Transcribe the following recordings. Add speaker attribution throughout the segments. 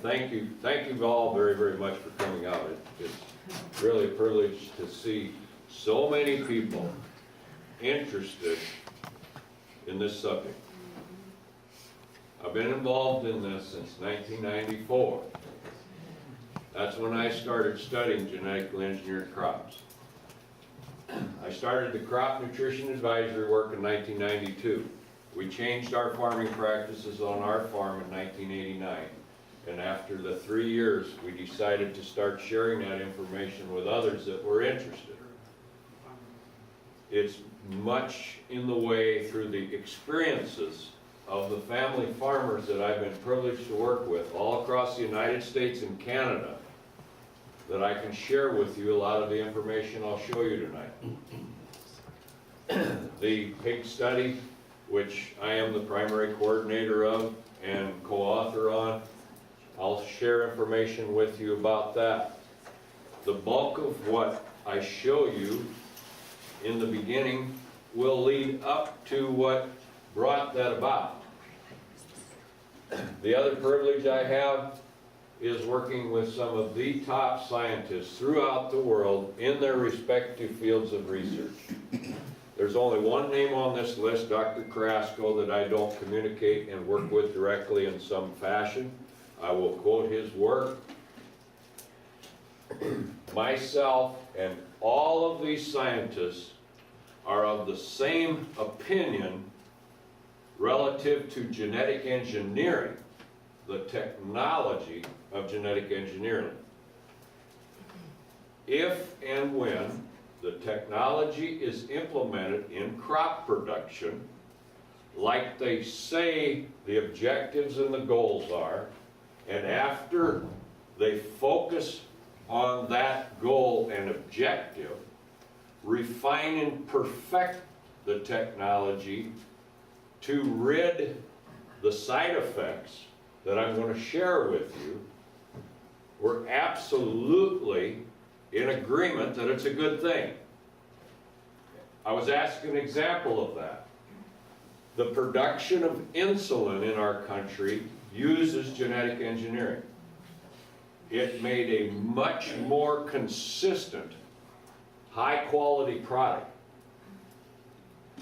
Speaker 1: Thank you all very, very much for coming out. It's really a privilege to see so many people interested in this subject. I've been involved in this since 1994. That's when I started studying genetically engineered crops. I started the crop nutrition advisory work in 1992. We changed our farming practices on our farm in 1989. And after the 3 years, we decided to start sharing that information with others that were interested. It's much in the way through the experiences of the family farmers that I've been privileged to work with all across the United States and Canada that I can share with you a lot of the information I'll show you tonight. The pig study, which I am the primary coordinator of and co-author on, I'll share information with you about that. The bulk of what I show you in the beginning will lead up to what brought that about. The other privilege I have is working with some of the top scientists throughout the world in their respective fields of research. There's only one name on this list, Dr. Carrasco, that I don't communicate and work with directly in some fashion. I will quote his work. Myself and all of these scientists are of the same opinion relative to genetic engineering, the technology of genetic engineering. If and when the technology is implemented in crop production, like they say the objectives and the goals are, and after they focus on that goal and objective, refine and perfect the technology to rid the side effects that I'm going to share with you, we're absolutely in agreement that it's a good thing. I was asked an example of that. The production of insulin in our country uses genetic engineering. It made a much more consistent, high-quality product.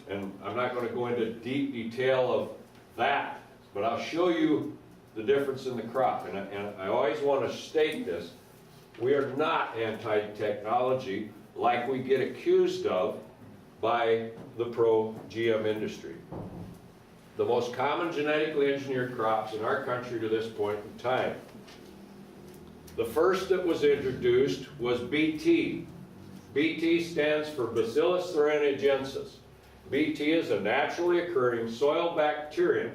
Speaker 1: And I'm not going to go into deep detail of that, but I'll show you the difference in the crop. And I always want to state this. We are not anti-technology like we get accused of by the pro-GM industry. The most common genetically engineered crops in our country to this point in time. The first that was introduced was BT. BT stands for Bacillus thuringiensis. BT is a naturally occurring soil bacterium.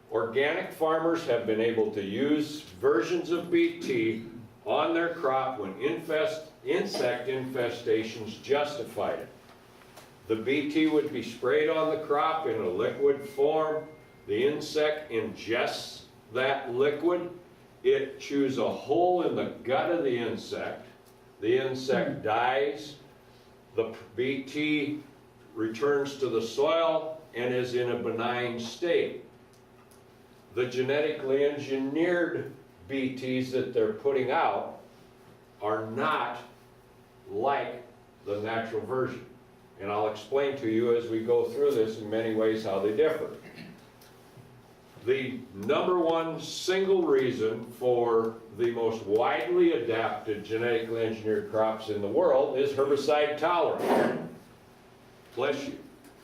Speaker 1: Organic farmers have been able to use versions of BT on their crop when insect infestations justified it. The BT would be sprayed on the crop in a liquid form. The insect ingests that liquid. It chews a hole in the gut of the insect. The insect dies. The BT returns to the soil and is in a benign state. The genetically engineered BTs that they're putting out are not like the natural version. And I'll explain to you as we go through this in many ways how they differ. The number one single reason for the most widely adapted genetically engineered crops in the world is herbicide tolerance. Bless you.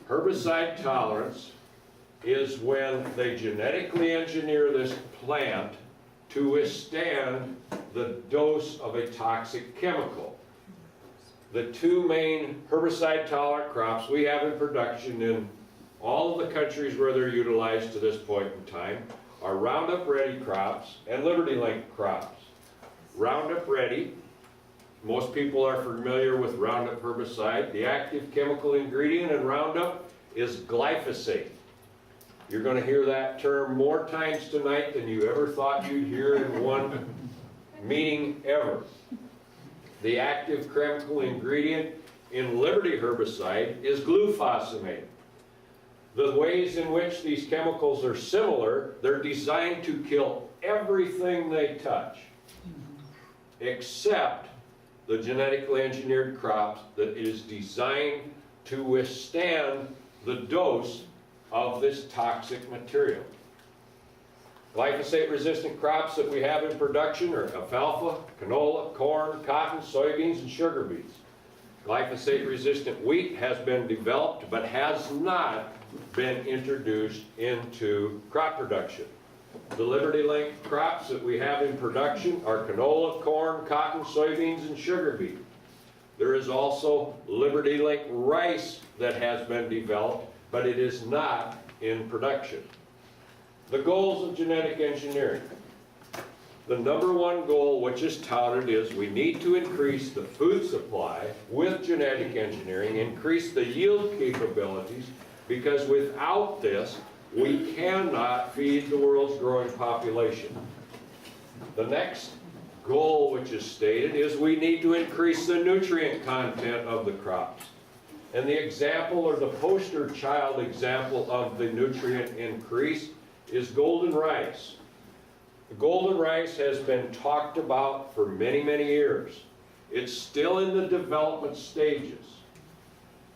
Speaker 1: Herbicide tolerance is when they genetically engineer this plant to withstand the dose of a toxic chemical. The two main herbicide-tolerant crops we have in production in all of the countries where they're utilized to this point in time are Roundup Ready crops and Liberty Link crops. Roundup Ready, most people are familiar with Roundup herbicide. The active chemical ingredient in Roundup is glyphosate. You're going to hear that term more times tonight than you ever thought you'd hear in one meeting ever. The active chemical ingredient in Liberty herbicide is glufosinate. The ways in which these chemicals are similar, they're designed to kill everything they touch, except the genetically engineered crops that is designed to withstand the dose of this toxic material. Glyphosate-resistant crops that we have in production are alfalfa, canola, corn, cotton, soybeans, and sugar beets. Glyphosate-resistant wheat has been developed but has not been introduced into crop production. The Liberty Link crops that we have in production are canola, corn, cotton, soybeans, and sugar beet. There is also Liberty Link rice that has been developed, but it is not in production. The goals of genetic engineering. The number one goal, which is touted, is we need to increase the food supply with genetic engineering, increase the yield capabilities, because without this, we cannot feed the world's growing population. The next goal, which is stated, is we need to increase the nutrient content of the crops. And the example, or the poster child example of the nutrient increase is golden rice. The golden rice has been talked about for many, many years. It's still in the development stages.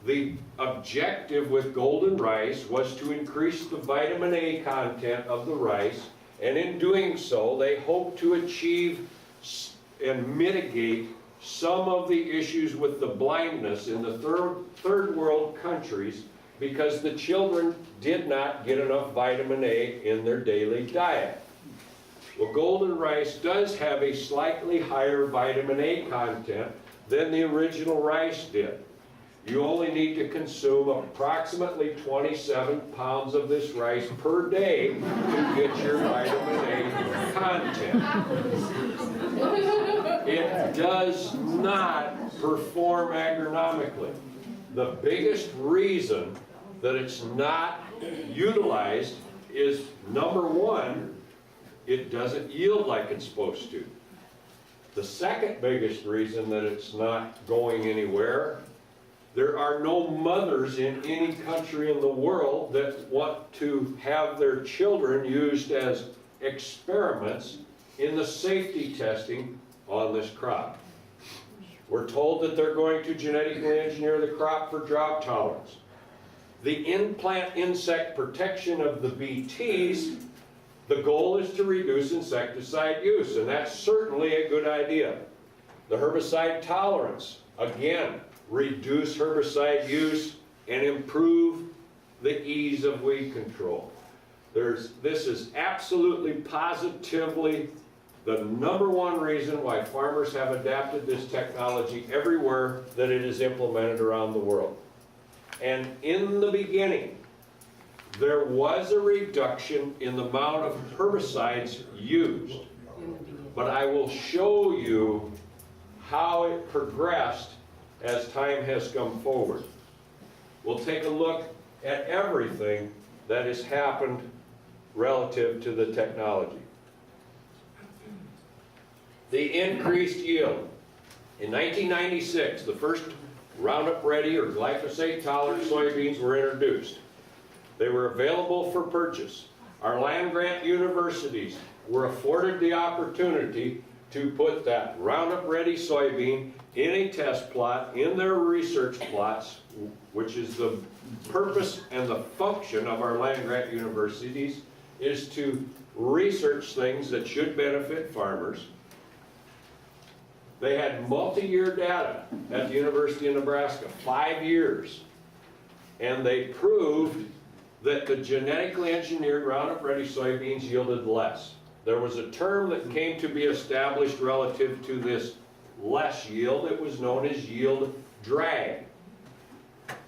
Speaker 1: The objective with golden rice was to increase the vitamin A content of the rice, and in doing so, they hope to achieve and mitigate some of the issues with the blindness in the third world countries, because the children did not get enough vitamin A in their daily diet. Well, golden rice does have a slightly higher vitamin A content than the original rice did. You only need to consume approximately 27 pounds of this rice per day to get your vitamin A content. It does not perform agronomically. The biggest reason that it's not utilized is, number one, it doesn't yield like it's supposed to. The second biggest reason that it's not going anywhere, there are no mothers in any country in the world that want to have their children used as experiments in the safety testing on this crop. We're told that they're going to genetically engineer the crop for drought tolerance. The in-plant insect protection of the BTs, the goal is to reduce insecticide use, and that's certainly a good idea. The herbicide tolerance, again, reduce herbicide use and improve the ease of weed control. This is absolutely positively the number one reason why farmers have adapted this technology everywhere that it is implemented around the world. And in the beginning, there was a reduction in the amount of herbicides used. But I will show you how it progressed as time has come forward. We'll take a look at everything that has happened relative to the technology. The increased yield. In 1996, the first Roundup Ready or glyphosate tolerant soybeans were introduced. They were available for purchase. Our land-grant universities were afforded the opportunity to put that Roundup Ready soybean in a test plot in their research plots, which is the purpose and the function of our land-grant universities, is to research things that should benefit farmers. They had multi-year data at the University of Nebraska, 5 years, and they proved that the genetically engineered Roundup Ready soybeans yielded less. There was a term that came to be established relative to this less yield. It was known as yield drag.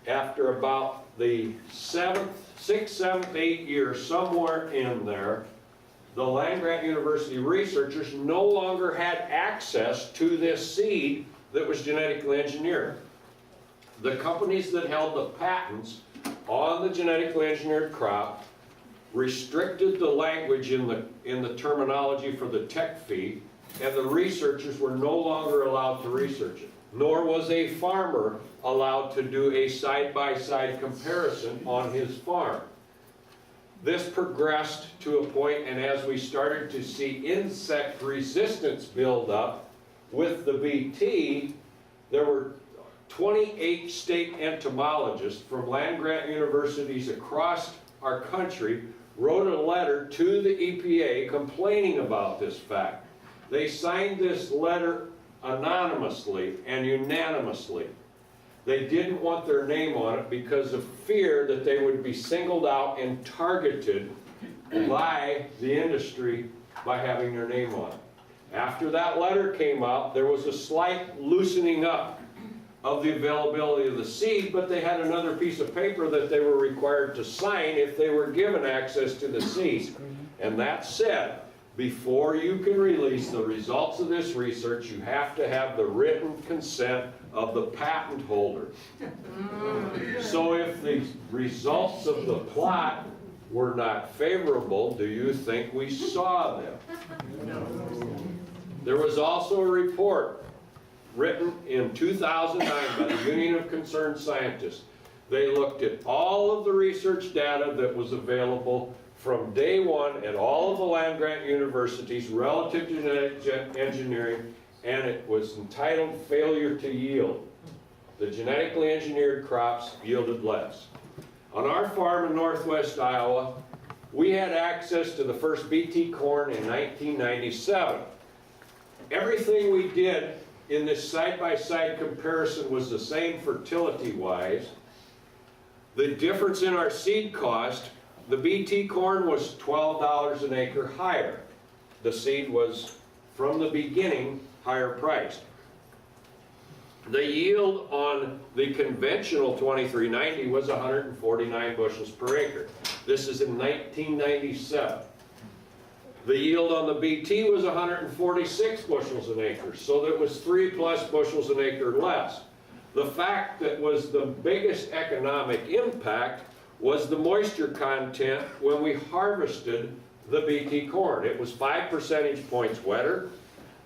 Speaker 1: After about the 6th, 7th, 8th year, somewhere in there, the land-grant university researchers no longer had access to this seed that was genetically engineered. The companies that held the patents on the genetically engineered crop restricted the language in the terminology for the tech fee and the researchers were no longer allowed to research it, nor was a farmer allowed to do a side-by-side comparison on his farm. This progressed to a point, and as we started to see insect resistance build up with the BT, there were 28 state entomologists from land-grant universities across our country wrote a letter to the EPA complaining about this fact. They signed this letter anonymously and unanimously. They didn't want their name on it because of fear that they would be singled out and targeted by the industry by having their name on it. After that letter came out, there was a slight loosening up of the availability of the seed, but they had another piece of paper that they were required to sign if they were given access to the seed. And that said, before you can release the results of this research, you have to have the written consent of the patent holder. So if the results of the plot were not favorable, do you think we saw them? There was also a report written in 2009 by the Union of Concerned Scientists. They looked at all of the research data that was available from day one at all of the land-grant universities relative to genetic engineering, and it was entitled Failure to Yield. The genetically engineered crops yielded less. On our farm in northwest Iowa, we had access to the first BT corn in 1997. Everything we did in this side-by-side comparison was the same fertility-wise. The difference in our seed cost, the BT corn was $12 an acre higher. The seed was, from the beginning, higher priced. The yield on the conventional 2390 was 149 bushels per acre. This is in 1997. The yield on the BT was 146 bushels an acre, so that was 3+ bushels an acre less. The fact that was the biggest economic impact was the moisture content when we harvested the BT corn. It was 5 percentage points wetter.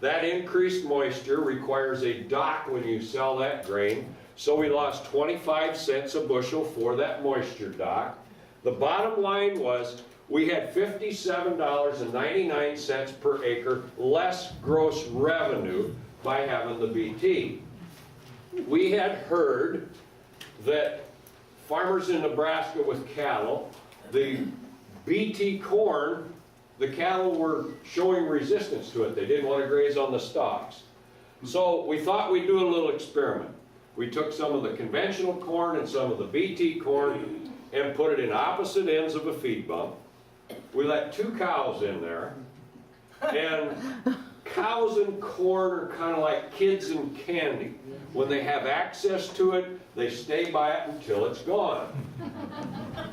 Speaker 1: That increased moisture requires a dock when you sell that grain, so we lost 25 cents a bushel for that moisture dock. The bottom line was we had $57.99 per acre less gross revenue by having the BT. We had heard that farmers in Nebraska with cattle, the BT corn, the cattle were showing resistance to it. They didn't want to graze on the stalks. So we thought we'd do a little experiment. We took some of the conventional corn and some of the BT corn and put it in opposite ends of a feed bump. We let 2 cows in there, and cows and corn are kind of like kids and candy. When they have access to it, they stay by it until it's gone.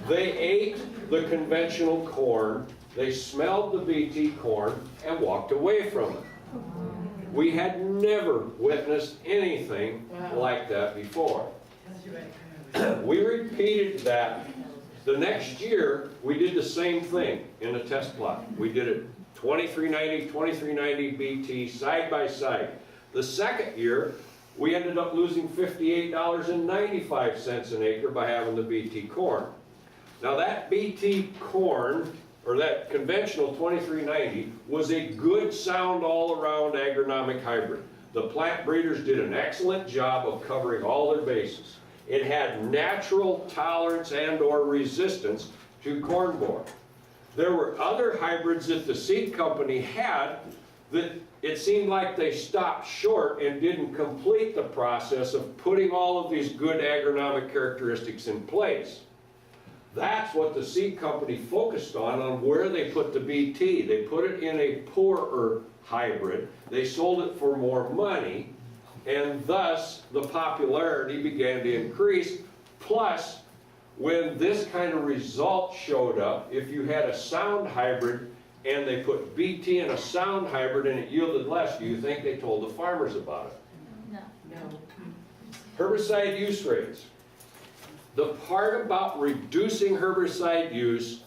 Speaker 1: They ate the conventional corn, they smelled the BT corn, and walked away from it. We had never witnessed anything like that before. We repeated that. The next year, we did the same thing in a test plot. We did it 2390, 2390 BT, side by side. The second year, we ended up losing $58.95 an acre by having the BT corn. Now that BT corn, or that conventional 2390, was a good, sound, all-around agronomic hybrid. The plant breeders did an excellent job of covering all their bases. It had natural tolerance and or resistance to corn borer. There were other hybrids that the seed company had that it seemed like they stopped short and didn't complete the process of putting all of these good agronomic characteristics in place. That's what the seed company focused on where they put the BT. They put it in a poorer hybrid. They sold it for more money, and thus the popularity began to increase. Plus, when this kind of result showed up, if you had a sound hybrid and they put BT in a sound hybrid and it yielded less, do you think they told the farmers about it?
Speaker 2: No.
Speaker 1: Herbicide use rates. The part about reducing herbicide use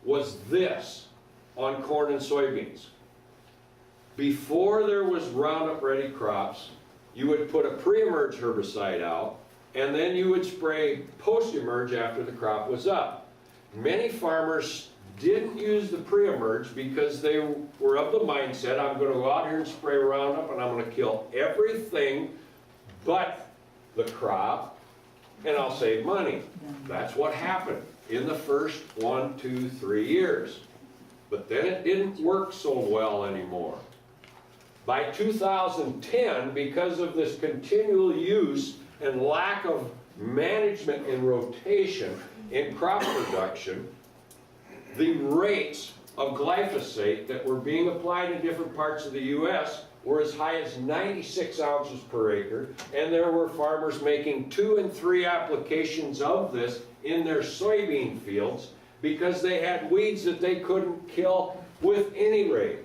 Speaker 1: was this on corn and soybeans. before there was Roundup Ready crops, you would put a pre-emerge herbicide out, and then you would spray post-emerge after the crop was up. Many farmers didn't use the pre-emerge because they were of the mindset, I'm going to go out here and spray Roundup and I'm going to kill everything but the crop and I'll save money. That's what happened in the first 1, 2, 3 years. But then it didn't work so well anymore. By 2010, because of this continual use and lack of management and rotation in crop production, the rates of glyphosate that were being applied in different parts of the U.S. were as high as 96 ounces per acre, and there were farmers making 2 and 3 applications of this in their soybean fields because they had weeds that they couldn't kill with any rate.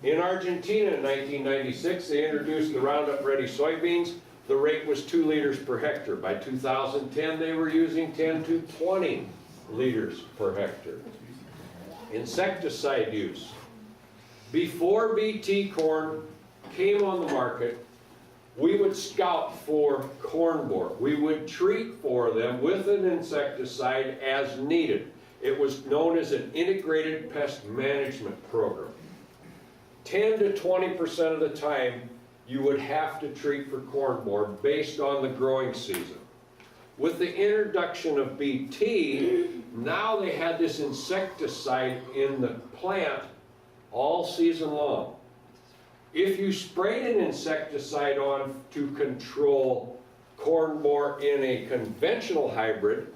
Speaker 1: In Argentina in 1996, they introduced the Roundup Ready soybeans. The rate was 2 liters per hectare. By 2010, they were using 10 to 20 liters per hectare. Insecticide use. Before BT corn came on the market, we would scout for corn borer. We would treat for them with an insecticide as needed. It was known as an integrated pest management program. 10 to 20% of the time, you would have to treat for corn borer based on the growing season. With the introduction of BT, now they had this insecticide in the plant all season long. If you sprayed an insecticide on to control corn borer in a conventional hybrid,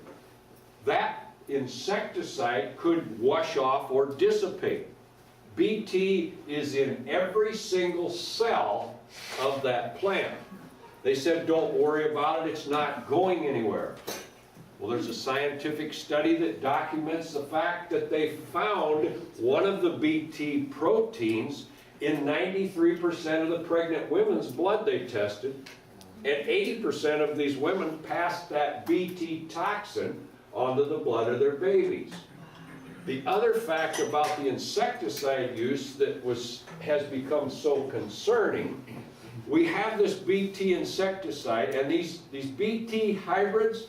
Speaker 1: that insecticide could wash off or dissipate. BT is in every single cell of that plant. They said, don't worry about it, it's not going anywhere. Well, there's a scientific study that documents the fact that they found one of the BT proteins in 93% of the pregnant women's blood they tested, and 80% of these women passed that BT toxin onto the blood of their babies. The other fact about the insecticide use that has become so concerning, we have this BT insecticide, and these BT hybrids,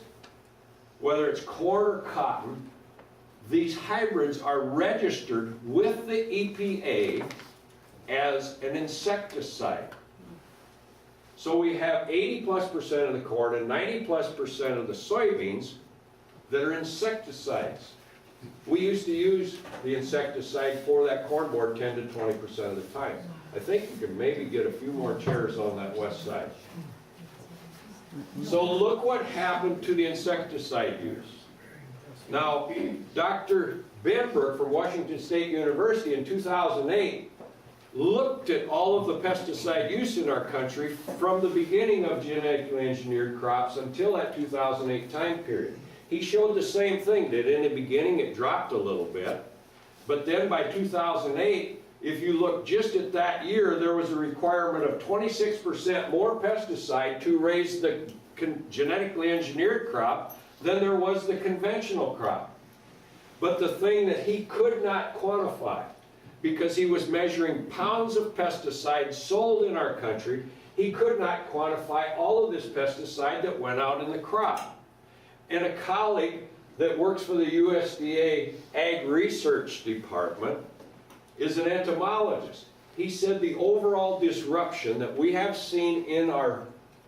Speaker 1: whether it's corn or cotton, these hybrids are registered with the EPA as an insecticide. So we have 80+% of the corn and 90+% of the soybeans that are insecticides. We used to use the insecticide for that corn borer 10 to 20% of the time. I think you can maybe get a few more chairs on that west side. So look what happened to the insecticide use. Now, Dr. Benbrook from Washington State University in 2008 looked at all of the pesticide use in our country from the beginning of genetically engineered crops until that 2008 time period. He showed the same thing, that in the beginning it dropped a little bit, but then by 2008, if you look just at that year, there was a requirement of 26% more pesticide to raise the genetically engineered crop than there was the conventional crop. But the thing that he could not quantify, because he was measuring pounds of pesticide sold in our country, he could not quantify all of this pesticide that went out in the crop. And a colleague that works for the USDA Ag Research Department is an entomologist. He said the overall disruption that we have seen in our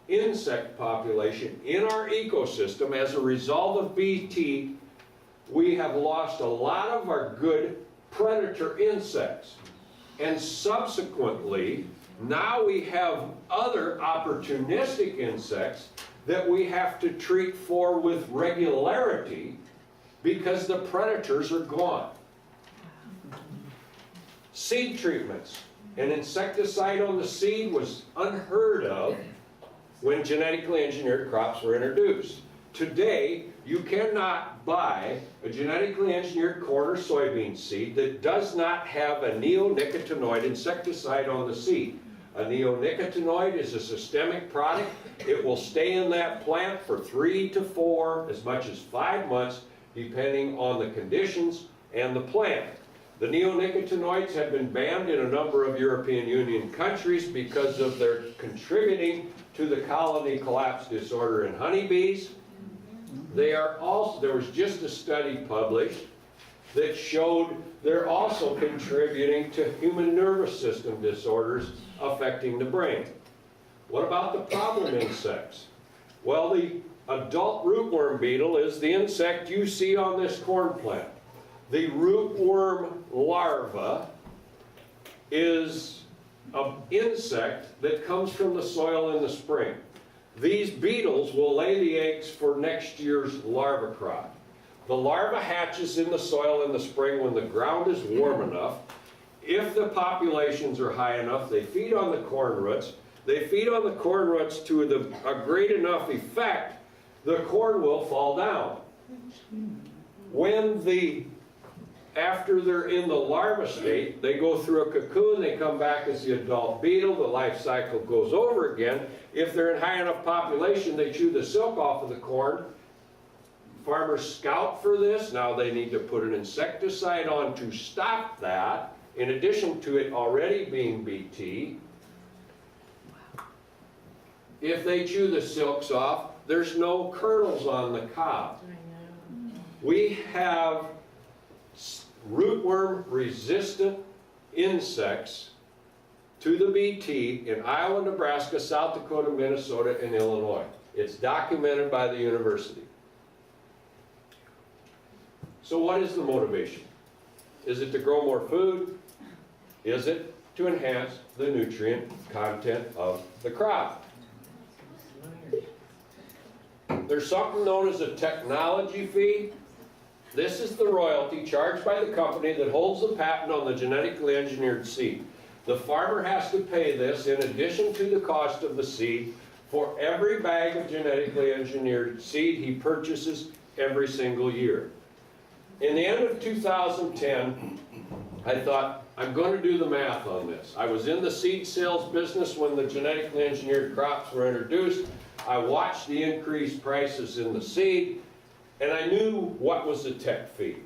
Speaker 1: insect population, in our ecosystem, as a result of BT, we have lost a lot of our good predator insects. And subsequently, now we have other opportunistic insects that we have to treat for with regularity because the predators are gone. Seed treatments. An insecticide on the seed was unheard of when genetically engineered crops were introduced. Today, you cannot buy a genetically engineered corn or soybean seed that does not have a neonicotinoid insecticide on the seed. A neonicotinoid is a systemic product. It will stay in that plant for 3 to 4, as much as 5 months, depending on the conditions and the plant. The neonicotinoids have been banned in a number of European Union countries because of their contributing to the colony collapse disorder in honeybees. They are also, there was just a study published that showed they're also contributing to human nervous system disorders affecting the brain. What about the problem insects? Well, the adult rootworm beetle is the insect you see on this corn plant. The rootworm larva is an insect that comes from the soil in the spring. These beetles will lay the eggs for next year's larva crop. The larva hatches in the soil in the spring when the ground is warm enough. If the populations are high enough, they feed on the corn roots. They feed on the corn roots to a great enough effect, the corn will fall down. After they're in the larva state, they go through a cocoon, they come back as the adult beetle, the life cycle goes over again. If they're in high enough population, they chew the silk off of the corn. Farmers scout for this. Now they need to put an insecticide on to stop that, in addition to it already being BT. If they chew the silks off, there's no kernels on the cob. We have rootworm resistant insects to the BT in Iowa, Nebraska, South Dakota, Minnesota, and Illinois. It's documented by the university. So what is the motivation? Is it to grow more food? Is it to enhance the nutrient content of the crop? There's something known as a technology fee. This is the royalty charged by the company that holds the patent on the genetically engineered seed. The farmer has to pay this in addition to the cost of the seed for every bag of genetically engineered seed he purchases every single year. In the end of 2010, I thought, I'm going to do the math on this. I was in the seed sales business when the genetically engineered crops were introduced. I watched the increased prices in the seed, and I knew what was the tech fee.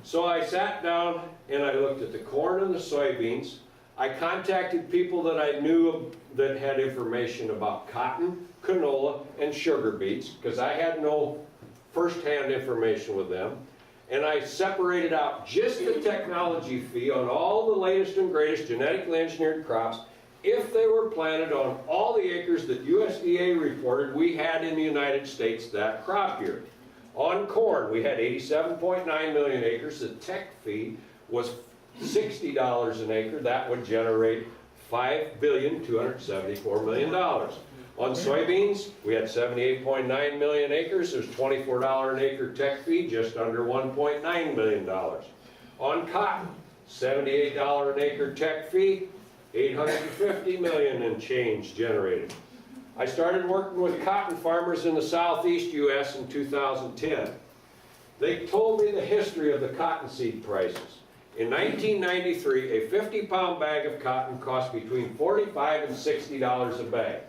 Speaker 1: So I sat down and I looked at the corn and the soybeans. I contacted people that I knew that had information about cotton, canola, and sugar beets, because I had no first-hand information with them. And I separated out just the technology fee on all the latest and greatest genetically engineered crops if they were planted on all the acres that USDA reported we had in the United States that crop year. On corn, we had 87.9 million acres. The tech fee was $60 an acre. That would generate $5,274 million. On soybeans, we had 78.9 million acres. There's $24 an acre tech fee, just under $1.9 million. On cotton, $78 an acre tech fee, $850 million and change generated. I started working with cotton farmers in the southeast U.S. in 2010. They told me the history of the cottonseed prices. In 1993, a 50-pound bag of cotton cost between $45 and $60 a bag.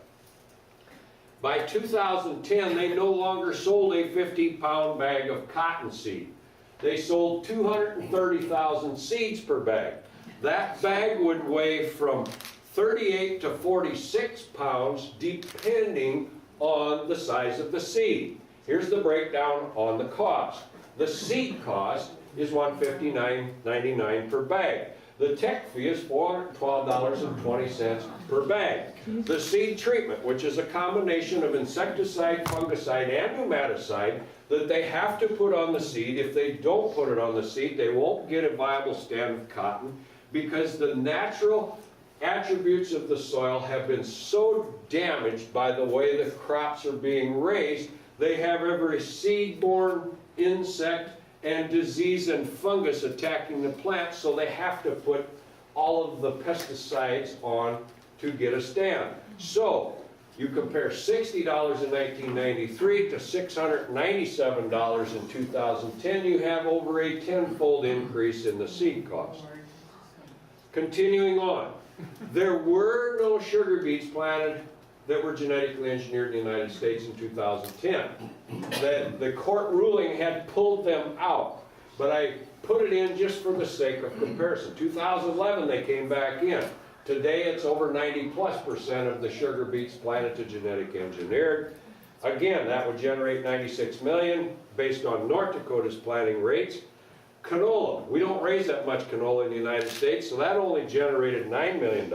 Speaker 1: By 2010, they no longer sold a 50-pound bag of cottonseed. They sold 230,000 seeds per bag. That bag would weigh from 38 to 46 pounds depending on the size of the seed. Here's the breakdown on the cost. The seed cost is $159.99 per bag. The tech fee is $412.20 per bag. The seed treatment, which is a combination of insecticide, fungicide, and pneumaticide that they have to put on the seed. If they don't put it on the seed, they won't get a viable stand of cotton because the natural attributes of the soil have been so damaged by the way the crops are being raised. They have every seed-borne insect and disease and fungus attacking the plant, so they have to put all of the pesticides on to get a stand. So you compare $60 in 1993 to $697 in 2010, you have over a tenfold increase in the seed cost. Continuing on, there were no sugar beets planted that were genetically engineered in the United States in 2010. The court ruling had pulled them out, but I put it in just for the sake of comparison. 2011 they came back in. Today it's over 90+% of the sugar beets planted to genetic engineered. Again, that would generate 96 million based on North Dakota's planting rates. Canola, we don't raise that much canola in the United States, so that only generated $9 million.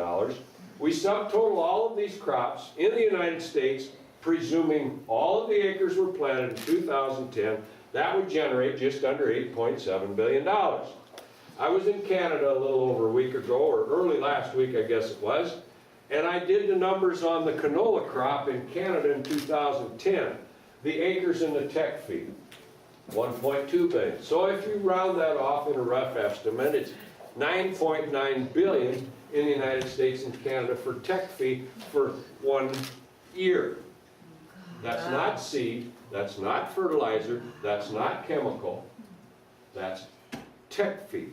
Speaker 1: We subtotal all of these crops in the United States, presuming all of the acres were planted in 2010, that would generate just under $8.7 billion. I was in Canada a little over a week ago, or early last week I guess it was, and I did the numbers on the canola crop in Canada in 2010. The acres in the tech feed, 1.2 billion. So if you round that off in a rough estimate, it's 9.9 billion in the United States and Canada for tech feed for 1 year. That's not seed, that's not fertilizer, that's not chemical, that's tech feed.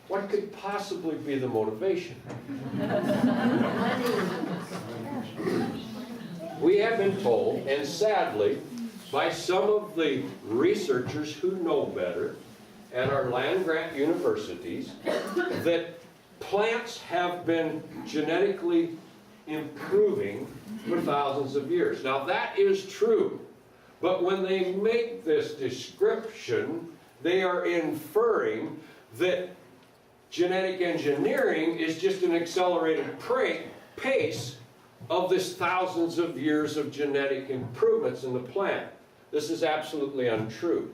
Speaker 1: What could possibly be the motivation? We have been told, and sadly, by some of the researchers who know better at our land-grant universities, that plants have been genetically improving for thousands of years. Now that is true, but when they make this description, they are inferring that genetic engineering is just an accelerated pace of this thousands of years of genetic improvements in the plant. This is absolutely untrue.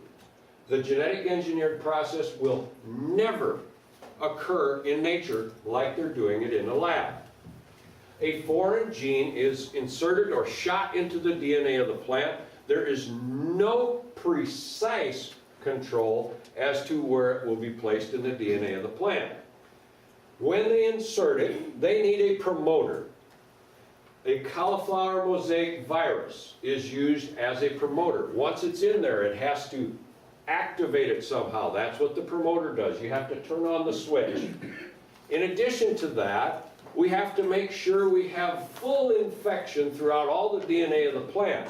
Speaker 1: The genetic engineered process will never occur in nature like they're doing it in the lab. A foreign gene is inserted or shot into the DNA of the plant. There is no precise control as to where it will be placed in the DNA of the plant. When they insert it, they need a promoter. A cauliflower mosaic virus is used as a promoter. Once it's in there, it has to activate it somehow. That's what the promoter does. You have to turn on the switch. In addition to that, we have to make sure we have full infection throughout all the DNA of the plant.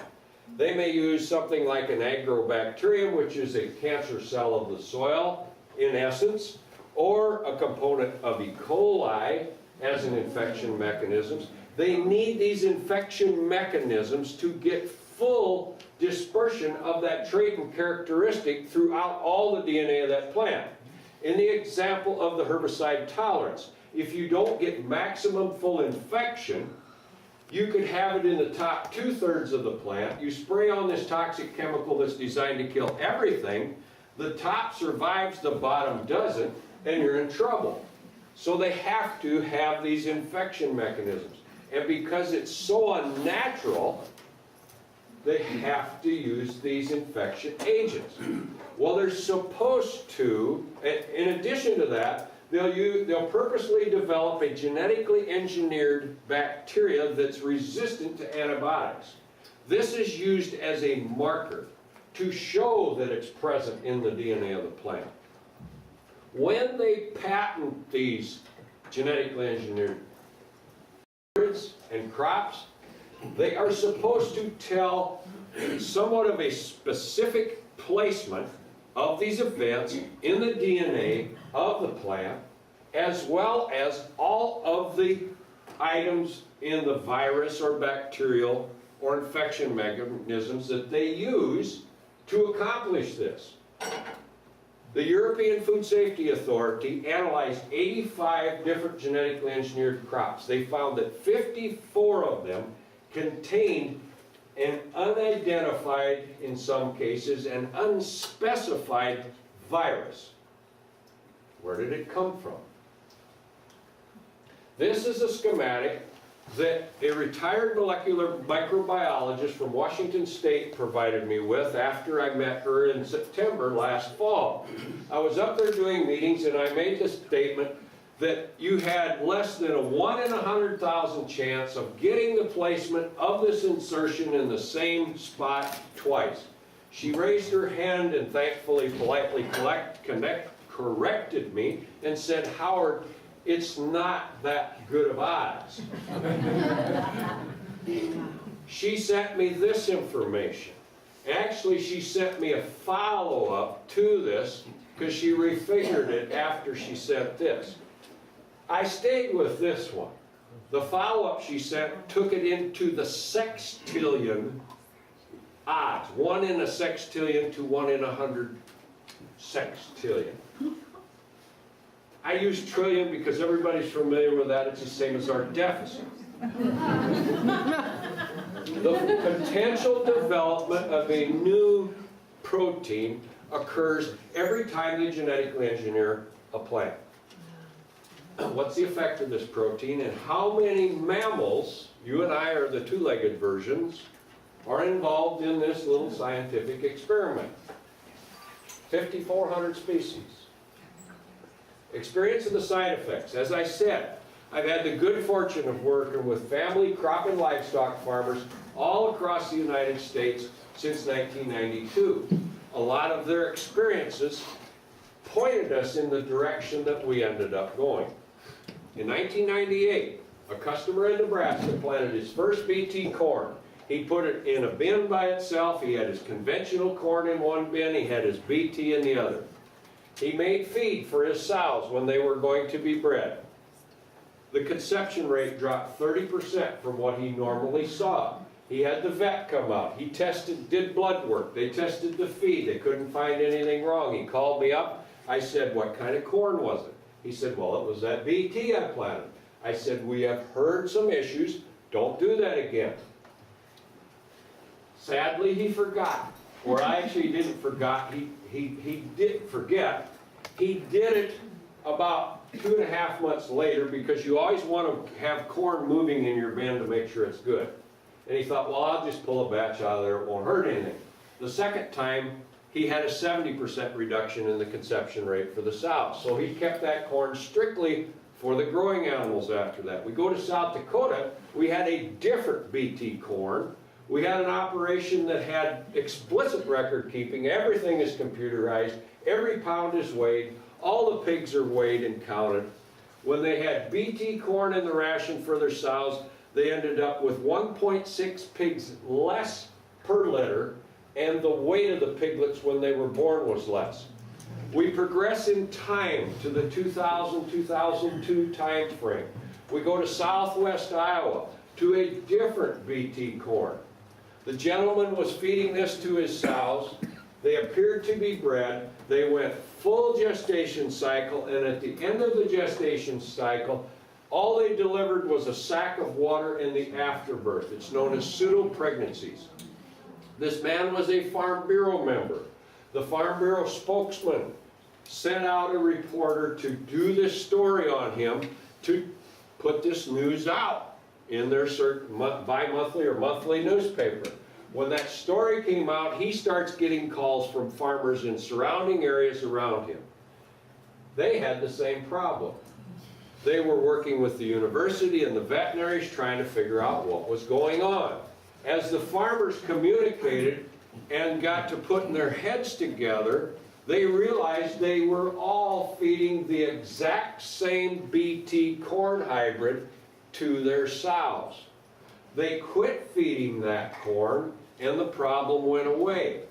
Speaker 1: They may use something like an agrobacterium, which is a cancer cell of the soil, in essence, or a component of E. coli as an infection mechanism. They need these infection mechanisms to get full dispersion of that trait and characteristic throughout all the DNA of that plant. In the example of the herbicide tolerance, if you don't get maximum full infection, you could have it in the top 2/3 of the plant. You spray on this toxic chemical that's designed to kill everything, the top survives, the bottom doesn't, and you're in trouble. So they have to have these infection mechanisms. And because it's so unnatural, they have to use these infection agents. Well, they're supposed to, in addition to that, they'll purposely develop a genetically engineered bacteria that's resistant to antibiotics. This is used as a marker to show that it's present in the DNA of the plant. When they patent these genetically engineered birds and crops, they are supposed to tell somewhat of a specific placement of these events in the DNA of the plant, as well as all of the items in the virus or bacterial or infection mechanisms that they use to accomplish this. The European Food Safety Authority analyzed 85 different genetically engineered crops. They found that 54 of them contained an unidentified, in some cases, an unspecified virus. Where did it come from? This is a schematic that a retired molecular microbiologist from Washington State provided me with after I met her in September last fall. I was up there doing meetings and I made the statement that you had less than a 1 in 100,000 chance of getting the placement of this insertion in the same spot twice. She raised her hand and thankfully politely corrected me and said, "Howard, it's not that good of odds." She sent me this information. Actually, she sent me a follow-up to this because she refigured it after she sent this. I stayed with this one. The follow-up she sent took it into the sextillion odds. 1 in a sextillion to 1 in 100 sextillion. I use trillion because everybody's familiar with that. It's the same as our deficit. The potential development of a new protein occurs every time they genetically engineer a plant. What's the effect of this protein, and how many mammals, you and I are the two-legged versions, are involved in this little scientific experiment? 5,400 species. Experience of the side effects. As I said, I've had the good fortune of working with family crop and livestock farmers all across the United States since 1992. A lot of their experiences pointed us in the direction that we ended up going. In 1998, a customer in Nebraska planted his first BT corn. He put it in a bin by itself. He had his conventional corn in one bin. He had his BT in the other. He made feed for his sows when they were going to be bred. The conception rate dropped 30% from what he normally saw. He had the vet come out. He tested, did blood work. They tested the feed. They couldn't find anything wrong. He called me up. I said, what kind of corn was it? He said, well, it was that BT I planted. I said, we have heard some issues. Don't do that again. Sadly, he forgot. Or I actually didn't forget. He did forget. He did it about 2.5 months later, because you always want to have corn moving in your bin to make sure it's good. And he thought, well, I'll just pull a batch out of there. It won't hurt anything. The second time, he had a 70% reduction in the conception rate for the sows. So he kept that corn strictly for the growing animals after that. We go to South Dakota, we had a different BT corn. We had an operation that had explicit record keeping. Everything is computerized. Every pound is weighed. All the pigs are weighed and counted. When they had BT corn in the ration for their sows, they ended up with 1.6 pigs less per litter, and the weight of the piglets when they were born was less. We progress in time to the 2000-2002 time frame. We go to southwest Iowa to a different BT corn. The gentleman was feeding this to his sows. They appeared to be bred. They went full gestation cycle, and at the end of the gestation cycle, all they delivered was a sack of water in the afterbirth. It's known as pseudo-pregnancies. This man was a Farm Bureau member. The Farm Bureau spokesman sent out a reporter to do this story on him, to put this news out in their bi-monthly or monthly newspaper. When that story came out, he starts getting calls from farmers in surrounding areas around him. They had the same problem. They were working with the university and the veterinaries trying to figure out what was going on. As the farmers communicated and got to putting their heads together, they realized they were all feeding the exact same BT corn hybrid to their sows. They quit feeding that corn and the problem went away.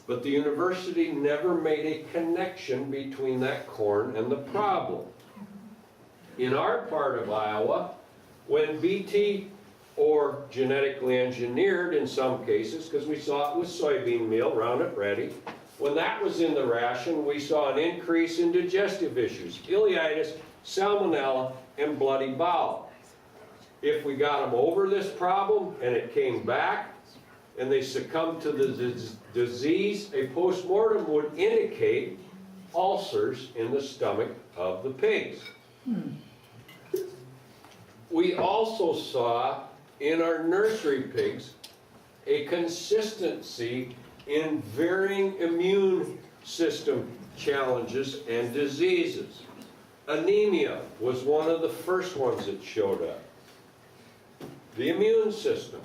Speaker 1: But the university never made a connection between that corn and the problem. In our part of Iowa, when BT, or genetically engineered in some cases, because we saw it with soybean meal, Roundup Ready, when that was in the ration, we saw an increase in digestive issues, ileitis, salmonella, and bloody bowel. If we got them over this problem and it came back and they succumbed to the disease, a postmortem would indicate ulcers in the stomach of the pigs. We also saw in our nursery pigs a consistency in varying immune system challenges and diseases. Anemia was one of the first ones that showed up. The immune system.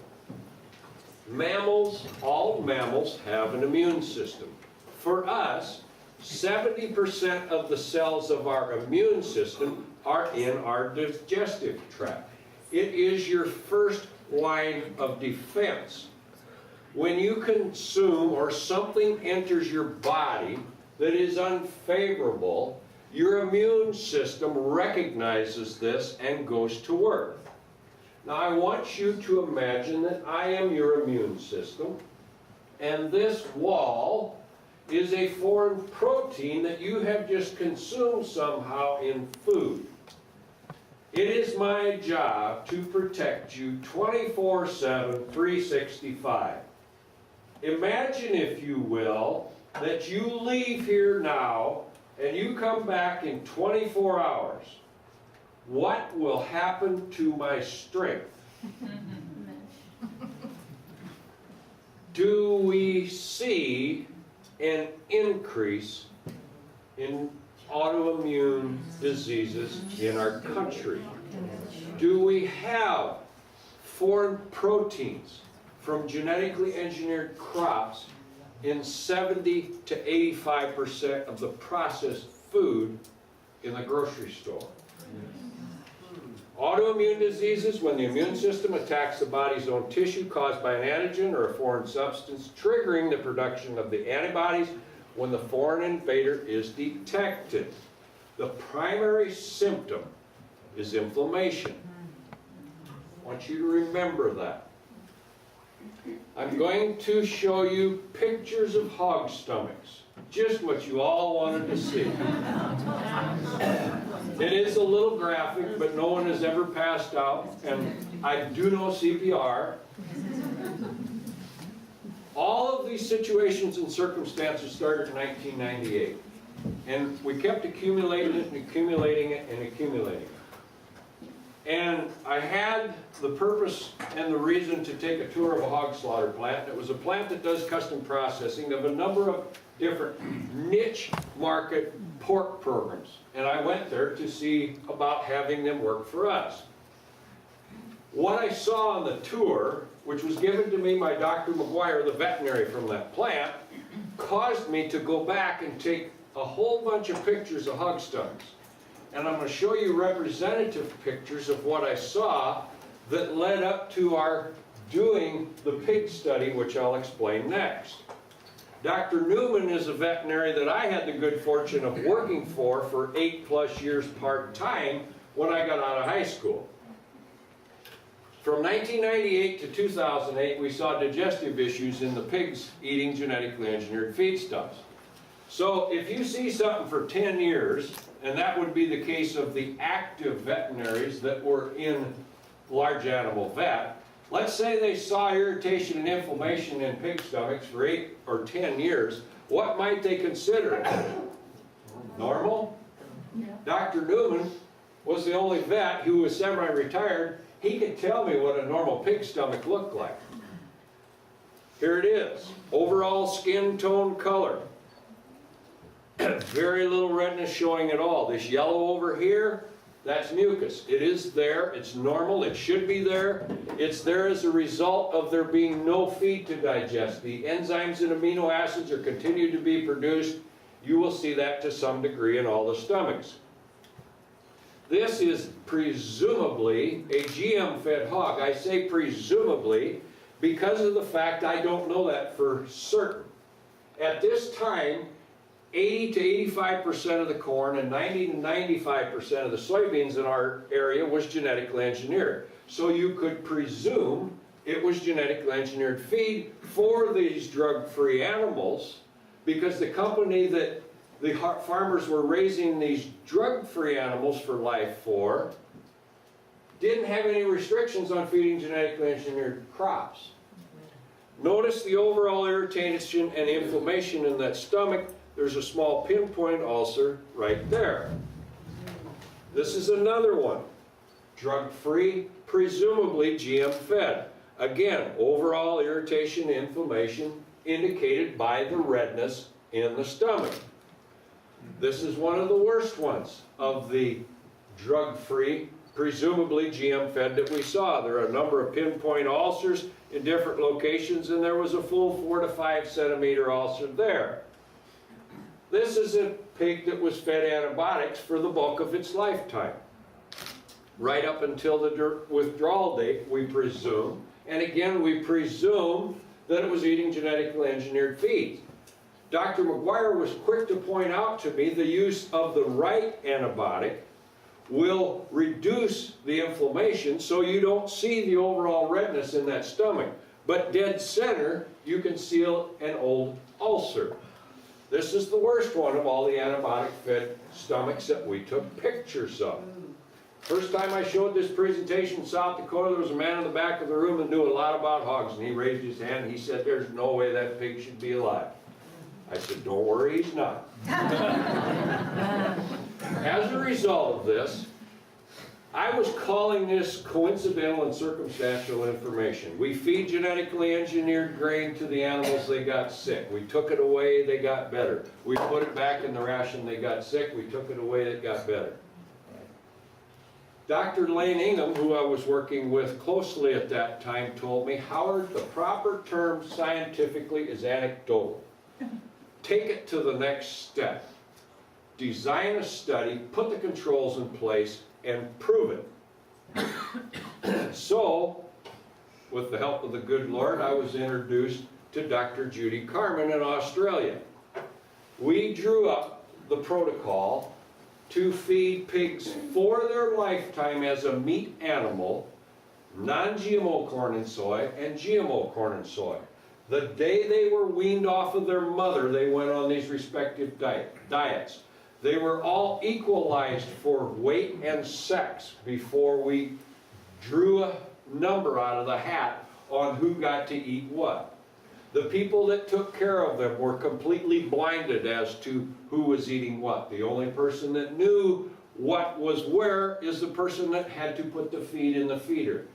Speaker 1: Mammals, all mammals have an immune system. For us, 70% of the cells of our immune system are in our digestive tract. It is your first line of defense. when you consume or something enters your body that is unfavorable, your immune system recognizes this and goes to work. Now I want you to imagine that I am your immune system, and this wall is a foreign protein that you have just consumed somehow in food. It is my job to protect you 24/7, 365. Imagine, if you will, that you leave here now and you come back in 24 hours. What will happen to my strength? Do we see an increase in autoimmune diseases in our country? Do we have foreign proteins from genetically engineered crops in 70 to 85% of the processed food in the grocery store? Autoimmune diseases, when the immune system attacks the body's own tissue caused by an antigen or a foreign substance, triggering the production of the antibodies when the foreign invader is detected. The primary symptom is inflammation. I want you to remember that. I'm going to show you pictures of hog stomachs, just what you all wanted to see. It is a little graphic, but no one has ever passed out, and I do know CPR. All of these situations and circumstances started in 1998, and we kept accumulating it and accumulating it and accumulating it. And I had the purpose and the reason to take a tour of a hog slaughter plant. It was a plant that does custom processing of a number of different niche market pork programs. And I went there to see about having them work for us. What I saw on the tour, which was given to me by Dr. McGuire, the veterinary from that plant, caused me to go back and take a whole bunch of pictures of hog stomachs. And I'm going to show you representative pictures of what I saw that led up to our doing the pig study, which I'll explain next. Dr. Newman is a veterinary that I had the good fortune of working for 8+ years part-time when I got out of high school. From 1998 to 2008, we saw digestive issues in the pigs eating genetically engineered feedstuffs. So if you see something for 10 years, and that would be the case of the active veterinaries that were in large animal vet, let's say they saw irritation and inflammation in pig stomachs for 8 or 10 years, what might they consider it? Normal? Yeah. Dr. Newman was the only vet who was semi-retired. He could tell me what a normal pig stomach looked like. Here it is. Overall skin tone color. Very little redness showing at all. This yellow over here, that's mucus. It is there, it's normal, it should be there. It's there as a result of there being no feed to digest. The enzymes and amino acids are continued to be produced. You will see that to some degree in all the stomachs. This is presumably a GM-fed hog. I say presumably because of the fact I don't know that for certain. At this time, 80 to 85% of the corn and 90 to 95% of the soybeans in our area was genetically engineered. So you could presume it was genetically engineered feed for these drug-free animals, because the company that the farmers were raising these drug-free animals for life for didn't have any restrictions on feeding genetically engineered crops. Notice the overall irritation and inflammation in that stomach. There's a small pinpoint ulcer right there. This is another one. Drug-free, presumably GM-fed. Again, overall irritation, inflammation indicated by the redness in the stomach. This is one of the worst ones of the drug-free, presumably GM-fed that we saw. There are a number of pinpoint ulcers in different locations, and there was a full 4 to 5 centimeter ulcer there. This is a pig that was fed antibiotics for the bulk of its lifetime, right up until the withdrawal date, we presume. And again, we presume that it was eating genetically engineered feeds. Dr. McGuire was quick to point out to me the use of the right antibiotic will reduce the inflammation so you don't see the overall redness in that stomach. But dead center, you can see an old ulcer. This is the worst one of all the antibiotic-fed stomachs that we took pictures of. First time I showed this presentation in South Dakota, there was a man in the back of the room that knew a lot about hogs, and he raised his hand and he said, "There's no way that pig should be alive." I said, "Don't worry, he's not." As a result of this, I was calling this coincidental and circumstantial information. We feed genetically engineered grain to the animals, they got sick. We took it away, they got better. We put it back in the ration, they got sick. We took it away, it got better. Dr. Lane Ingham, who I was working with closely at that time, told me, "Howard, the proper term scientifically is anecdotal. Take it to the next step. Design a study, put the controls in place, and prove it." So, with the help of the good Lord, I was introduced to Dr. Judy Carmen in Australia. We drew up the protocol to feed pigs for their lifetime as a meat animal, non-GMO corn and soy, and GMO corn and soy. The day they were weaned off of their mother, they went on these respective diets. They were all equalized for weight and sex before we drew a number out of the hat on who got to eat what. The people that took care of them were completely blinded as to who was eating what. The only person that knew what was where is the person that had to put the feed in the feeder.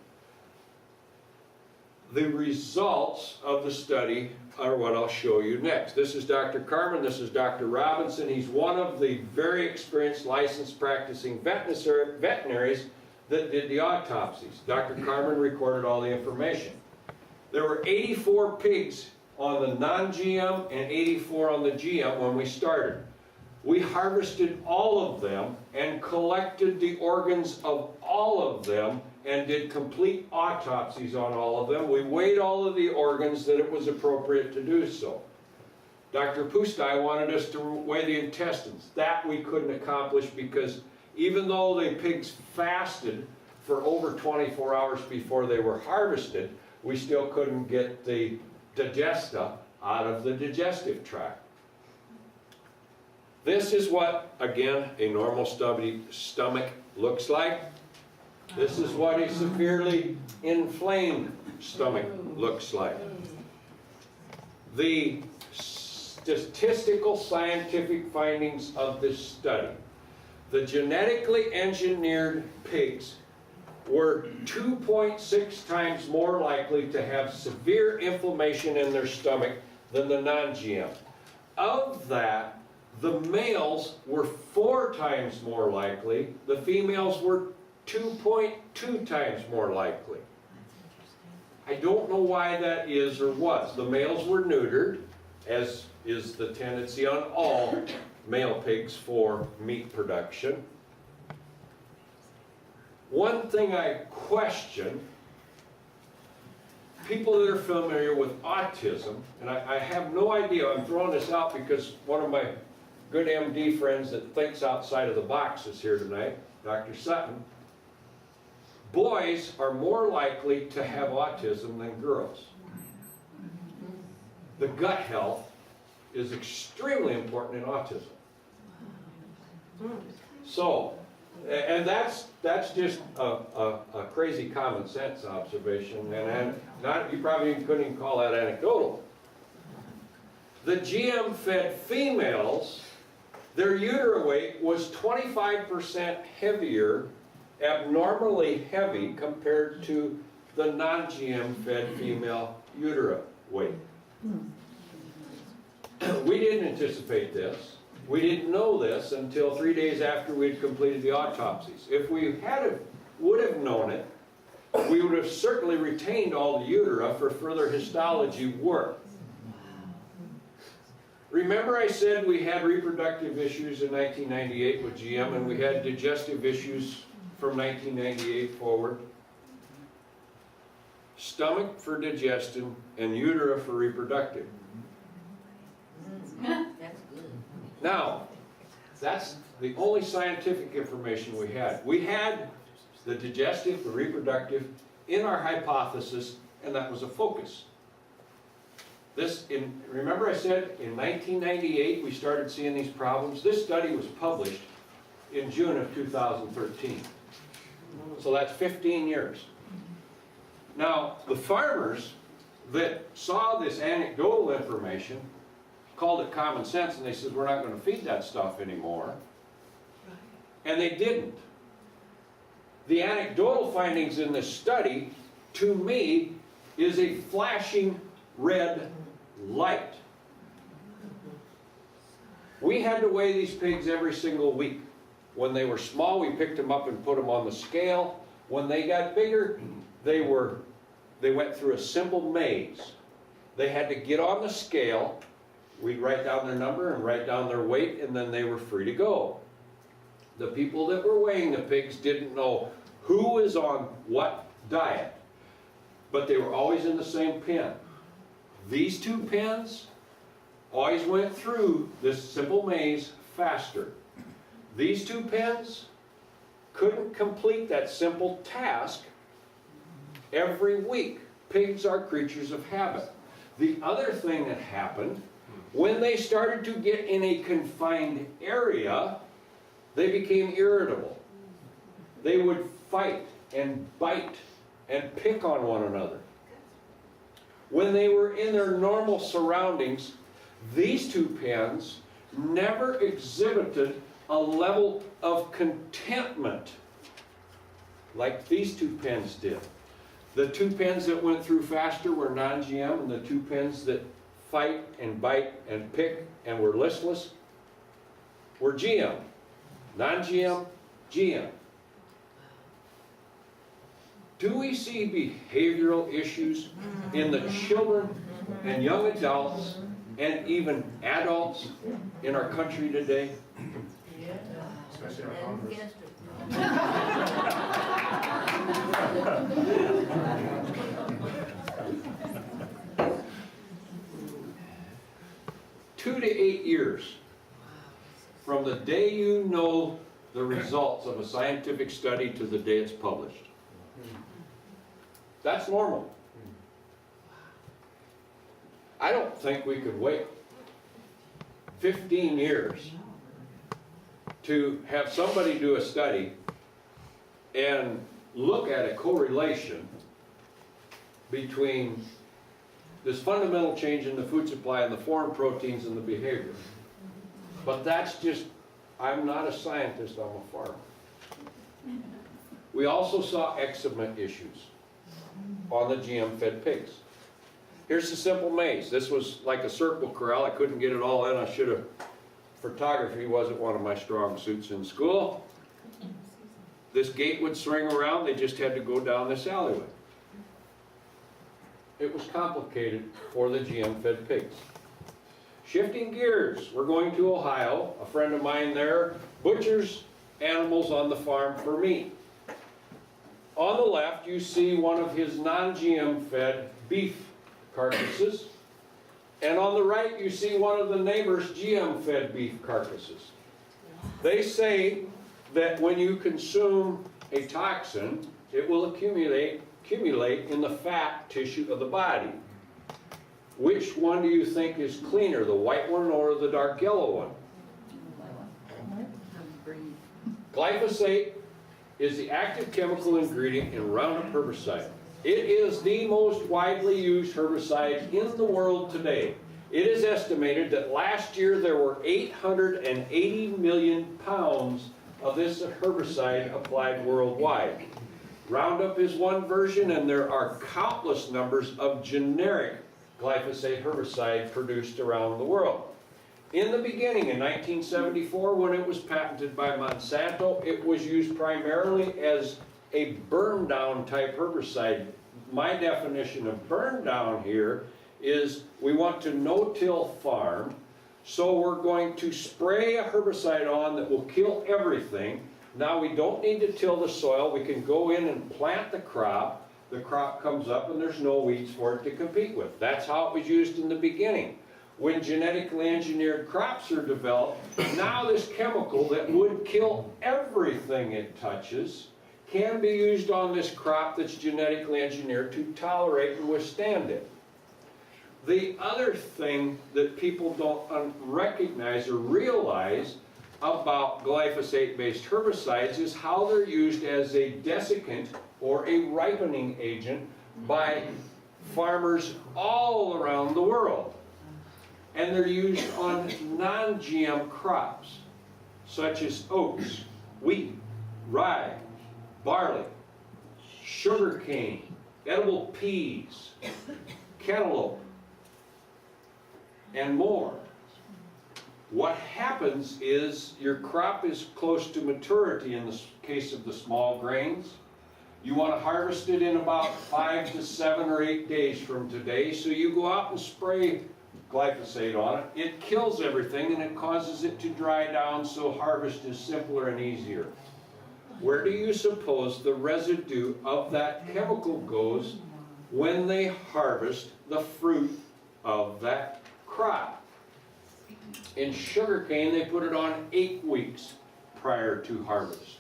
Speaker 1: The results of the study are what I'll show you next. This is Dr. Carmen, this is Dr. Robinson. He's one of the very experienced licensed practicing veterinaries that did the autopsies. Dr. Carmen recorded all the information. There were 84 pigs on the non-GM and 84 on the GM when we started. We harvested all of them and collected the organs of all of them and did complete autopsies on all of them. We weighed all of the organs that it was appropriate to do so. Dr. Pustai wanted us to weigh the intestines. That we couldn't accomplish because even though the pigs fasted for over 24 hours before they were harvested, we still couldn't get the digesta out of the digestive tract. This is what, again, a normal stomach looks like. This is what a severely inflamed stomach looks like. The statistical scientific findings of this study. The genetically engineered pigs were 2.6 times more likely to have severe inflammation in their stomach than the non-GM. Of that, the males were 4 times more likely, the females were 2.2 times more likely. I don't know why that is or was. The males were neutered, as is the tendency on all male pigs for meat production. One thing I question, people that are familiar with autism, and I have no idea, I'm throwing this out because one of my good MD friends that thinks outside of the box is here tonight, Dr. Sutton. Boys are more likely to have autism than girls. The gut health is extremely important in autism. So, and that's just a crazy common sense observation, and not, you probably couldn't even call that anecdotal. The GM-fed females, their uterine weight was 25% heavier, abnormally heavy, compared to the non-GM-fed female uterine weight. We didn't anticipate this. We didn't know this until 3 days after we had completed the autopsies. If we would have known it, we would have certainly retained all the utera for further histology work. Remember I said we had reproductive issues in 1998 with GM, and we had digestive issues from 1998 forward? stomach for digestion, and utera for reproductive.
Speaker 2: That's good.
Speaker 1: Now, that's the only scientific information we had. We had the digestive, the reproductive in our hypothesis, and that was a focus. Remember I said in 1998 we started seeing these problems? This study was published in June of 2013. So that's 15 years. Now, the farmers that saw this anecdotal information called it common sense, and they said, we're not going to feed that stuff anymore. And they didn't. The anecdotal findings in this study, to me, is a flashing red light. We had to weigh these pigs every single week. When they were small, we picked them up and put them on the scale. When they got bigger, they went through a simple maze. They had to get on the scale. We'd write down their number and write down their weight, and then they were free to go. The people that were weighing the pigs didn't know who was on what diet, but they were always in the same pen. These two pens always went through this simple maze faster. These two pens couldn't complete that simple task every week. Pigs are creatures of habit. The other thing that happened, when they started to get in a confined area, they became irritable. They would fight and bite and pick on one another. When they were in their normal surroundings, these two pens never exhibited a level of contentment like these two pens did. The two pens that went through faster were non-GM, and the two pens that fight and bite and pick and were listless were GM. Non-GM, GM. Do we see behavioral issues in the children and young adults and even adults in our country today?
Speaker 3: Especially our Congress.
Speaker 1: 2 to 8 years from the day you know the results of a scientific study to the day it's published. That's normal. I don't think we could wait 15 years to have somebody do a study and look at a correlation between this fundamental change in the food supply and the foreign proteins and the behavior. But that's just, I'm not a scientist, I'm a farmer. We also saw eczema issues on the GM-fed pigs. Here's the simple maze. This was like a circle corral. I couldn't get it all in. I should have. Photography wasn't one of my strong suits in school. This gate would swing around. They just had to go down this alleyway. It was complicated for the GM-fed pigs. Shifting gears, we're going to Ohio. A friend of mine there butchers animals on the farm for meat. On the left, you see one of his non-GM-fed beef carcasses. And on the right, you see one of the neighbor's GM-fed beef carcasses. They say that when you consume a toxin, it will accumulate in the fat tissue of the body. Which one do you think is cleaner, the white one or the dark yellow one? Glyphosate is the active chemical ingredient in Roundup herbicide. It is the most widely used herbicide in the world today. It is estimated that last year there were 880 million pounds of this herbicide applied worldwide. Roundup is one version, and there are countless numbers of generic glyphosate herbicide produced around the world. In the beginning, in 1974, when it was patented by Monsanto, it was used primarily as a burn down type herbicide. My definition of burn down here is we want to no-till farm, so we're going to spray a herbicide on that will kill everything. Now we don't need to till the soil. We can go in and plant the crop. the crop comes up and there's no weeds for it to compete with. That's how it was used in the beginning. When genetically engineered crops are developed, now this chemical that would kill everything it touches can be used on this crop that's genetically engineered to tolerate and withstand it. The other thing that people don't recognize or realize about glyphosate-based herbicides is how they're used as a desiccant or a ripening agent by farmers all around the world. And they're used on non-GM crops, such as oats, wheat, rye, barley, sugarcane, edible peas, cantaloupe, and more. What happens is your crop is close to maturity in the case of the small grains. You want to harvest it in about 5 to 7 or 8 days from today, so you go out and spray glyphosate on it. It kills everything and it causes it to dry down, so harvest is simpler and easier. Where do you suppose the residue of that chemical goes when they harvest the fruit of that crop? In sugarcane, they put it on 8 weeks prior to harvest.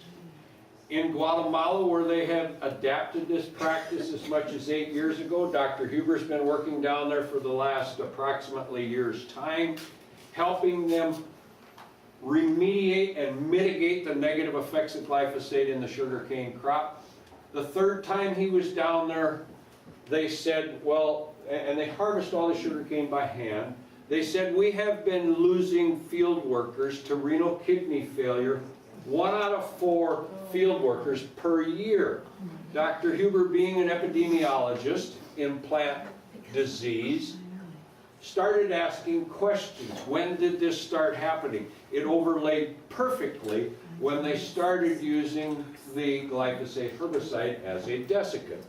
Speaker 1: In Guatemala, where they have adapted this practice as much as 8 years ago, Dr. Huber's been working down there for the last approximately year's time, helping them remediate and mitigate the negative effects of glyphosate in the sugarcane crop. The third time he was down there, they said, well, and they harvest all the sugarcane by hand. They said, we have been losing field workers to renal kidney failure, 1 out of 4 field workers per year. Dr. Huber, being an epidemiologist in plant disease, started asking questions. When did this start happening? It overlaid perfectly when they started using the glyphosate herbicide as a desiccant.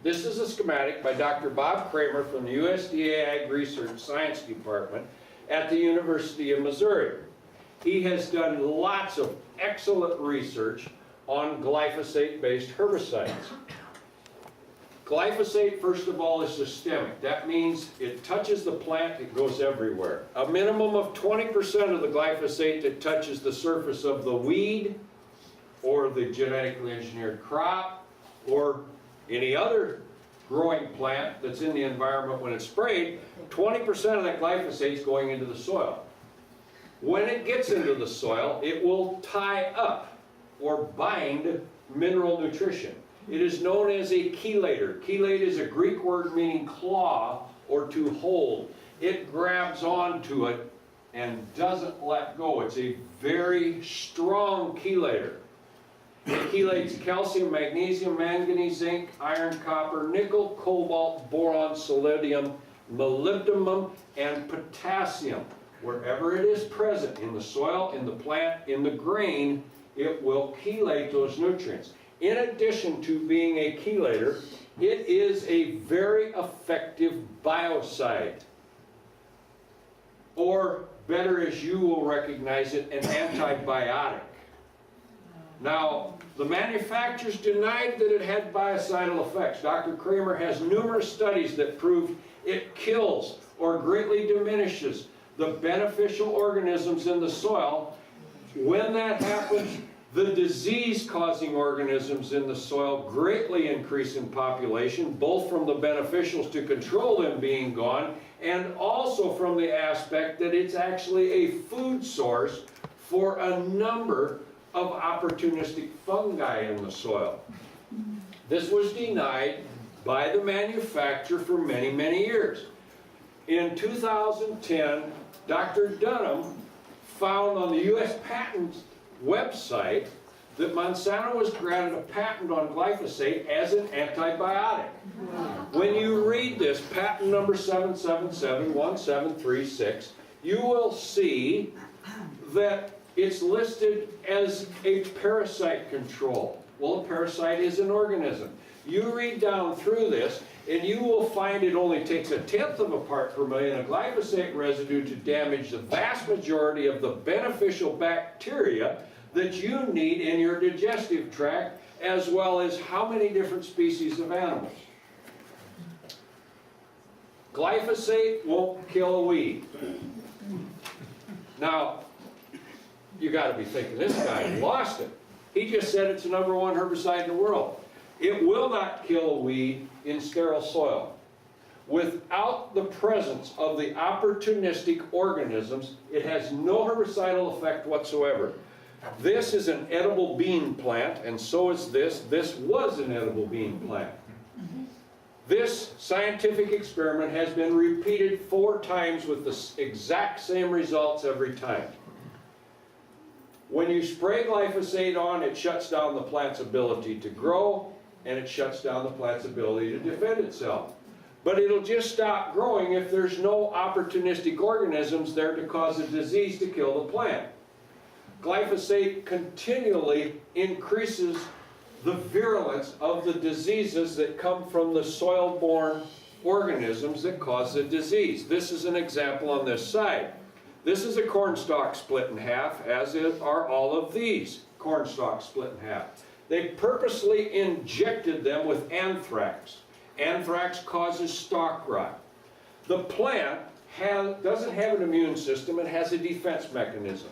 Speaker 1: This is a schematic by Dr. Bob Kramer from the USDA Ag Research Science Department at the University of Missouri. He has done lots of excellent research on glyphosate-based herbicides. Glyphosate, first of all, is systemic. That means it touches the plant, it goes everywhere. A minimum of 20% of the glyphosate that touches the surface of the weed or the genetically engineered crop or any other growing plant that's in the environment when it's sprayed, 20% of that glyphosate is going into the soil. When it gets into the soil, it will tie up or bind mineral nutrition. It is known as a chelator. Chelate is a Greek word meaning claw or to hold. It grabs onto it and doesn't let go. It's a very strong chelator. It chelates calcium, magnesium, manganese, zinc, iron, copper, nickel, cobalt, boron, selenium, molybdenum, and potassium. Wherever it is present, in the soil, in the plant, in the grain, it will chelate those nutrients. In addition to being a chelator, it is a very effective biocide. Or, better as you will recognize it, an antibiotic. Now, the manufacturers denied that it had biocidal effects. Dr. Kramer has numerous studies that prove it kills or greatly diminishes the beneficial organisms in the soil. When that happens, the disease-causing organisms in the soil greatly increase in population, both from the beneficials to control them being gone, and also from the aspect that it's actually a food source for a number of opportunistic fungi in the soil. This was denied by the manufacturer for many, many years. In 2010, Dr. Dunham found on the U.S. Patent website that Monsanto was granted a patent on glyphosate as an antibiotic. When you read this, patent number 7771736, you will see that it's listed as a parasite control. Well, a parasite is an organism. You read down through this, and you will find it only takes 1/10 of a part per million of glyphosate residue to damage the vast majority of the beneficial bacteria that you need in your digestive tract, as well as how many different species of animals. Glyphosate won't kill a weed. Now, you got to be thinking, this guy lost it. He just said it's the #1 herbicide in the world. It will not kill a weed in sterile soil. Without the presence of the opportunistic organisms, it has no herbicidal effect whatsoever. This is an edible bean plant, and so is this. This was an edible bean plant. This scientific experiment has been repeated 4 times with the exact same results every time. When you spray glyphosate on, it shuts down the plant's ability to grow, and it shuts down the plant's ability to defend itself. But it'll just stop growing if there's no opportunistic organisms there to cause a disease to kill the plant. Glyphosate continually increases the virulence of the diseases that come from the soil-borne organisms that cause the disease. This is an example on this side. This is a corn stalk split in half, as are all of these corn stalks split in half. They purposely injected them with anthrax. Anthrax causes stalk rot. The plant doesn't have an immune system, it has a defense mechanism.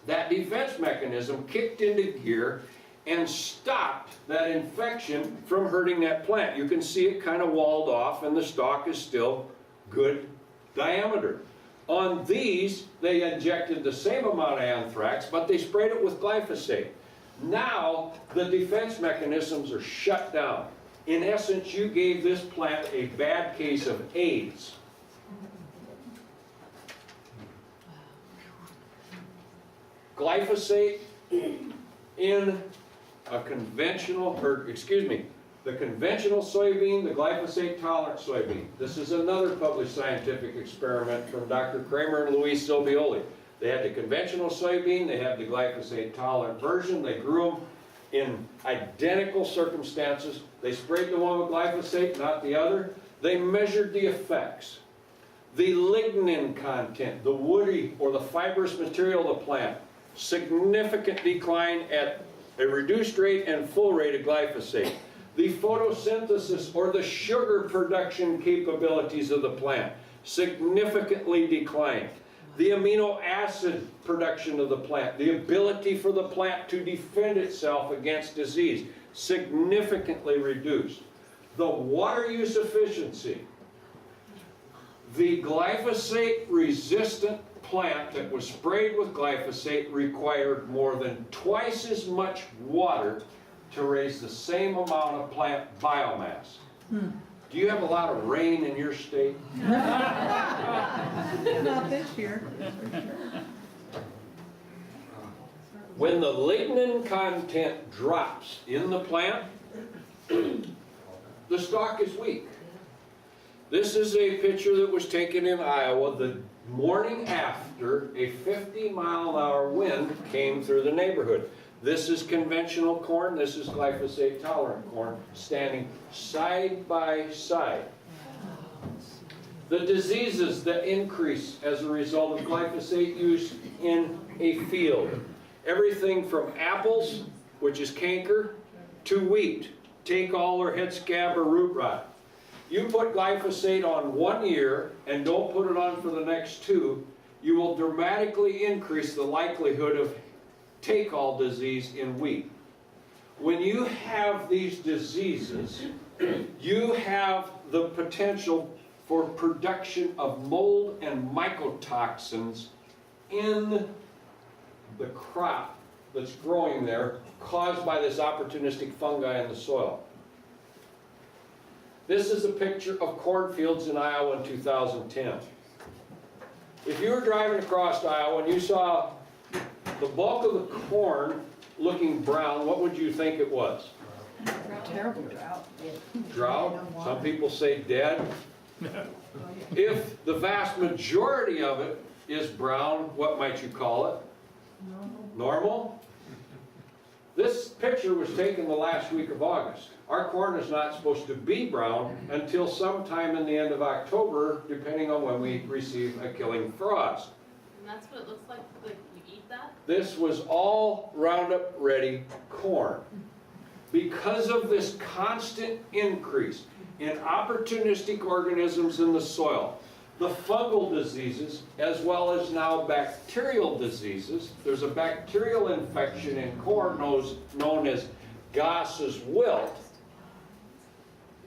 Speaker 1: That defense mechanism kicked into gear and stopped that infection from hurting that plant. You can see it kind of walled off and the stalk is still good diameter. On these, they injected the same amount of anthrax, but they sprayed it with glyphosate. Now, the defense mechanisms are shut down. In essence, you gave this plant a bad case of AIDS. Glyphosate in a conventional, the conventional soybean, the glyphosate-tolerant soybean. This is another published scientific experiment from Dr. Kramer and Luis Silvioli. They had the conventional soybean, they had the glyphosate-tolerant version, they grew them in identical circumstances. They sprayed the one with glyphosate, not the other. They measured the effects. The lignin content, the woody or the fibrous material of the plant, significant decline at a reduced rate and full rate of glyphosate. The photosynthesis or the sugar production capabilities of the plant significantly declined. The amino acid production of the plant, the ability for the plant to defend itself against disease, significantly reduced. The water use efficiency. The glyphosate-resistant plant that was sprayed with glyphosate required more than twice as much water to raise the same amount of plant biomass. Do you have a lot of rain in your state?
Speaker 2: Not this year.
Speaker 1: When the lignin content drops in the plant, the stalk is weak. This is a picture that was taken in Iowa the morning after a 50-mile-an-hour wind came through the neighborhood. This is conventional corn, this is glyphosate-tolerant corn, standing side by side. The diseases that increase as a result of glyphosate use in a field. Everything from apples, which is canker, to wheat, take all or head scab or root rot. You put glyphosate on 1 year and don't put it on for the next 2, you will dramatically increase the likelihood of take-all disease in wheat. When you have these diseases, you have the potential for production of mold and mycotoxins in the crop that's growing there, caused by this opportunistic fungi in the soil. This is a picture of cornfields in Iowa in 2010. If you were driving across Iowa and you saw the bulk of the corn looking brown, what would you think it was?
Speaker 2: Terrible drought.
Speaker 1: Drought? Some people say dead. If the vast majority of it is brown, what might you call it? Normal? This picture was taken the last week of August. Our corn is not supposed to be brown until sometime in the end of October, depending on when we receive a killing frost.
Speaker 4: And that's what it looks like you eat that?
Speaker 1: This was all Roundup Ready corn. because of this constant increase in opportunistic organisms in the soil, the fungal diseases, as well as now bacterial diseases. There's a bacterial infection in corn known as Goss's wilt,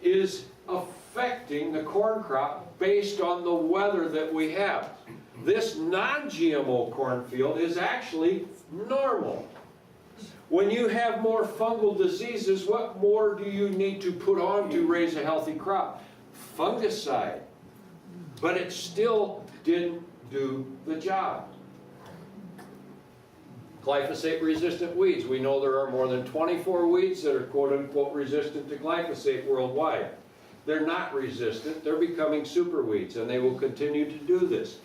Speaker 1: is affecting the corn crop based on the weather that we have. This non-GMO cornfield is actually normal. When you have more fungal diseases, what more do you need to put on to raise a healthy crop? Fungicide. But it still didn't do the job. Glyphosate-resistant weeds. We know there are more than 24 weeds that are quote-unquote resistant to glyphosate worldwide. They're not resistant, they're becoming super weeds, and they will continue to do this.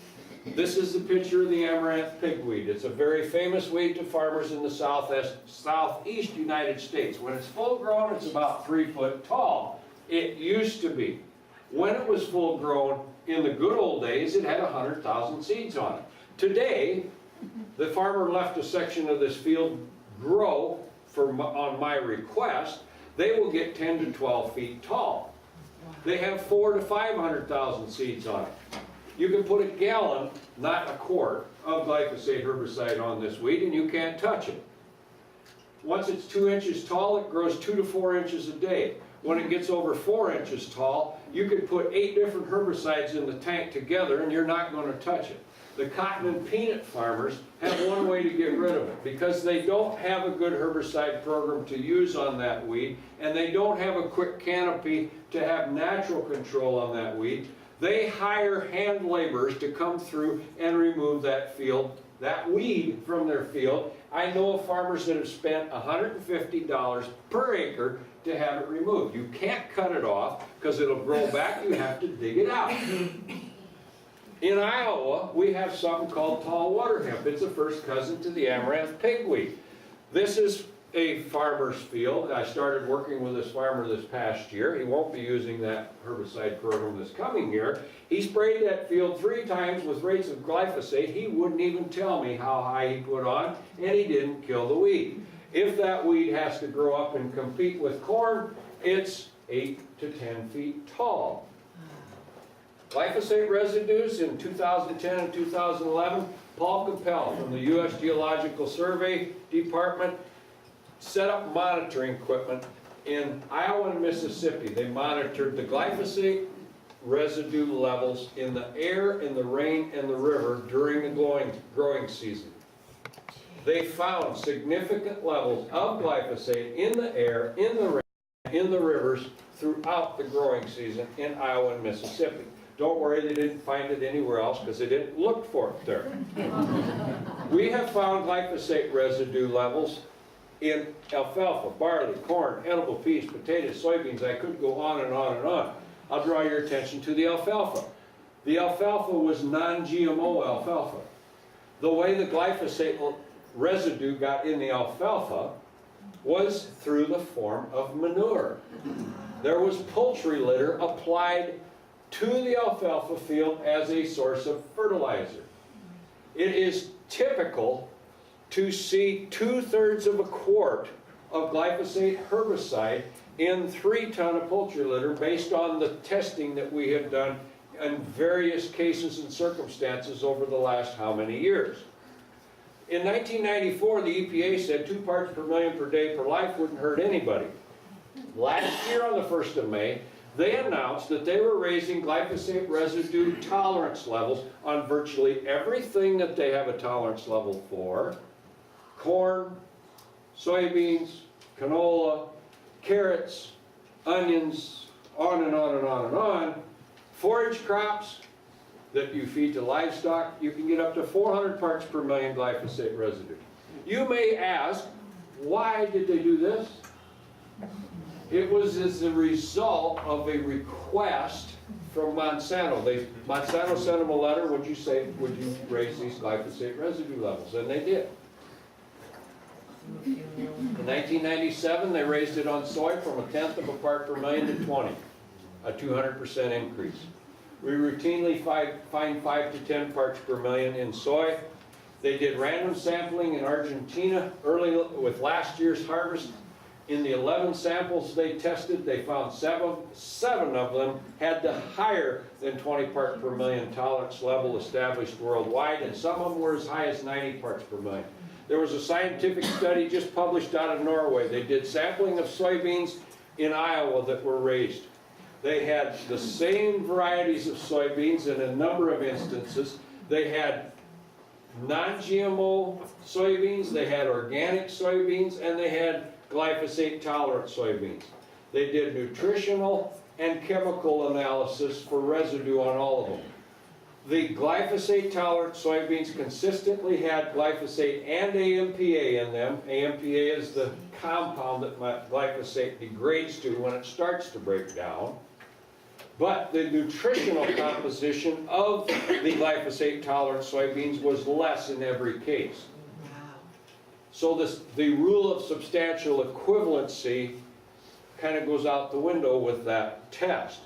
Speaker 1: This is the picture of the amaranth pigweed. It's a very famous weed to farmers in the southeast United States. When it's full grown, it's about 3 foot tall. It used to be. When it was full grown, in the good old days, it had 100,000 seeds on it. Today, the farmer left a section of this field grow on my request. They will get 10 to 12 feet tall. They have 400,000 to 500,000 seeds on it. You can put a gallon, not a quart, of glyphosate herbicide on this weed and you can't touch it. Once it's 2 inches tall, it grows 2 to 4 inches a day. When it gets over 4 inches tall, you could put 8 different herbicides in the tank together and you're not going to touch it. The cotton and peanut farmers have one way to get rid of it because they don't have a good herbicide program to use on that weed and they don't have a quick canopy to have natural control on that weed. They hire hand laborers to come through and remove that weed from their field. I know of farmers that have spent $150 per acre to have it removed. You can't cut it off because it'll grow back, you have to dig it out. In Iowa, we have something called tall water hemp. It's a first cousin to the amaranth pigweed. This is a farmer's field. I started working with this farmer this past year. He won't be using that herbicide program this coming year. He sprayed that field 3 times with rates of glyphosate. He wouldn't even tell me how high he put on, and he didn't kill the weed. If that weed has to grow up and compete with corn, it's 8 to 10 feet tall. Glyphosate residues in 2010 and 2011, Paul Capel from the U.S. Geological Survey Department set up monitoring equipment in Iowa and Mississippi. They monitored the glyphosate residue levels in the air, in the rain, and the river during the growing season. They found significant levels of glyphosate in the air, in the rain, in the rivers throughout the growing season in Iowa and Mississippi. Don't worry, they didn't find it anywhere else because they didn't look for it there. We have found glyphosate residue levels in alfalfa, barley, corn, edible peas, potatoes, soybeans. I could go on and on and on. I'll draw your attention to the alfalfa. The alfalfa was non-GMO alfalfa. The way the glyphosate residue got in the alfalfa was through the form of manure. There was poultry litter applied to the alfalfa field as a source of fertilizer. It is typical to see 2/3 of a quart of glyphosate herbicide in 3 tons of poultry litter based on the testing that we have done in various cases and circumstances over the last how many years. In 1994, the EPA said 2 parts per million per day per life wouldn't hurt anybody. Last year on the 1st of May, they announced that they were raising glyphosate residue tolerance levels on virtually everything that they have a tolerance level for. Corn, soybeans, canola, carrots, onions, on and on and on and on. Forage crops that you feed to livestock, you can get up to 400 parts per million glyphosate residue. You may ask, why did they do this? It was as a result of a request from Monsanto. Monsanto sent them a letter, would you raise these glyphosate residue levels? And they did. In 1997, they raised it on soy from 1/10 of a part per million to 20, a 200% increase. We routinely find 5 to 10 parts per million in soy. They did random sampling in Argentina early with last year's harvest. In the 11 samples they tested, they found seven of them had the higher than 20 parts per million tolerance level established worldwide, and some of them were as high as 90 parts per million. There was a scientific study just published out of Norway. They did sampling of soybeans in Iowa that were raised. They had the same varieties of soybeans in a number of instances. They had non-GMO soybeans, they had organic soybeans, and they had glyphosate-tolerant soybeans. They did nutritional and chemical analysis for residue on all of them. The glyphosate-tolerant soybeans consistently had glyphosate and AMPA in them. AMPA is the compound that glyphosate degrades to when it starts to break down. But the nutritional composition of the glyphosate-tolerant soybeans was less in every case. So the rule of substantial equivalency kind of goes out the window with that test.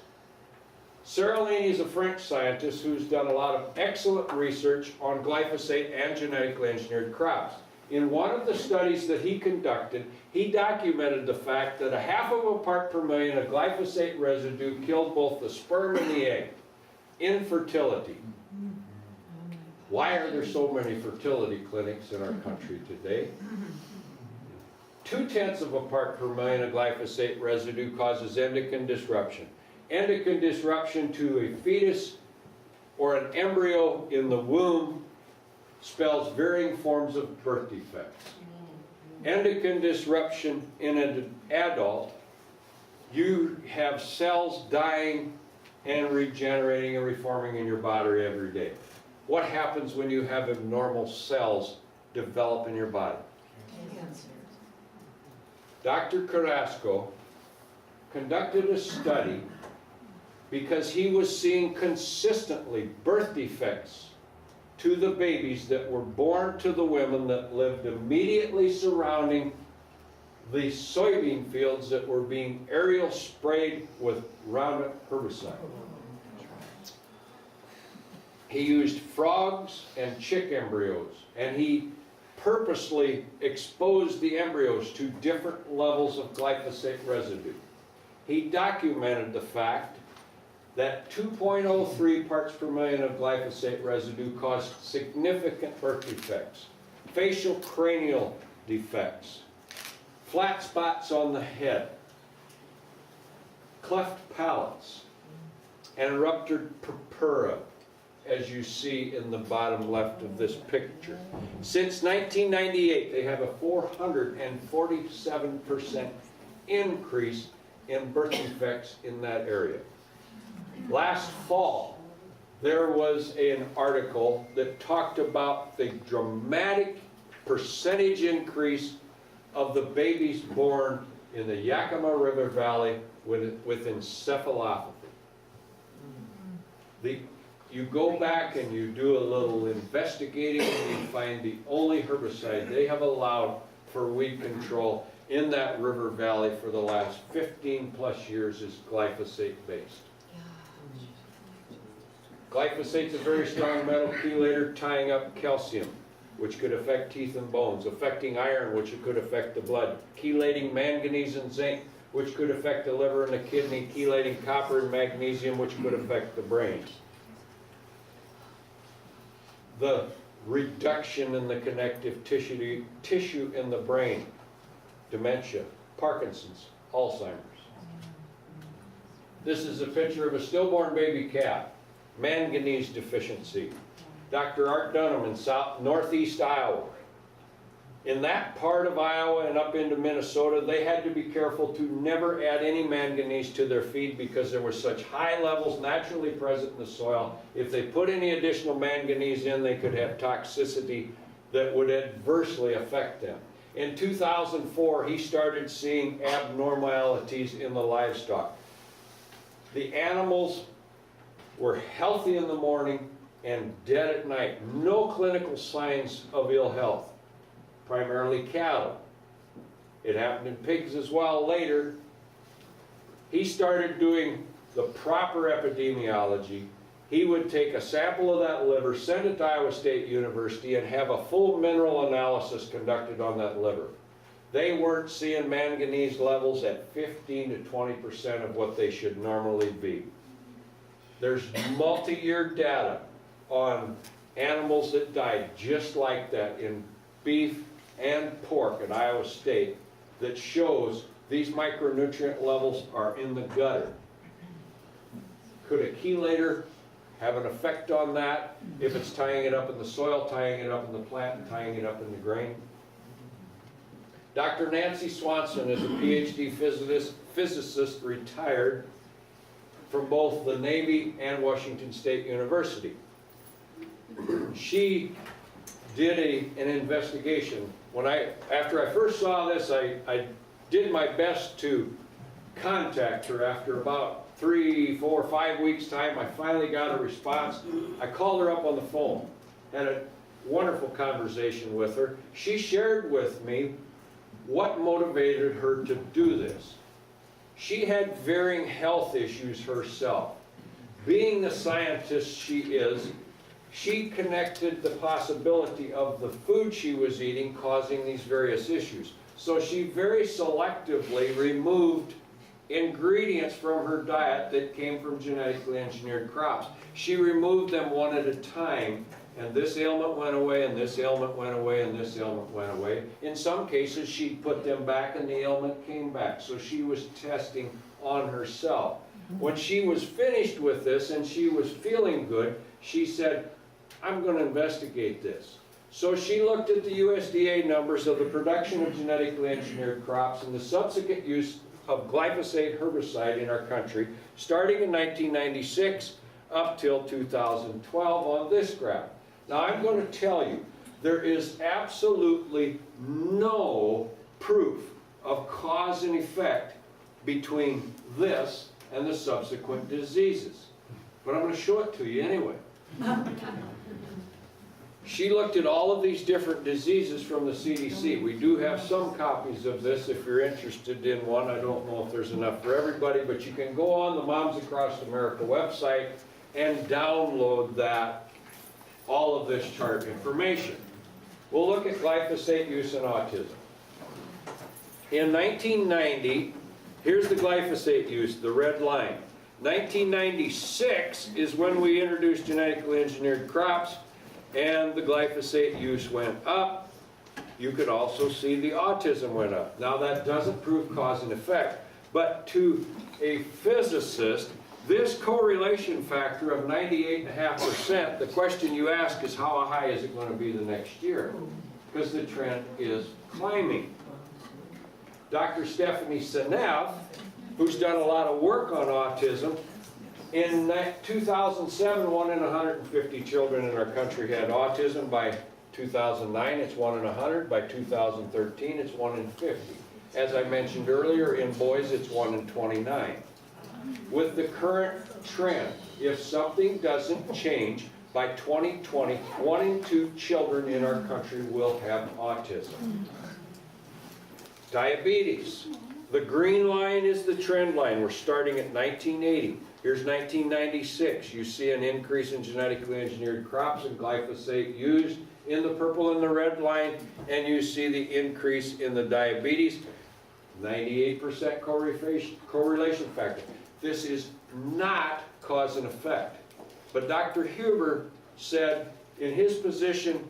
Speaker 1: Seralini is a French scientist who's done a lot of excellent research on glyphosate and genetically engineered crops. In one of the studies that he conducted, he documented the fact that a half of a part per million of glyphosate residue killed both the sperm and the egg. Infertility. Why are there so many fertility clinics in our country today? 0.2 of a part per million of glyphosate residue causes endocrine disruption. Endocrine disruption to a fetus or an embryo in the womb spells varying forms of birth defects. Endocrine disruption in an adult, you have cells dying and regenerating and reforming in your body every day. What happens when you have abnormal cells develop in your body?
Speaker 3: Cancer.
Speaker 1: Dr. Carrasco conducted a study because he was seeing consistently birth defects to the babies that were born to the women that lived immediately surrounding the soybean fields that were being aerial sprayed with Roundup herbicide. He used frogs and chick embryos, and he purposely exposed the embryos to different levels of glyphosate residue. He documented the fact that 2.03 parts per million of glyphosate residue caused significant birth defects, facial cranial defects, flat spots on the head, cleft palates, and ruptured purpura, as you see in the bottom left of this picture. Since 1998, they have a 447% increase in birth defects in that area. Last fall, there was an article that talked about the dramatic percentage increase of the babies born in the Yakima River Valley with encephalopathy. You go back and you do a little investigating and you find the only herbicide they have allowed for weed control in that river valley for the last 15 plus years is glyphosate based. Glyphosate's a very strong metal chelator tying up calcium, which could affect teeth and bones, affecting iron, which could affect the blood, chelating manganese and zinc, which could affect the liver and the kidney, chelating copper and magnesium, which could affect the brain. The reduction in the connective tissue in the brain, dementia, Parkinson's, Alzheimer's. This is a picture of a stillborn baby calf, manganese deficiency. Dr. Art Dunham in northeast Iowa. In that part of Iowa and up into Minnesota, they had to be careful to never add any manganese to their feed because there were such high levels naturally present in the soil. If they put any additional manganese in, they could have toxicity that would adversely affect them. In 2004, he started seeing abnormalities in the livestock. The animals were healthy in the morning and dead at night. No clinical signs of ill health. Primarily cattle. It happened in pigs as well later. He started doing the proper epidemiology. He would take a sample of that liver, send it to Iowa State University, and have a full mineral analysis conducted on that liver. they weren't seeing manganese levels at 15 to 20% of what they should normally be. There's multi-year data on animals that died just like that in beef and pork at Iowa State that shows these micronutrient levels are in the gutter. Could a chelator have an effect on that if it's tying it up in the soil, tying it up in the plant, and tying it up in the grain? Dr. Nancy Swanson is a PhD physicist retired from both the Navy and Washington State University. She did an investigation. After I first saw this, I did my best to contact her. After about 3, 4, 5 weeks time, I finally got a response. I called her up on the phone, had a wonderful conversation with her. She shared with me what motivated her to do this. She had varying health issues herself. Being the scientist she is, she connected the possibility of the food she was eating causing these various issues. So she very selectively removed ingredients from her diet that came from genetically engineered crops. She removed them one at a time, and this ailment went away, and this ailment went away, and this ailment went away. In some cases, she put them back, and the ailment came back. So she was testing on herself. When she was finished with this, and she was feeling good, she said, I'm going to investigate this. So she looked at the USDA numbers of the production of genetically engineered crops and the subsequent use of glyphosate herbicide in our country, starting in 1996 up till 2012 on this graph. Now I'm going to tell you, there is absolutely no proof of cause and effect between this and the subsequent diseases. But I'm going to show it to you anyway. She looked at all of these different diseases from the CDC. We do have some copies of this if you're interested in one. I don't know if there's enough for everybody, but you can go on the Moms Across America website and download that, all of this chart information. We'll look at glyphosate use in autism. In 1990, here's the glyphosate use, the red line. 1996 is when we introduced genetically engineered crops, and the glyphosate use went up. You could also see the autism went up. Now that doesn't prove cause and effect, but to a physicist, this correlation factor of 98.5%, the question you ask is how high is it going to be the next year? Because the trend is climbing. Dr. Stephanie Seneff, who's done a lot of work on autism, in 2007, 1 in 150 children in our country had autism. By 2009, it's 1 in 100. By 2013, it's 1 in 50. As I mentioned earlier, in boys, it's 1 in 29. With the current trend, if something doesn't change, by 2020, 1 in 2 children in our country will have autism. Diabetes. The green line is the trend line. We're starting at 1980. Here's 1996. You see an increase in genetically engineered crops and glyphosate used in the purple and the red line, and you see the increase in the diabetes, 98% correlation factor. This is not cause and effect. But Dr. Huber said in his position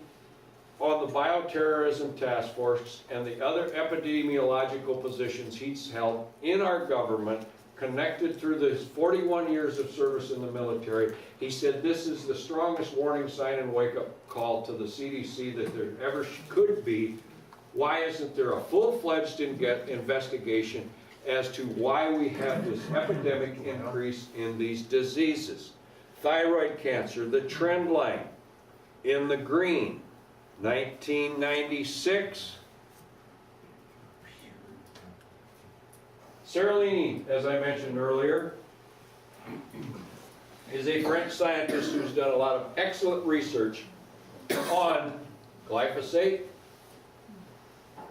Speaker 1: on the bioterrorism task force and the other epidemiological positions he's held in our government, connected through his 41 years of service in the military, he said this is the strongest warning sign and wake-up call to the CDC that there ever could be. Why isn't there a full-fledged investigation as to why we have this epidemic increase in these diseases? Thyroid cancer, the trend line in the green, 1996. Seralini, as I mentioned earlier, is a French scientist who's done a lot of excellent research on glyphosate,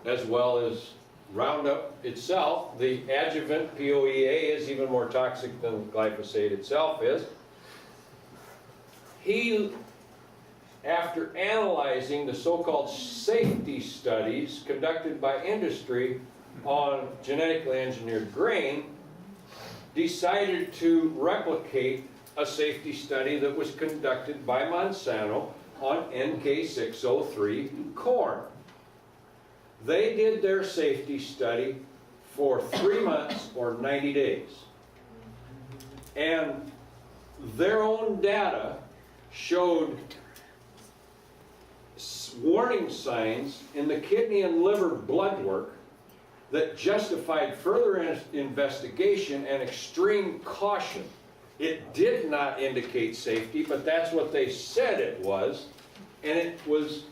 Speaker 1: as well as Roundup itself. The adjuvant, POEA, is even more toxic than glyphosate itself is. He after analyzing the so-called safety studies conducted by industry on genetically engineered grain, decided to replicate a safety study that was conducted by Monsanto on NK603 corn. They did their safety study for 3 months or 90 days. And their own data showed warning signs in the kidney and liver blood work that justified further investigation and extreme caution. It did not indicate safety, but that's what they said it was, and it was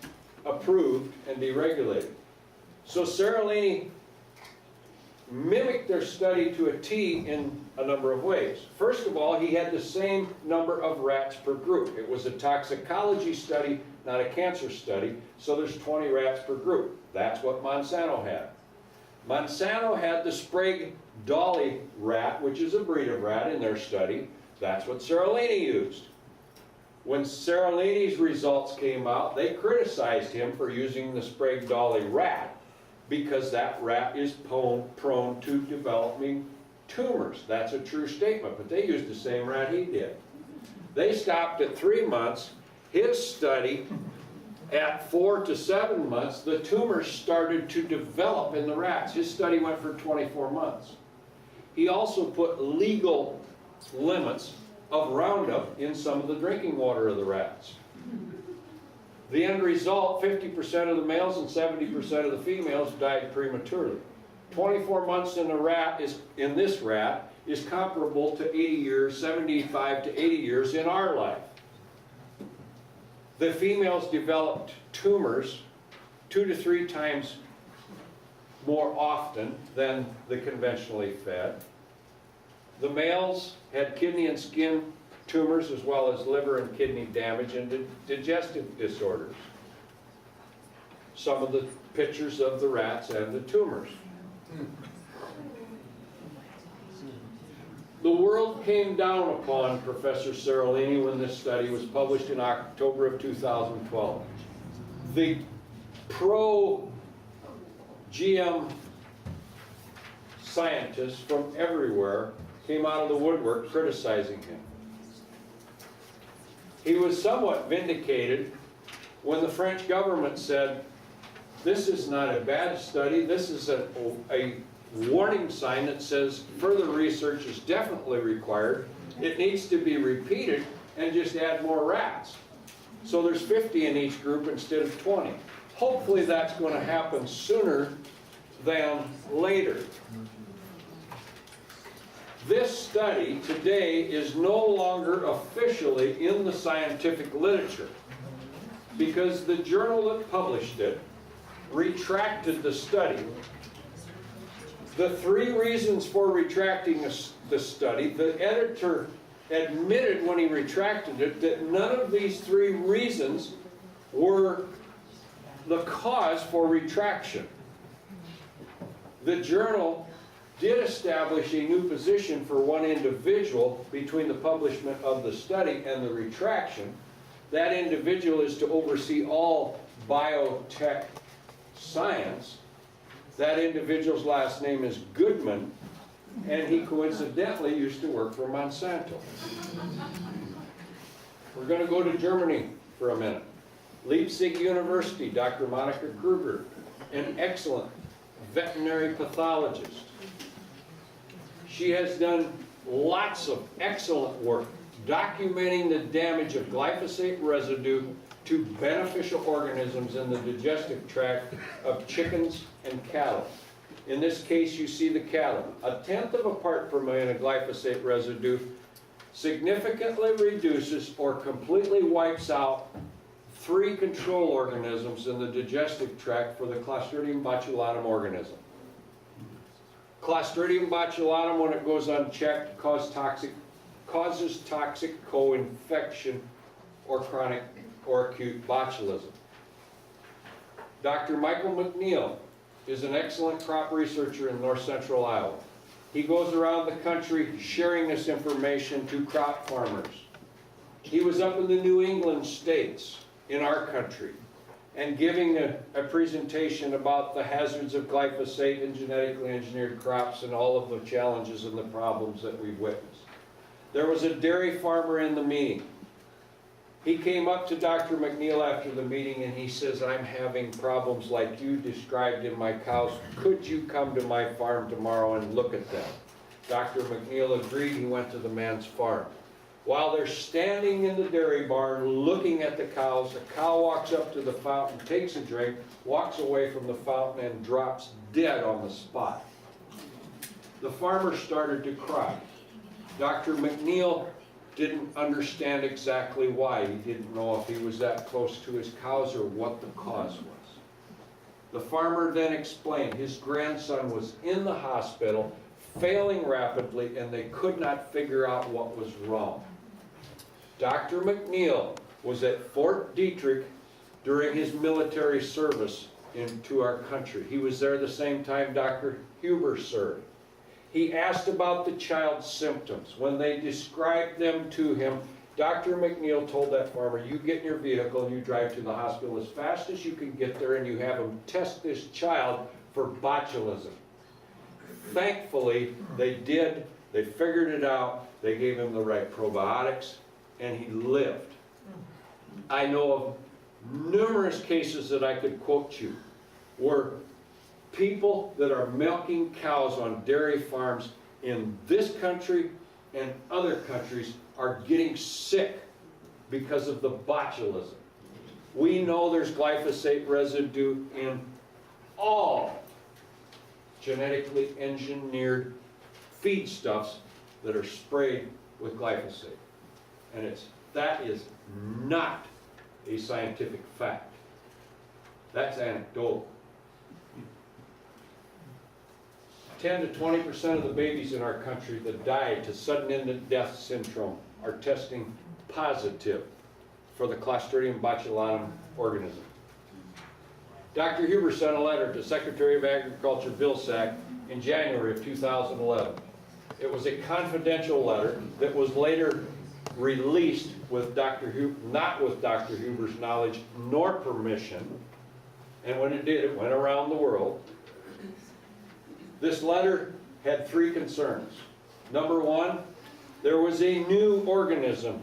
Speaker 1: approved and deregulated. So Seralini mimicked their study to a T in a number of ways. First of all, he had the same number of rats per group. It was a toxicology study, not a cancer study, so there's 20 rats per group. That's what Monsanto had. Monsanto had the Sprague Dolly rat, which is a breed of rat in their study. That's what Seralini used. When Seralini's results came out, they criticized him for using the Sprague Dolly rat because that rat is prone to developing tumors. That's a true statement, but they used the same rat he did. They stopped at 3 months. His study, at 4 to 7 months, the tumors started to develop in the rats. His study went for 24 months. He also put legal limits of Roundup in some of the drinking water of the rats. The end result, 50% of the males and 70% of the females died prematurely. 24 months in this rat is comparable to 80 years, 75 to 80 years in our life. The females developed tumors 2 to 3 times more often than the conventionally fed. The males had kidney and skin tumors as well as liver and kidney damage and digestive disorders. Some of the pictures of the rats and the tumors. The world came down upon Professor Seralini when this study was published in October of 2012. The pro-GM scientists from everywhere came out of the woodwork criticizing him. He was somewhat vindicated when the French government said, this is not a bad study, this is a warning sign that says further research is definitely required. It needs to be repeated and just add more rats. So there's 50 in each group instead of 20. Hopefully that's going to happen sooner than later. This study today is no longer officially in the scientific literature because the journal that published it retracted the study. The 3 reasons for retracting the study, the editor admitted when he retracted it that none of these 3 reasons were the cause for retraction. The journal did establish a new position for one individual between the publishment of the study and the retraction. That individual is to oversee all biotech science. That individual's last name is Goodman, and he coincidentally used to work for Monsanto. We're going to go to Germany for a minute. Leipzig University, Dr. Monica Kruger, an excellent veterinary pathologist. She has done lots of excellent work documenting the damage of glyphosate residue to beneficial organisms in the digestive tract of chickens and cattle. In this case, you see the cattle. 1/10 of a part per million of glyphosate residue significantly reduces or completely wipes out 3 control organisms in the digestive tract for the Clostridium botulinum organism. Clostridium botulinum, when it goes unchecked, causes toxic co-infection or chronic or acute botulism. Dr. Michael McNeil is an excellent crop researcher in north central Iowa. He goes around the country sharing this information to crop farmers. He was up in the New England states in our country and giving a presentation about the hazards of glyphosate and genetically engineered crops and all of the challenges and the problems that we've witnessed. There was a dairy farmer in the meeting. He came up to Dr. McNeil after the meeting and he says, I'm having problems like you described in my cows. Could you come to my farm tomorrow and look at them? Dr. McNeil agreed. He went to the man's farm. While they're standing in the dairy barn looking at the cows, a cow walks up to the fountain, takes a drink, walks away from the fountain and drops dead on the spot. The farmer started to cry. Dr. McNeil didn't understand exactly why. He didn't know if he was that close to his cows or what the cause was. The farmer then explained his grandson was in the hospital, failing rapidly, and they could not figure out what was wrong. Dr. McNeil was at Fort Detrick during his military service into our country. He was there the same time Dr. Huber served. He asked about the child's symptoms. When they described them to him, Dr. McNeil told that farmer, you get in your vehicle and you drive to the hospital as fast as you can get there and you have them test this child for botulism. Thankfully, they did. They figured it out. They gave him the right probiotics, and he lived. I know of numerous cases that I could quote you where people that are milking cows on dairy farms in this country and other countries are getting sick because of the botulism. We know there's glyphosate residue in all genetically engineered feedstuffs that are sprayed with glyphosate. And that is not a scientific fact. That's anecdotal. 10 to 20% of the babies in our country that die to sudden infant death syndrome are testing positive for the Clostridium botulinum organism. Dr. Huber sent a letter to Secretary of Agriculture Bill Sack in January of 2011. It was a confidential letter that was later released with not with Dr. Huber's knowledge nor permission, and when it did, it went around the world. This letter had three concerns. Number one, there was a new organism,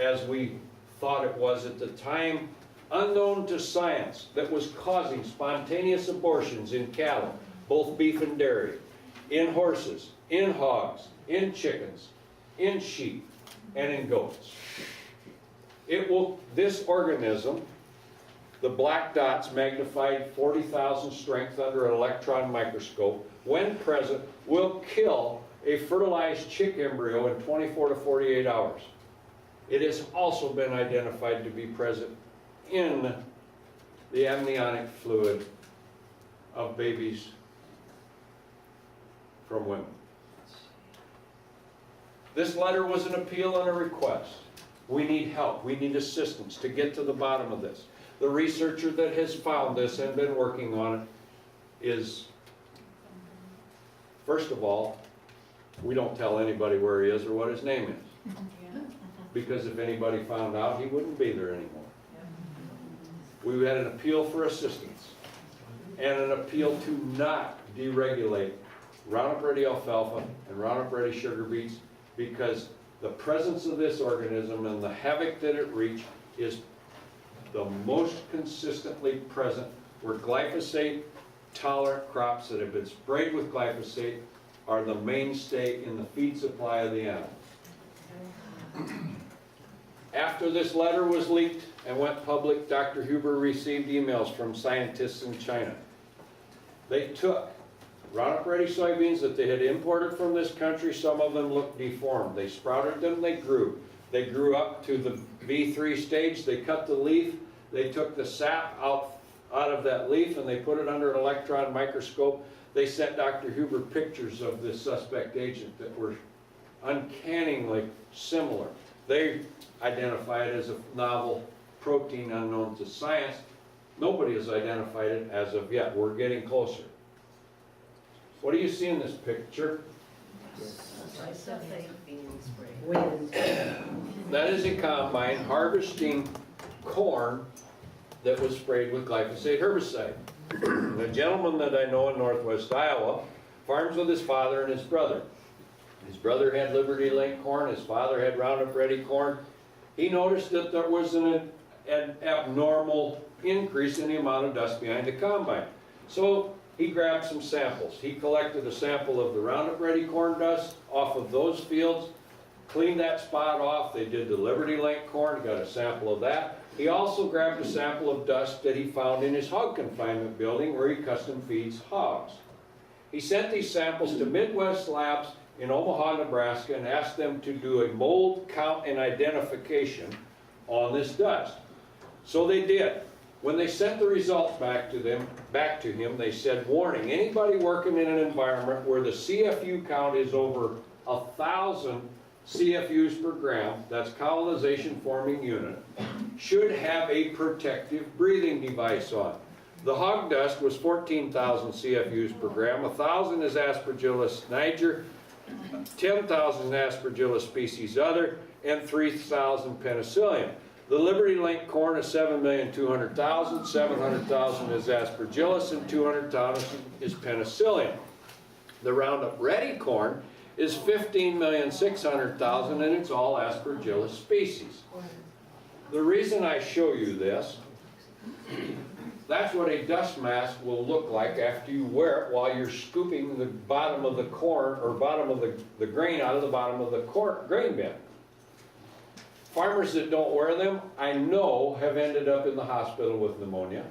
Speaker 1: as we thought it was at the time, unknown to science, that was causing spontaneous abortions in cattle, both beef and dairy, in horses, in hogs, in chickens, in sheep, and in goats. This organism, the black dots magnified 40,000 strength under an electron microscope, when present, will kill a fertilized chick embryo in 24 to 48 hours. It has also been identified to be present in the amniotic fluid of babies from women. This letter was an appeal and a request. We need help. We need assistance to get to the bottom of this. The researcher that has found this and been working on it is, first of all, we don't tell anybody where he is or what his name is. Because if anybody found out, he wouldn't be there anymore. We had an appeal for assistance and an appeal to not deregulate Roundup Ready alfalfa and Roundup Ready sugar beets, because the presence of this organism and the havoc that it wreaks is the most consistently present where glyphosate tolerant crops that have been sprayed with glyphosate are the mainstay in the feed supply of the animal. After this letter was leaked and went public, Dr. Huber received emails from scientists in China. They took Roundup Ready soybeans that they had imported from this country. Some of them looked deformed. They sprouted them, they grew. They grew up to the V3 stage. They cut the leaf. They took the sap out of that leaf and they put it under an electron microscope. They sent Dr. Huber pictures of this suspect agent that were uncannily similar. They identified it as a novel protein unknown to science. Nobody has identified it as of yet. We're getting closer. What do you see in this picture?
Speaker 3: Wind.
Speaker 1: That is a combine harvesting corn that was sprayed with glyphosate herbicide. A gentleman that I know in northwest Iowa farms with his father and his brother. His brother had Liberty Link corn, his father had Roundup Ready corn. He noticed that there was an abnormal increase in the amount of dust behind the combine. So he grabbed some samples. He collected a sample of the Roundup Ready corn dust off of those fields, cleaned that spot off. They did the Liberty Link corn, got a sample of that. He also grabbed a sample of dust that he found in his hog confinement building where he custom feeds hogs. He sent these samples to Midwest Labs in Omaha, Nebraska, and asked them to do a mold count and identification on this dust. So they did. When they sent the results back to him, they said, warning, anybody working in an environment where the CFU count is over 1,000 CFUs per gram, that's colonization forming unit, should have a protective breathing device on. The hog dust was 14,000 CFUs per gram, 1,000 is Aspergillus niger, 10,000 Aspergillus species other, and 3,000 penicillium. The Liberty Link corn is 7,200,000, 700,000 is Aspergillus, and 200,000 is penicillium. The Roundup Ready corn is 15,600,000, and it's all Aspergillus species. The reason I show you this, that's what a dust mask will look like after you wear it while you're scooping the bottom of the corn, or bottom of the grain out of the bottom of the grain bin. Farmers that don't wear them, I know, have ended up in the hospital with pneumonia.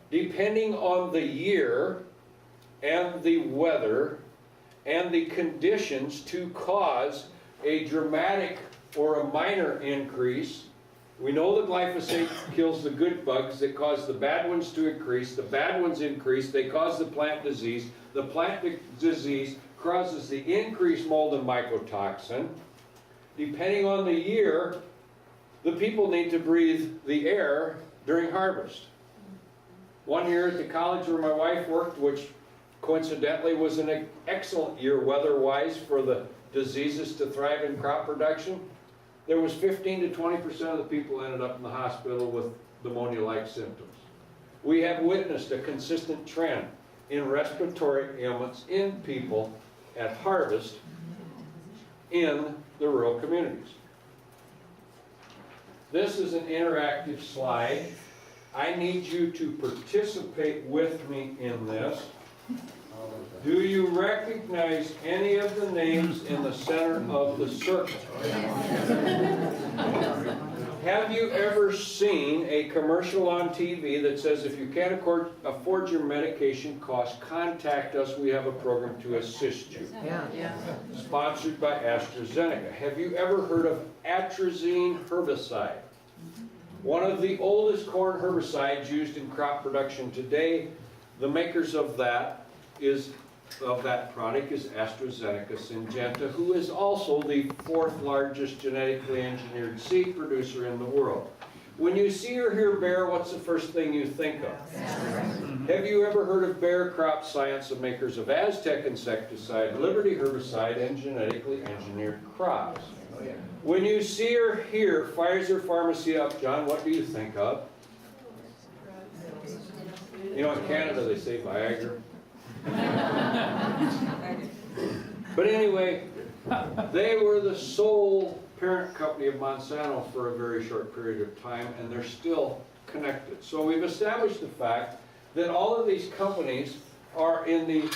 Speaker 1: Depending on the year and the weather and the conditions to cause a dramatic or a minor increase. We know the glyphosate kills the good bugs that cause the bad ones to increase. The bad ones increase, they cause the plant disease. The plant disease causes the increased mold and mycotoxin. Depending on the year, the people need to breathe the air during harvest. One year at the college where my wife worked, which coincidentally was an excellent year weather-wise for the diseases to thrive in crop production, there was 15 to 20% of the people ended up in the hospital with pneumonia-like symptoms. We have witnessed a consistent trend in respiratory ailments in people at harvest in the rural communities. This is an interactive slide. I need you to participate with me in this. Do you recognize any of the names in the center of the circle? Have you ever seen a commercial on TV that says if you can't afford your medication costs, contact us, we have a program to assist you?
Speaker 2: Yeah.
Speaker 1: Sponsored by AstraZeneca. Have you ever heard of atrazine herbicide? One of the oldest corn herbicides used in crop production today. The makers of that product is AstraZeneca Syngenta, who is also the 4th largest genetically engineered seed producer in the world. When you see or hear Bayer, what's the first thing you think of? Have you ever heard of Bayer Crop Science, the makers of Aztec insecticide, Liberty herbicide, and genetically engineered crops? When you see or hear Pfizer Pharmacy Upjohn, what do you think of? You know, in Canada they say Viagra. But anyway, they were the sole parent company of Monsanto for a very short period of time, and they're still connected. So we've established the fact that all of these companies are in the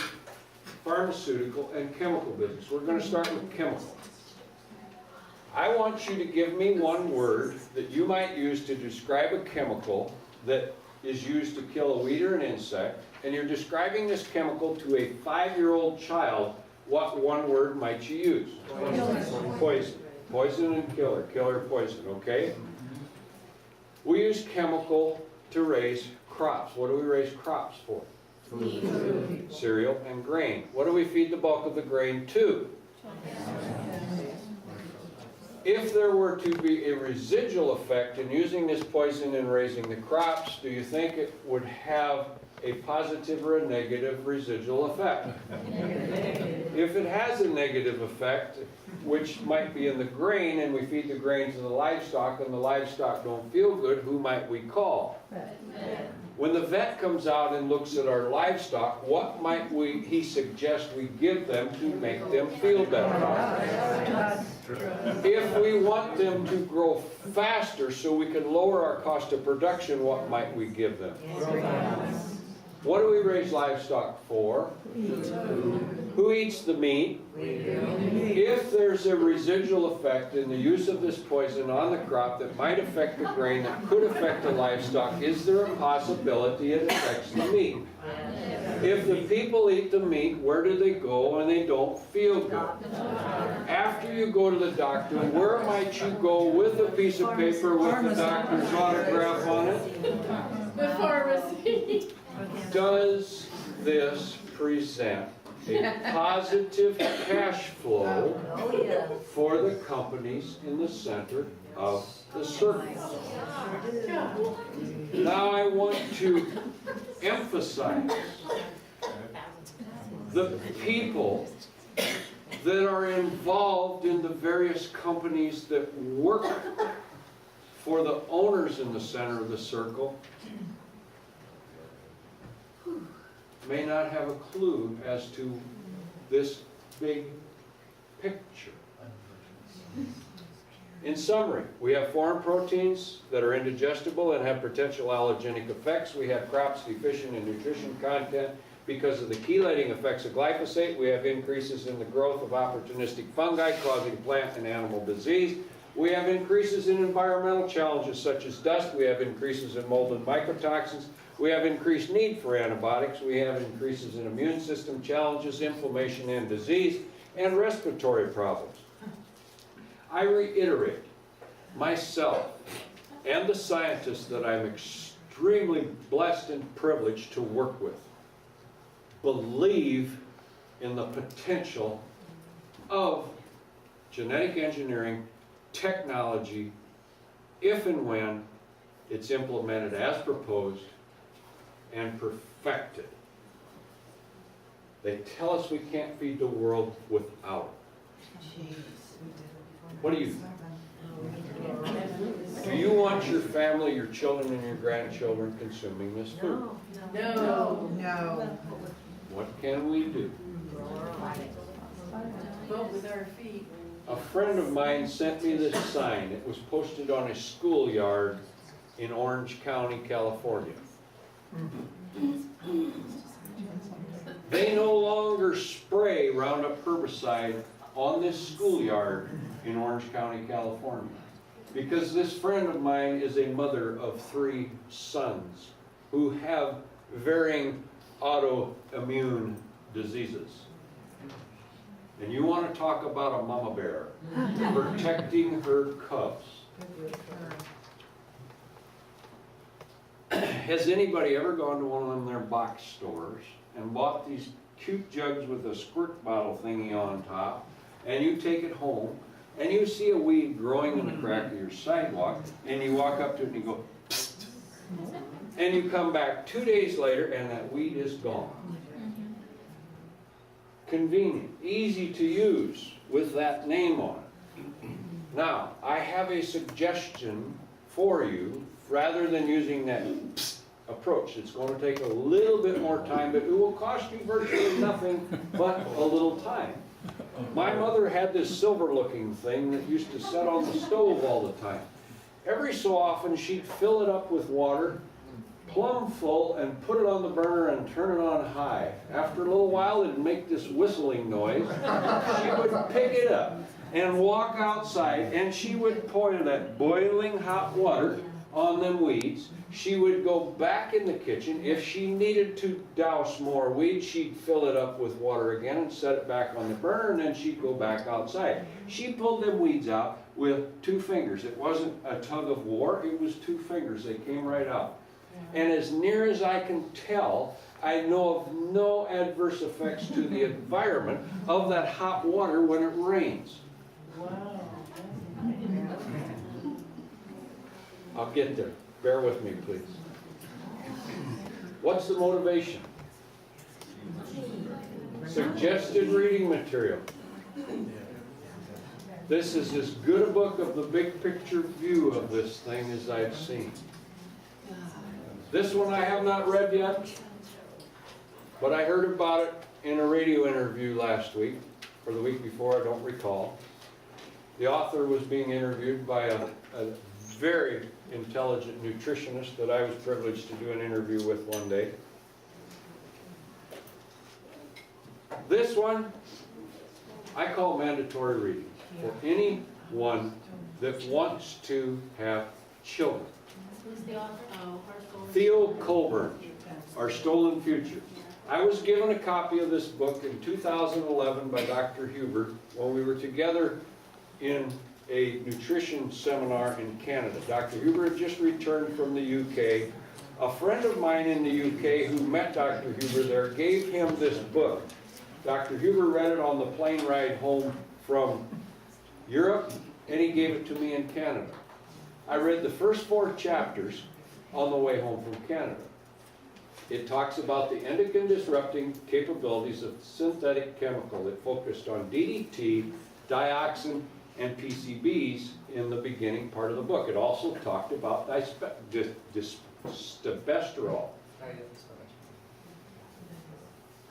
Speaker 1: pharmaceutical and chemical business. We're going to start with chemical. I want you to give me one word that you might use to describe a chemical that is used to kill a weed or an insect, and you're describing this chemical to a 5-year-old child. What one word might you use? Poison. Poison and killer. Killer, poison, okay? We use chemical to raise crops. What do we raise crops for?
Speaker 3: Food.
Speaker 1: Cereal and grain. What do we feed the bulk of the grain to? If there were to be a residual effect in using this poison in raising the crops, do you think it would have a positive or a negative residual effect? If it has a negative effect, which might be in the grain, and we feed the grain to the livestock, and the livestock don't feel good, who might we call? When the vet comes out and looks at our livestock, what might he suggest we give them to make them feel better? If we want them to grow faster so we can lower our cost of production, what might we give them? What do we raise livestock for? Who eats the meat? If there's a residual effect in the use of this poison on the crop that might affect the grain, that could affect the livestock, is there a possibility it affects the meat? If the people eat the meat, where do they go when they don't feel good? After you go to the doctor, where might you go with a piece of paper with the doctor's autograph on it?
Speaker 3: The pharmacy.
Speaker 1: Does this present a positive cash flow for the companies in the center of the circle? Now I want to emphasize the people that are involved in the various companies that work for the owners in the center of the circle may not have a clue as to this big picture. In summary, we have foreign proteins that are indigestible and have potential allergenic effects. We have crops deficient in nutrition content because of the chelating effects of glyphosate. We have increases in the growth of opportunistic fungi causing plant and animal disease. We have increases in environmental challenges such as dust. We have increases in mold and mycotoxins. We have increased need for antibiotics. We have increases in immune system challenges, inflammation and disease, and respiratory problems. I reiterate, myself and the scientists that I'm extremely blessed and privileged to work with believe in the potential of genetic engineering technology if and when it's implemented as proposed and perfected. They tell us we can't feed the world without it. What do you think? Do you want your family, your children, and your grandchildren consuming this food?
Speaker 3: No.
Speaker 2: No.
Speaker 1: What can we do?
Speaker 3: Vote with our feet.
Speaker 1: A friend of mine sent me this sign. It was posted on a schoolyard in Orange County, California. They no longer spray Roundup herbicide on this schoolyard in Orange County, California, because this friend of mine is a mother of 3 sons who have varying autoimmune diseases. And you want to talk about a mama bear protecting her cubs. Has anybody ever gone to one of them their box stores and bought these cute jugs with a squirt bottle thingy on top, and you take it home and you see a weed growing in the crack of your sidewalk, and you walk up to it and you go, psst, and you come back 2 days later and that weed is gone? Convenient, easy to use with that name on it. Now, I have a suggestion for you. Rather than using that approach, it's going to take a little bit more time, but it will cost you virtually nothing but a little time. My mother had this silver-looking thing that used to set on the stove all the time. Every so often, she'd fill it up with water, plumb full, and put it on the burner and turn it on high. After a little while, it'd make this whistling noise. She would pick it up and walk outside, and she would pour that boiling hot water on them weeds. She would go back in the kitchen. If she needed to douse more weeds, she'd fill it up with water again and set it back on the burner, and then she'd go back outside. She pulled them weeds out with 2 fingers. It wasn't a tug of war, it was 2 fingers. They came right out. And as near as I can tell, I know of no adverse effects to the environment of that hot water when it rains.
Speaker 3: Wow.
Speaker 1: I'll get there. Bear with me, please. What's the motivation? Suggested reading material. This is as good a book of the big picture view of this thing as I've seen. This one I have not read yet, but I heard about it in a radio interview last week, or the week before, I don't recall. The author was being interviewed by a very intelligent nutritionist that I was privileged to do an interview with one day. This one, I call mandatory reading for anyone that wants to have children.
Speaker 3: Who's the author? Oh, Hartford.
Speaker 1: Theo Colburn, Our Stolen Future. I was given a copy of this book in 2011 by Dr. Huber when we were together in a nutrition seminar in Canada. Dr. Huber had just returned from the UK. A friend of mine in the UK who met Dr. Huber there gave him this book. Dr. Huber read it on the plane ride home from Europe, and he gave it to me in Canada. I read the first 4 chapters on the way home from Canada. It talks about the endocrine disrupting capabilities of synthetic chemical. It focused on DDT, dioxin, and PCBs in the beginning part of the book. It also talked about dibesterol.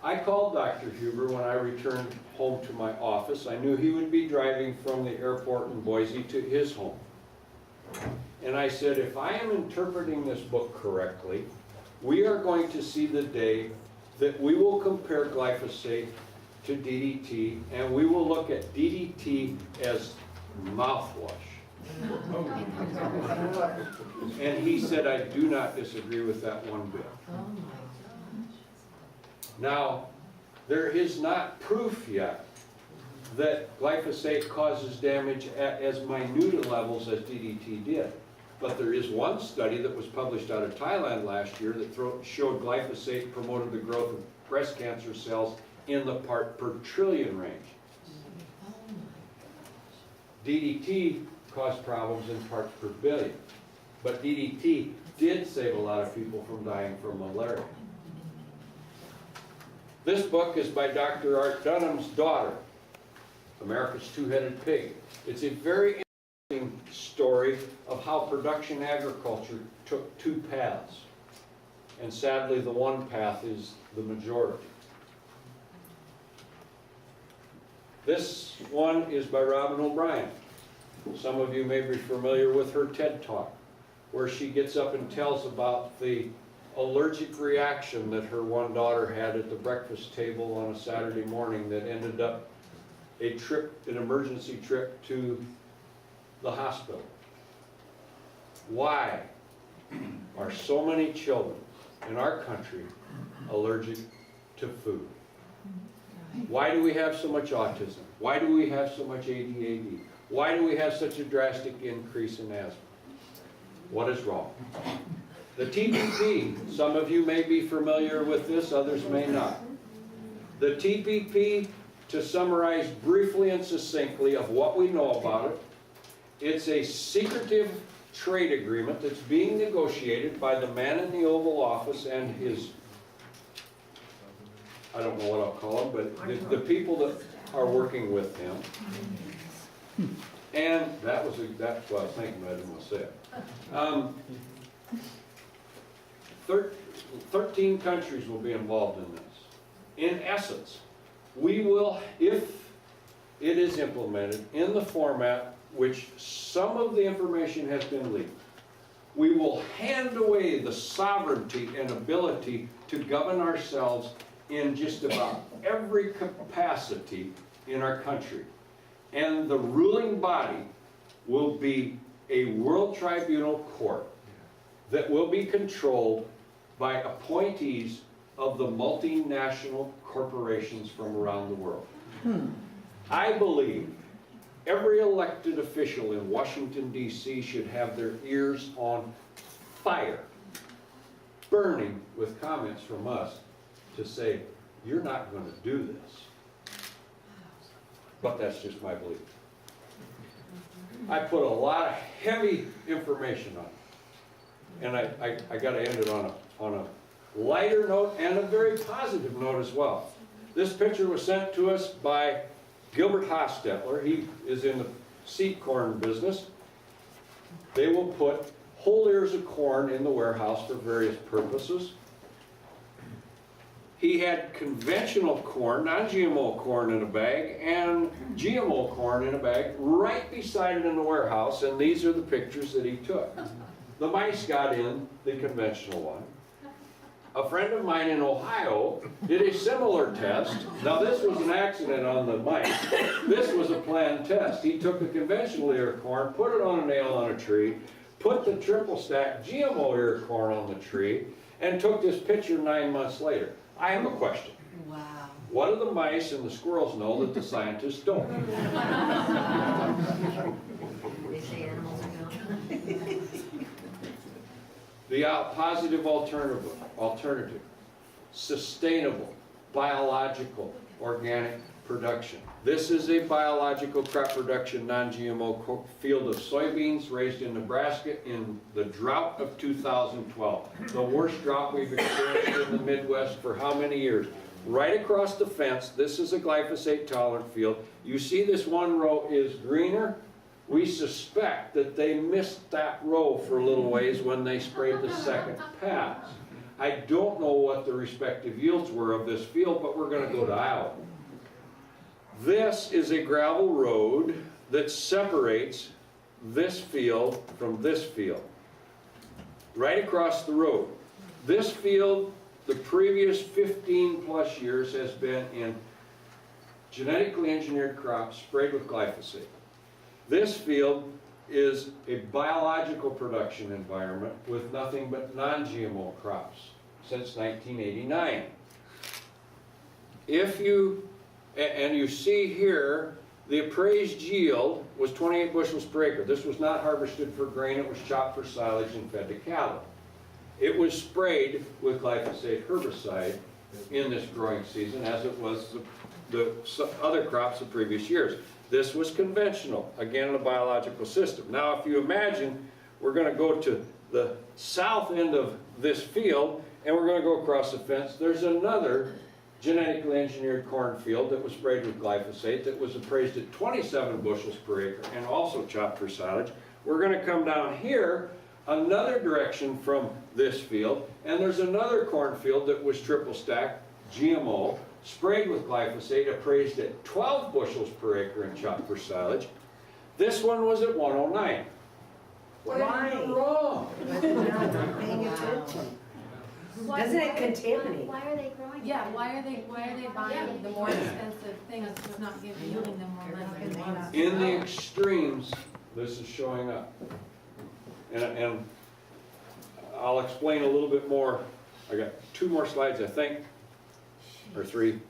Speaker 1: I called Dr. Huber when I returned home to my office. I knew he would be driving from the airport in Boise to his home. And I said, if I am interpreting this book correctly, we are going to see the day that we will compare glyphosate to DDT, and we will look at DDT as mouthwash. And he said, I do not disagree with that one bit. Now, there is not proof yet that glyphosate causes damage at as minute levels as DDT did. But there is one study that was published out of Thailand last year that showed glyphosate promoted the growth of breast cancer cells in the part per trillion range. DDT caused problems in parts per billion. But DDT did save a lot of people from dying from malaria. This book is by Dr. Art Dunham's daughter, America's Two-Headed Pig. It's a very interesting story of how production agriculture took 2 paths. And sadly, the one path is the majority. This one is by Robin O'Brien. Some of you may be familiar with her TED Talk, where she gets up and tells about the allergic reaction that her one daughter had at the breakfast table on a Saturday morning that ended up an emergency trip to the hospital. Why are so many children in our country allergic to food? Why do we have so much autism? Why do we have so much ADHD? Why do we have such a drastic increase in asthma? What is wrong? The TPP, some of you may be familiar with this, others may not. The TPP, to summarize briefly and succinctly of what we know about it, it's a secretive trade agreement that's being negotiated by the man in the Oval Office and his, I don't know what I'll call him, but the people that are working with him. And that's what I was thinking, but I didn't want to say it. 13 countries will be involved in this. In essence, we will, if it is implemented in the format which some of the information has been leaked, we will hand away the sovereignty and ability to govern ourselves in just about every capacity in our country. And the ruling body will be a world tribunal court that will be controlled by appointees of the multinational corporations from around the world. I believe every elected official in Washington, D.C. should have their ears on fire, burning with comments from us to say, you're not going to do this. But that's just my belief. I put a lot of heavy information on it. And I got to end it on a lighter note and a very positive note as well. This picture was sent to us by Gilbert Hostetler. He is in the seed corn business. They will put whole ears of corn in the warehouse for various purposes. He had conventional corn, non-GMO corn in a bag, and GMO corn in a bag right beside it in the warehouse, and these are the pictures that he took. The mice got in the conventional one. A friend of mine in Ohio did a similar test. Now this was an accident on the mice. This was a planned test. He took the conventional ear corn, put it on a nail on a tree, put the triple stack GMO ear corn on the tree, and took this picture 9 months later. I have a question.
Speaker 4: Wow.
Speaker 1: What do the mice and the squirrels know that the scientists don't?
Speaker 4: They say animals are gone.
Speaker 1: The positive alternative, sustainable, biological, organic production. This is a biological crop production, non-GMO field of soybeans raised in Nebraska in the drought of 2012. The worst drought we've experienced in the Midwest for how many years? Right across the fence, this is a glyphosate tolerant field. You see this one row is greener. We suspect that they missed that row for a little ways when they sprayed the second pass. I don't know what the respective yields were of this field, but we're going to go to Iowa. This is a gravel road that separates this field from this field. Right across the road. This field, the previous 15 plus years, has been in genetically engineered crops sprayed with glyphosate. This field is a biological production environment with nothing but non-GMO crops since 1989. And you see here, the appraised yield was 28 bushels per acre. This was not harvested for grain, it was chopped for silage and fed to cattle. It was sprayed with glyphosate herbicide in this growing season, as it was the other crops of previous years. This was conventional, again in a biological system. Now if you imagine, we're going to go to the south end of this field, and we're going to go across the fence. There's another genetically engineered cornfield that was sprayed with glyphosate that was appraised at 27 bushels per acre and also chopped for silage. We're going to come down here another direction from this field, and there's another cornfield that was triple stacked, GMO, sprayed with glyphosate, appraised at 12 bushels per acre and chopped for silage. This one was at 109. What
Speaker 4: Why?
Speaker 1: am I wrong?
Speaker 4: Paying attention.
Speaker 3: Why-
Speaker 4: Doesn't it
Speaker 3: why-
Speaker 4: contaminate?
Speaker 3: Why are they growing?
Speaker 5: Yeah, why are they buying the more expensive things that's not yielding them more money?
Speaker 1: In the extremes, this is showing up. And I'll explain a little bit more. I got 2 more slides, I think, or 3.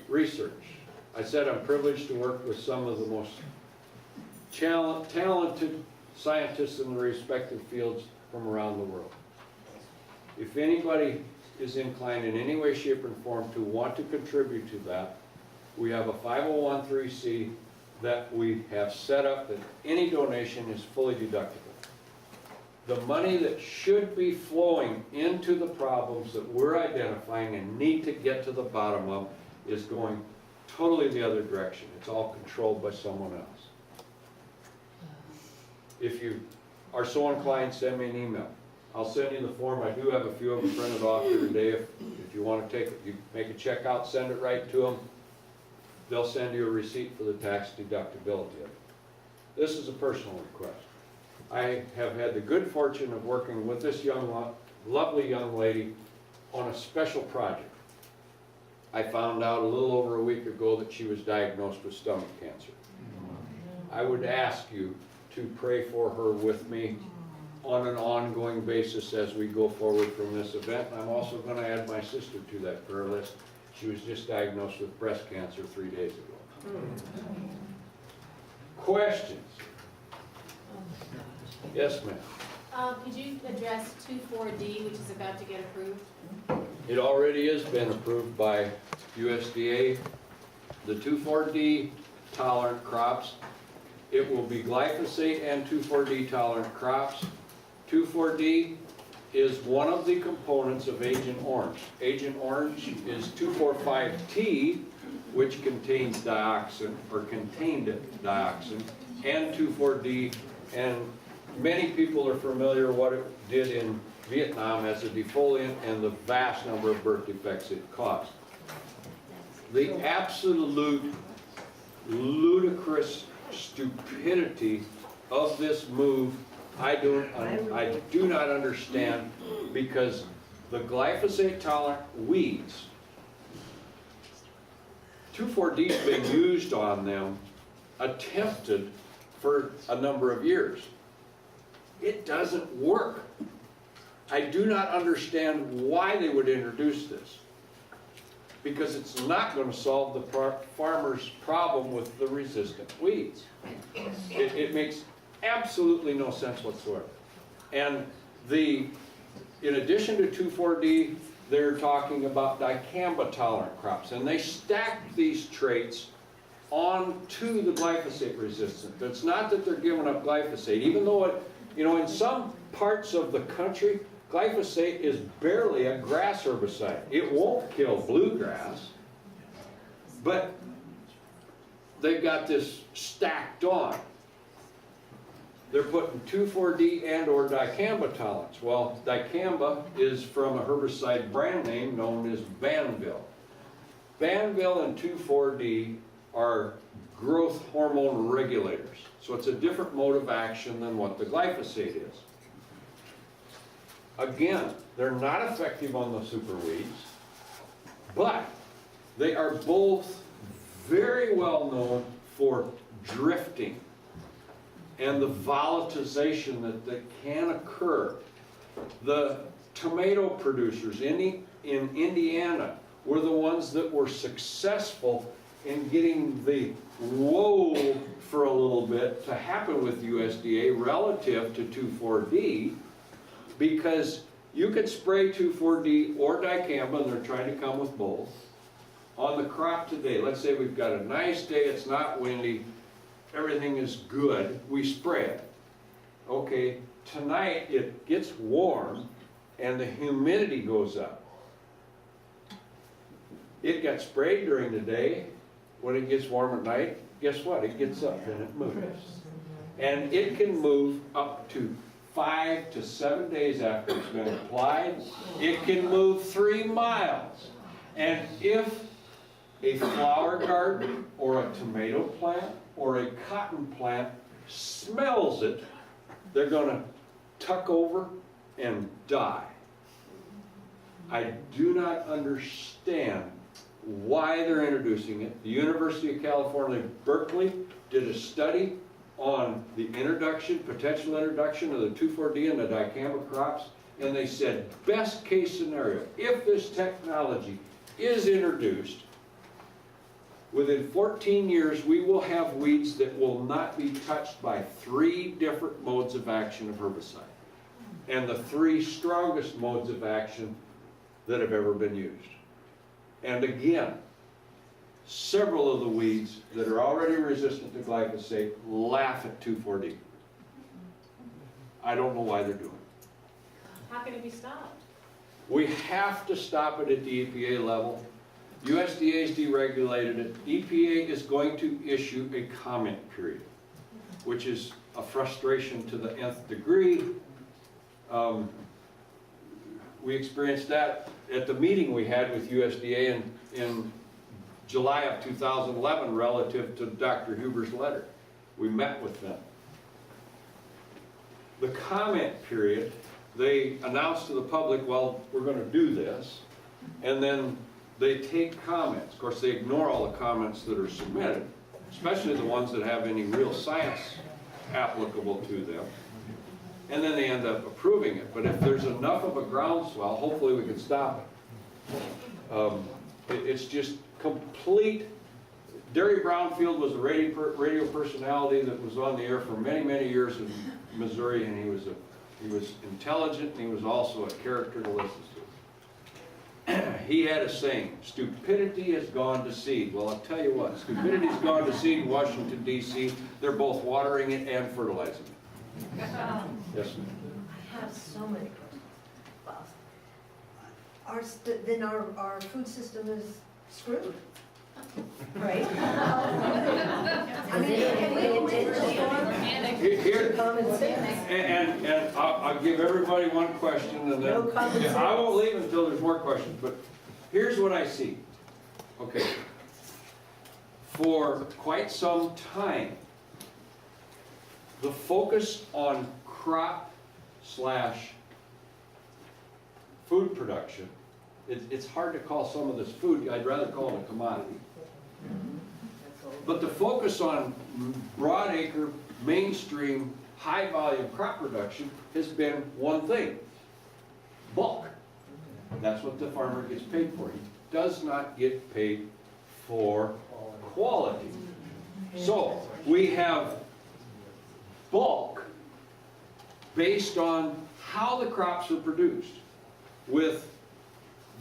Speaker 1: Research. I said I'm privileged to work with some of the most talented scientists in the respective fields from around the world. If anybody is inclined in any way, shape, or form to want to contribute to that, we have a 501(c) that we have set up that any donation is fully deductible. The money that should be flowing into the problems that we're identifying and need to get to the bottom of is going totally the other direction. It's all controlled by someone else. If you are so inclined, send me an email. I'll send you the form. I do have a few of them printed off here today. If you want to take it, you make a check out, send it right to them. They'll send you a receipt for the tax deductibility of it. This is a personal request. I have had the good fortune of working with this lovely young lady on a special project. I found out a little over a week ago that she was diagnosed with stomach cancer. I would ask you to pray for her with me on an ongoing basis as we go forward from this event. I'm also going to add my sister to that prayer list. She was just diagnosed with breast cancer 3 days ago. Questions? Yes, ma'am.
Speaker 3: Could you address 24D, which is about to get approved?
Speaker 1: It already has been approved by USDA. The 2,4-D tolerant crops, it will be glyphosate and 2,4-D tolerant crops. 2,4-D is one of the components of Agent Orange. Agent Orange is 2,4,5-T, which contains dioxin, or contained dioxin, and 2,4-D, and many people are familiar what it did in Vietnam as a defoliant and the vast number of birth defects it caused. The absolute ludicrous stupidity of this move, I do not understand, because the glyphosate tolerant weeds, 2,4-D has been used on them, attempted for a number of years. It doesn't work. I do not understand why they would introduce this, because it's not going to solve the farmer's problem with the resistant weeds. It makes absolutely no sense whatsoever. And in addition to 2,4-D, they're talking about dicamba tolerant crops, and they stack these traits onto the glyphosate resistant. It's not that they're giving up glyphosate, even though it, in some parts of the country, glyphosate is barely a grass herbicide. It won't kill bluegrass, but they've got this stacked on. They're putting 2,4-D and or dicamba tolerance. Well, dicamba is from a herbicide brand name known as Banville. Banville and 2,4-D are growth hormone regulators. So it's a different mode of action than what the glyphosate is. Again, they're not effective on the super weeds, but they are both very well known for drifting and the volatilization that can occur. The tomato producers in Indiana were the ones that were successful in getting the whoa for a little bit to happen with USDA relative to 2,4-D, because you could spray 2,4-D or dicamba, and they're trying to come with both, on the crop today. Let's say we've got a nice day, it's not windy, everything is good, we spray it. Okay, tonight it gets warm and the humidity goes up. It got sprayed during the day. When it gets warm at night, guess what? It gets up and it moves. And it can move up to 5 to 7 days after it's been applied. It can move 3 miles. And if a flower garden or a tomato plant or a cotton plant smells it, they're going to tuck over and die. I do not understand why they're introducing it. The University of California, Berkeley did a study on the potential introduction of the 2,4-D and the dicamba crops, and they said, best case scenario, if this technology is introduced, within 14 years we will have weeds that will not be touched by 3 different modes of action of herbicide, and the 3 strongest modes of action that have ever been used. And again, several of the weeds that are already resistant to glyphosate laugh at 2,4-D. I don't know why they're doing it.
Speaker 3: How can it be stopped?
Speaker 1: We have to stop it at the EPA level. USDA has deregulated it. EPA is going to issue a comment period, which is a frustration to the nth degree. We experienced that at the meeting we had with USDA in July of 2011 relative to Dr. Huber's letter. We met with them. The comment period, they announced to the public, well, we're going to do this, and then they take comments. Of course, they ignore all the comments that are submitted, especially the ones that have any real science applicable to them. And then they end up approving it. But if there's enough of a groundswell, hopefully we can stop it. It's just complete. Derry Brownfield was a radio personality that was on the air for many, many years in Missouri, and he was intelligent, and he was also a character to listen to. He had a saying, stupidity has gone to seed. Well, I'll tell you what, stupidity's gone to seed in Washington, D.C. They're both watering it and fertilizing it. Yes, ma'am.
Speaker 4: I have so many questions. then our food system is screwed. Right? I mean, can we
Speaker 1: Here,
Speaker 4: common sense?
Speaker 1: and I'll give everybody one question and then,
Speaker 4: No common
Speaker 1: yeah, I
Speaker 4: sense.
Speaker 1: won't leave until there's more questions, but here's what I see. Okay. For quite some time, the focus on crop/food production, it's hard to call some of this food, I'd rather call it a commodity. But the focus on broadacre, mainstream, high-volume crop production has been one thing: bulk. That's what the farmer gets paid for. He does not get paid for quality. So we have bulk based on how the crops are produced, with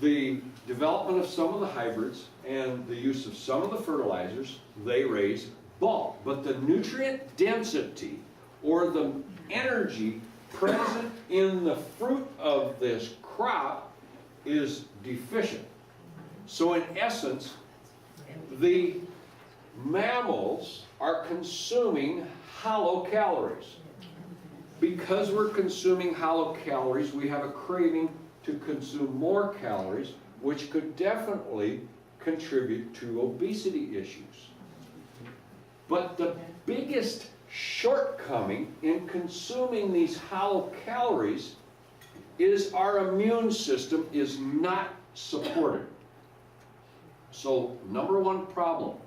Speaker 1: the development of some of the hybrids and the use of some of the fertilizers. They raise bulk, but the nutrient density or the energy present in the fruit of this crop is deficient. So in essence, the mammals are consuming hollow calories. Because we're consuming hollow calories, we have a craving to consume more calories, which could definitely contribute to obesity issues. But the biggest shortcoming in consuming these hollow calories is our immune system is not supported. So, number one problem,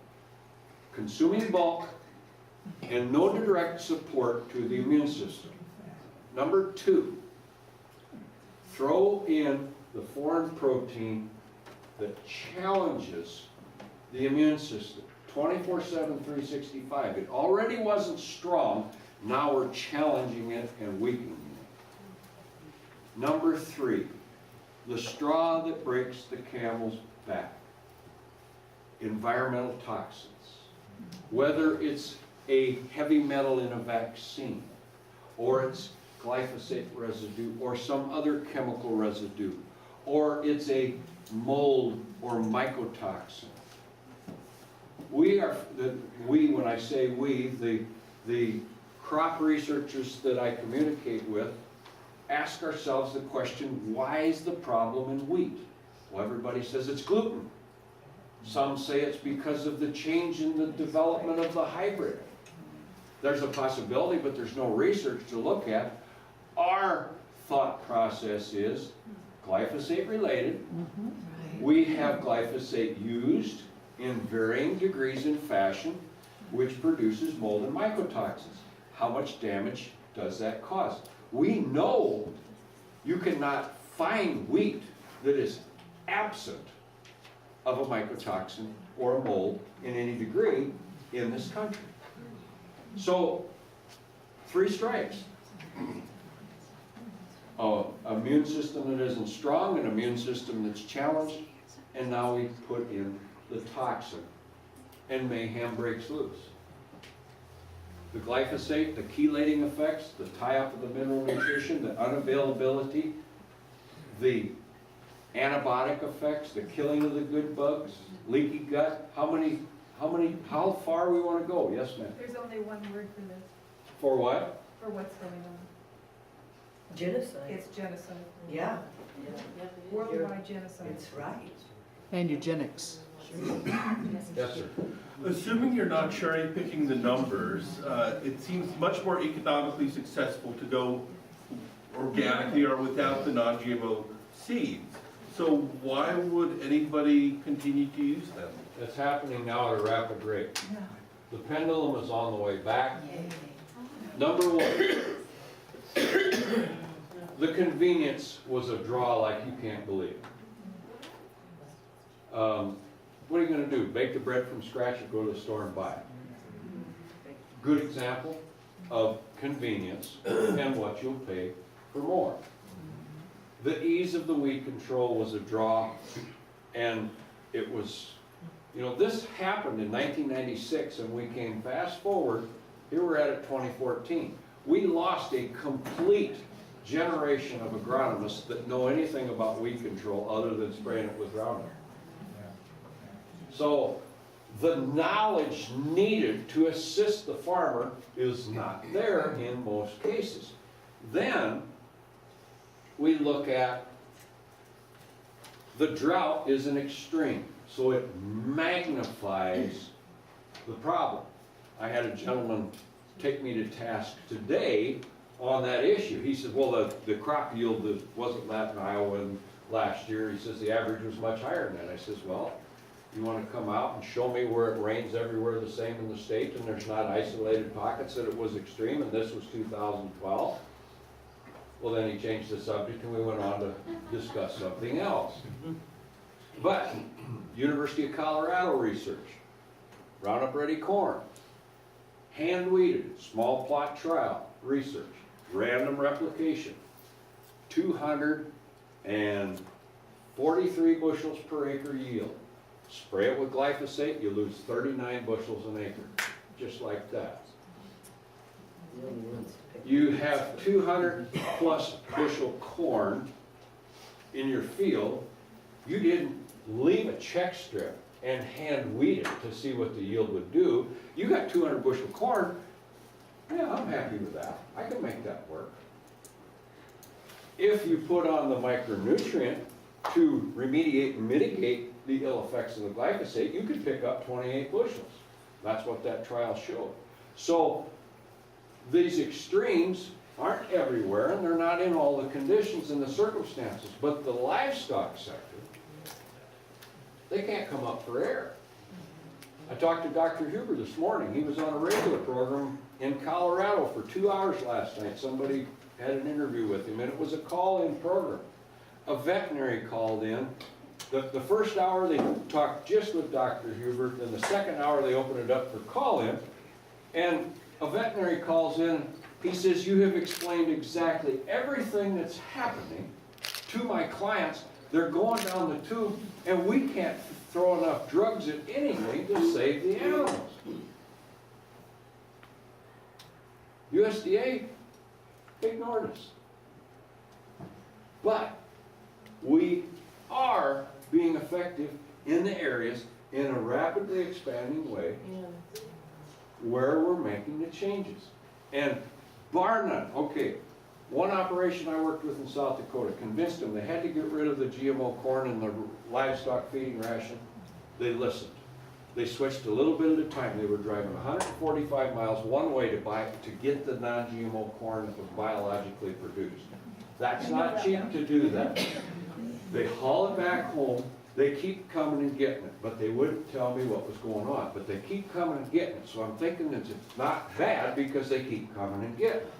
Speaker 1: consuming bulk and no direct support to the immune system. Number two, throw in the foreign protein that challenges the immune system 24/7, 365. It already wasn't strong, now we're challenging it and weakening it. Number three, the straw that breaks the camel's back. Environmental toxins. Whether it's a heavy metal in a vaccine, or it's glyphosate residue, or some other chemical residue, or it's a mold or mycotoxin. When I say we, the crop researchers that I communicate with, ask ourselves the question, why is the problem in wheat? Well, everybody says it's gluten. Some say it's because of the change in the development of the hybrid. There's a possibility, but there's no research to look at. Our thought process is glyphosate related. We have glyphosate used in varying degrees and fashion, which produces mold and mycotoxins. How much damage does that cause? We know you cannot find wheat that is absent of a mycotoxin or a mold in any degree in this country. So, 3 strikes. An immune system that isn't strong, an immune system that's challenged, and now we put in the toxin, and mayhem breaks loose. The glyphosate, the chelating effects, the tie-up of the mineral nutrition, the unavailability, the antibiotic effects, the killing of the good bugs, leaky gut. How far we want to go? Yes, ma'am.
Speaker 2: There's only one word for this,
Speaker 1: For what?
Speaker 2: for what's going on.
Speaker 4: Genocide.
Speaker 2: It's genocide.
Speaker 4: Yeah.
Speaker 2: Worldwide genocide.
Speaker 4: It's right.
Speaker 6: And eugenics.
Speaker 1: Yes, sir.
Speaker 7: Assuming you're not cherry picking the numbers, it seems much more economically successful to go organically or without the non-GMO seeds. So why would anybody continue to use them?
Speaker 1: It's happening now at a rapid rate. The pendulum is on the way back. Number one, the convenience was a draw like you can't believe. What are you going to do? Bake the bread from scratch or go to the store and buy it? Good example of convenience and what you'll pay for more. The ease of the weed control was a draw, and it was, this happened in 1996, and we came fast forward. Here we're at it 2014. We lost a complete generation of agronomists that know anything about weed control other than spraying it with Roundup. So the knowledge needed to assist the farmer is not there in most cases. Then we look at the drought is an extreme, so it magnifies the problem. I had a gentleman take me to task today on that issue. He said, well, the crop yield wasn't that in Iowa last year. He says the average was much higher than that. I says, well, you want to come out and show me where it rains everywhere the same in the state and there's not isolated pockets that it was extreme and this was 2012? Well, then he changed the subject and we went on to discuss something else. But University of Colorado research, Roundup Ready corn, hand weeded, small plot trial research, random replication, 243 bushels per acre yield. Spray it with glyphosate, you lose 39 bushels an acre, just like that. You have 200 plus bushel corn in your field. You didn't leave a check strip and hand weed it to see what the yield would do. You got 200 bushel corn. Yeah, I'm happy with that. I can make that work. If you put on the micronutrient to remediate and mitigate the ill effects of the glyphosate, you could pick up 28 bushels. That's what that trial showed. So these extremes aren't everywhere and they're not in all the conditions and the circumstances, but the livestock sector, they can't come up for air. I talked to Dr. Huber this morning. He was on a regular program in Colorado for 2 hours last night. Somebody had an interview with him and it was a call-in program. A veterinary called in. The first hour they talked just with Dr. Huber, then the second hour they opened it up for call-in, and a veterinary calls in. He says, you have explained exactly everything that's happening to my clients. They're going down the tube, and we can't throw enough drugs at anything to save the animals. USDA ignored us. But we are being effective in the areas in a rapidly expanding way where we're making the changes. And bar none, okay, one operation I worked with in South Dakota convinced them they had to get rid of the GMO corn in the livestock feeding ration. They listened. They switched a little bit at a time. They were driving 145 miles one way to get the non-GMO corn that was biologically produced. That's not cheap to do that. They haul it back home. They keep coming and getting it, but they wouldn't tell me what was going on. But they keep coming and getting it, so I'm thinking that it's not bad because they keep coming and getting it.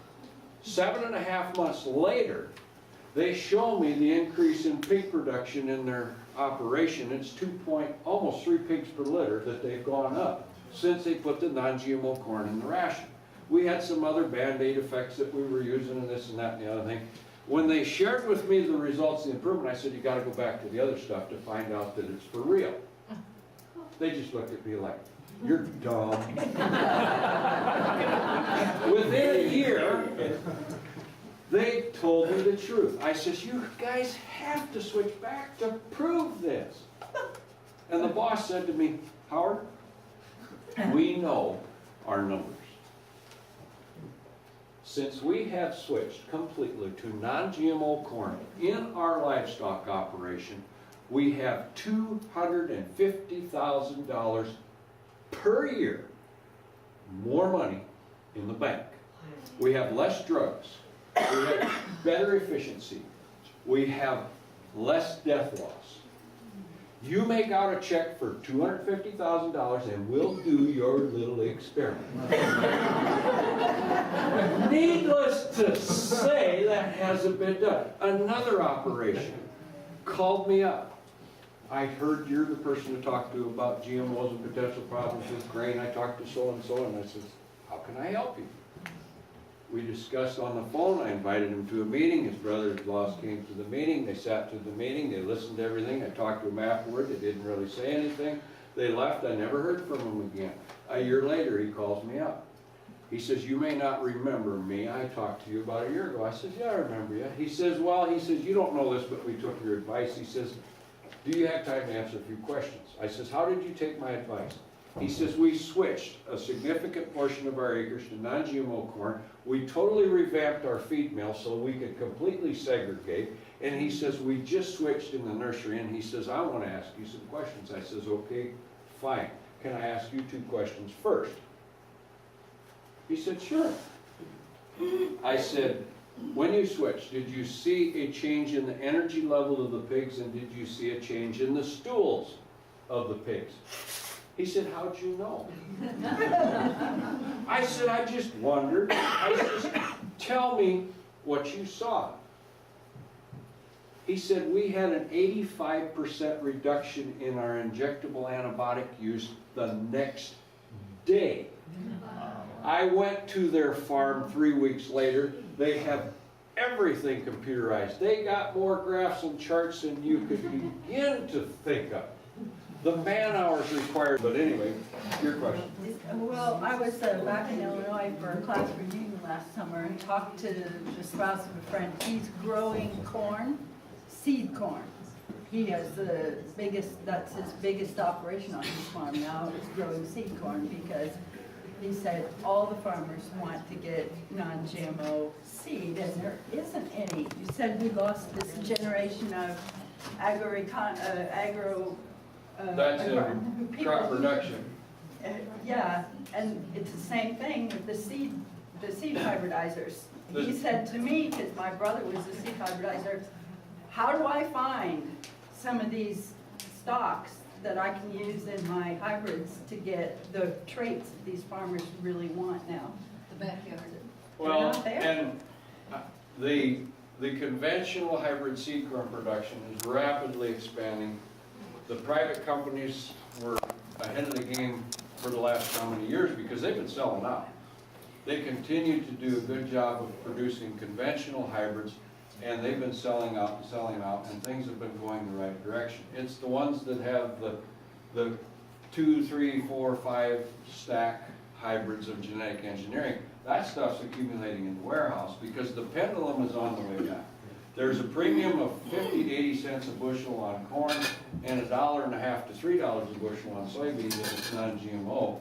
Speaker 1: 7.5 months later, they show me the increase in pig production in their operation. It's almost 3 pigs per litter that they've gone up since they put the non-GMO corn in the ration. We had some other Band-Aid effects that we were using and this and that and the other thing. When they shared with me the results of the improvement, I said, you got to go back to the other stuff to find out that it's for real. They just looked at me like, you're dumb. Within a year, they told me the truth. I says, you guys have to switch back to prove this. And the boss said to me, Howard, we know our numbers. Since we have switched completely to non-GMO corn in our livestock operation, we have $250,000 per year more money in the bank. We have less drugs. We have better efficiency. We have less death loss. You make out a check for $250,000 and we'll do your little experiment. Needless to say, that hasn't been done. Another operation called me up. I heard you're the person to talk to about GMOs and potential problems with grain. I talked to so-and-so and I said, how can I help you? We discussed on the phone. I invited him to a meeting. His brother-in-law came to the meeting. They sat to the meeting. They listened to everything. I talked to them afterward. They didn't really say anything. They left. I never heard from him again. A year later, he calls me up. He says, you may not remember me, I talked to you about a year ago. I says, yeah, I remember you. He says, well, you don't know this, but we took your advice. He says, do you have time to answer a few questions? I says, how did you take my advice? He says, we switched a significant portion of our acres to non-GMO corn. We totally revamped our feed mill so we could completely segregate. And he says, we just switched in the nursery. And he says, I want to ask you some questions. I says, okay, fine. Can I ask you 2 questions first? He said, sure. I said, when you switched, did you see a change in the energy level of the pigs, and did you see a change in the stools of the pigs? He said, how'd you know? I said, I just wondered. I said, tell me what you saw. He said, we had an 85% reduction in our injectable antibiotic use the next day. I went to their farm 3 weeks later. They have everything computerized. They got more graphs and charts than you could begin to think of. The man hours required, but anyway, your question.
Speaker 8: Well, I was back in Illinois for a class reunion last summer and talked to the spouse of a friend. He's growing corn, seed corn. He has the biggest, that's his biggest operation on his farm now, is growing seed corn, because he said all the farmers want to get non-GMO seed, and there isn't any. You said we lost this generation of
Speaker 1: That's in crop production.
Speaker 8: Yeah, and it's the same thing with the seed hybridizers. He said to me, because my brother was a seed hybridizer, how do I find some of these stocks that I can use in my hybrids to get the traits that these farmers really want now?
Speaker 5: The backyard.
Speaker 1: Well,
Speaker 8: not there.
Speaker 1: and the conventional hybrid seed corn production is rapidly expanding. The private companies were ahead of the game for the last how many years because they've been selling out. They continue to do a good job of producing conventional hybrids, and they've been selling out, and things have been going the right direction. It's the ones that have the 2, 3, 4, 5 stack hybrids of genetic engineering. That stuff's accumulating in the warehouse because the pendulum is on the way back. There's a premium of 50 to 80 cents a bushel on corn and $1.50 to $3 a bushel on soybeans if it's non-GMO.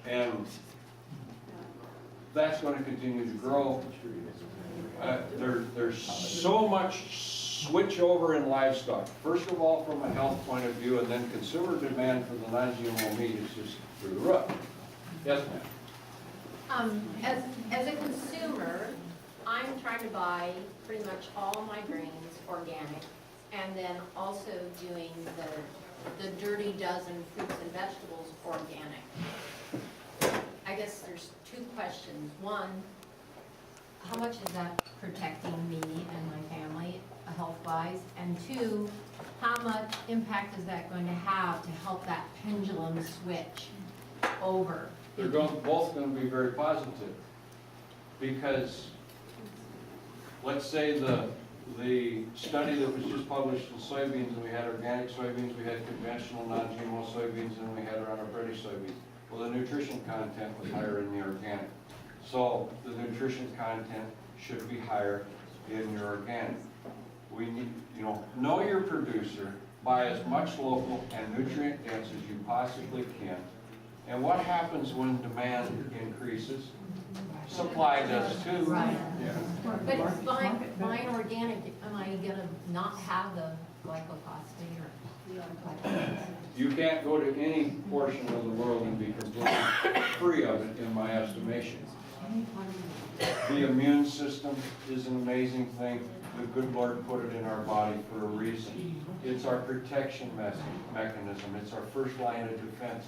Speaker 1: And that's going to continue to grow. There's so much switch over in livestock. First of all, from a health point of view, and then consumer demand for the non-GMO meat is just through the roof. Yes, ma'am.
Speaker 3: As a consumer, I'm trying to buy pretty much all my grains organic, and then also doing the dirty dozen fruits and vegetables organic. I guess there's 2 questions. One, how much is that protecting me and my family health-wise? And 2, how much impact is that going to have to help that pendulum switch over?
Speaker 1: They're both going to be very positive because let's say the study that was just published in soybeans, and we had organic soybeans, we had conventional non-GMO soybeans, and we had our British soybeans. Well, the nutrition content was higher in the organic. So the nutrition content should be higher in your organic. We need, know your producer, buy as much local and nutrient dense as you possibly can. And what happens when demand increases? Supply does too.
Speaker 5: Right.
Speaker 1: Yeah.
Speaker 3: But buying organic, am I gonna not have the glyphosate or?
Speaker 1: You can't go to any portion of the world and be completely free of it, in my estimation. The immune system is an amazing thing. The good Lord put it in our body for a reason. It's our protection mechanism. It's our first line of defense.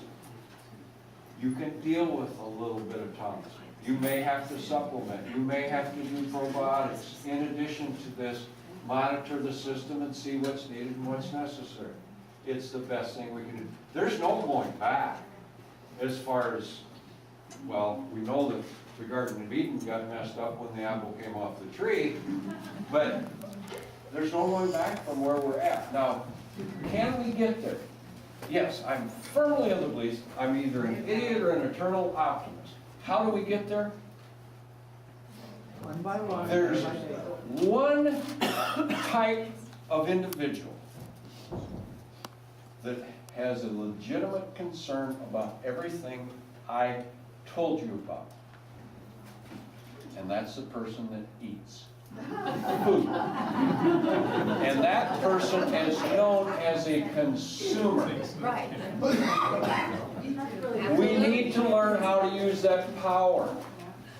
Speaker 1: You can deal with a little bit of toxin. You may have to supplement. You may have to do probiotics. In addition to this, monitor the system and see what's needed and what's necessary. It's the best thing we can do. There's no going back as far as, well, we know that the Garden of Eden got messed up when the apple came off the tree, but there's no going back from where we're at. Now, can we get there? Yes, I'm firmly of the belief I'm either an idiot or an eternal optimist. How do we get there?
Speaker 6: One by one.
Speaker 1: There's one type of individual that has a legitimate concern about everything I told you about. And that's the person that eats food. And that person is known as a consumer.
Speaker 3: Right.
Speaker 1: We need to learn how to use that power.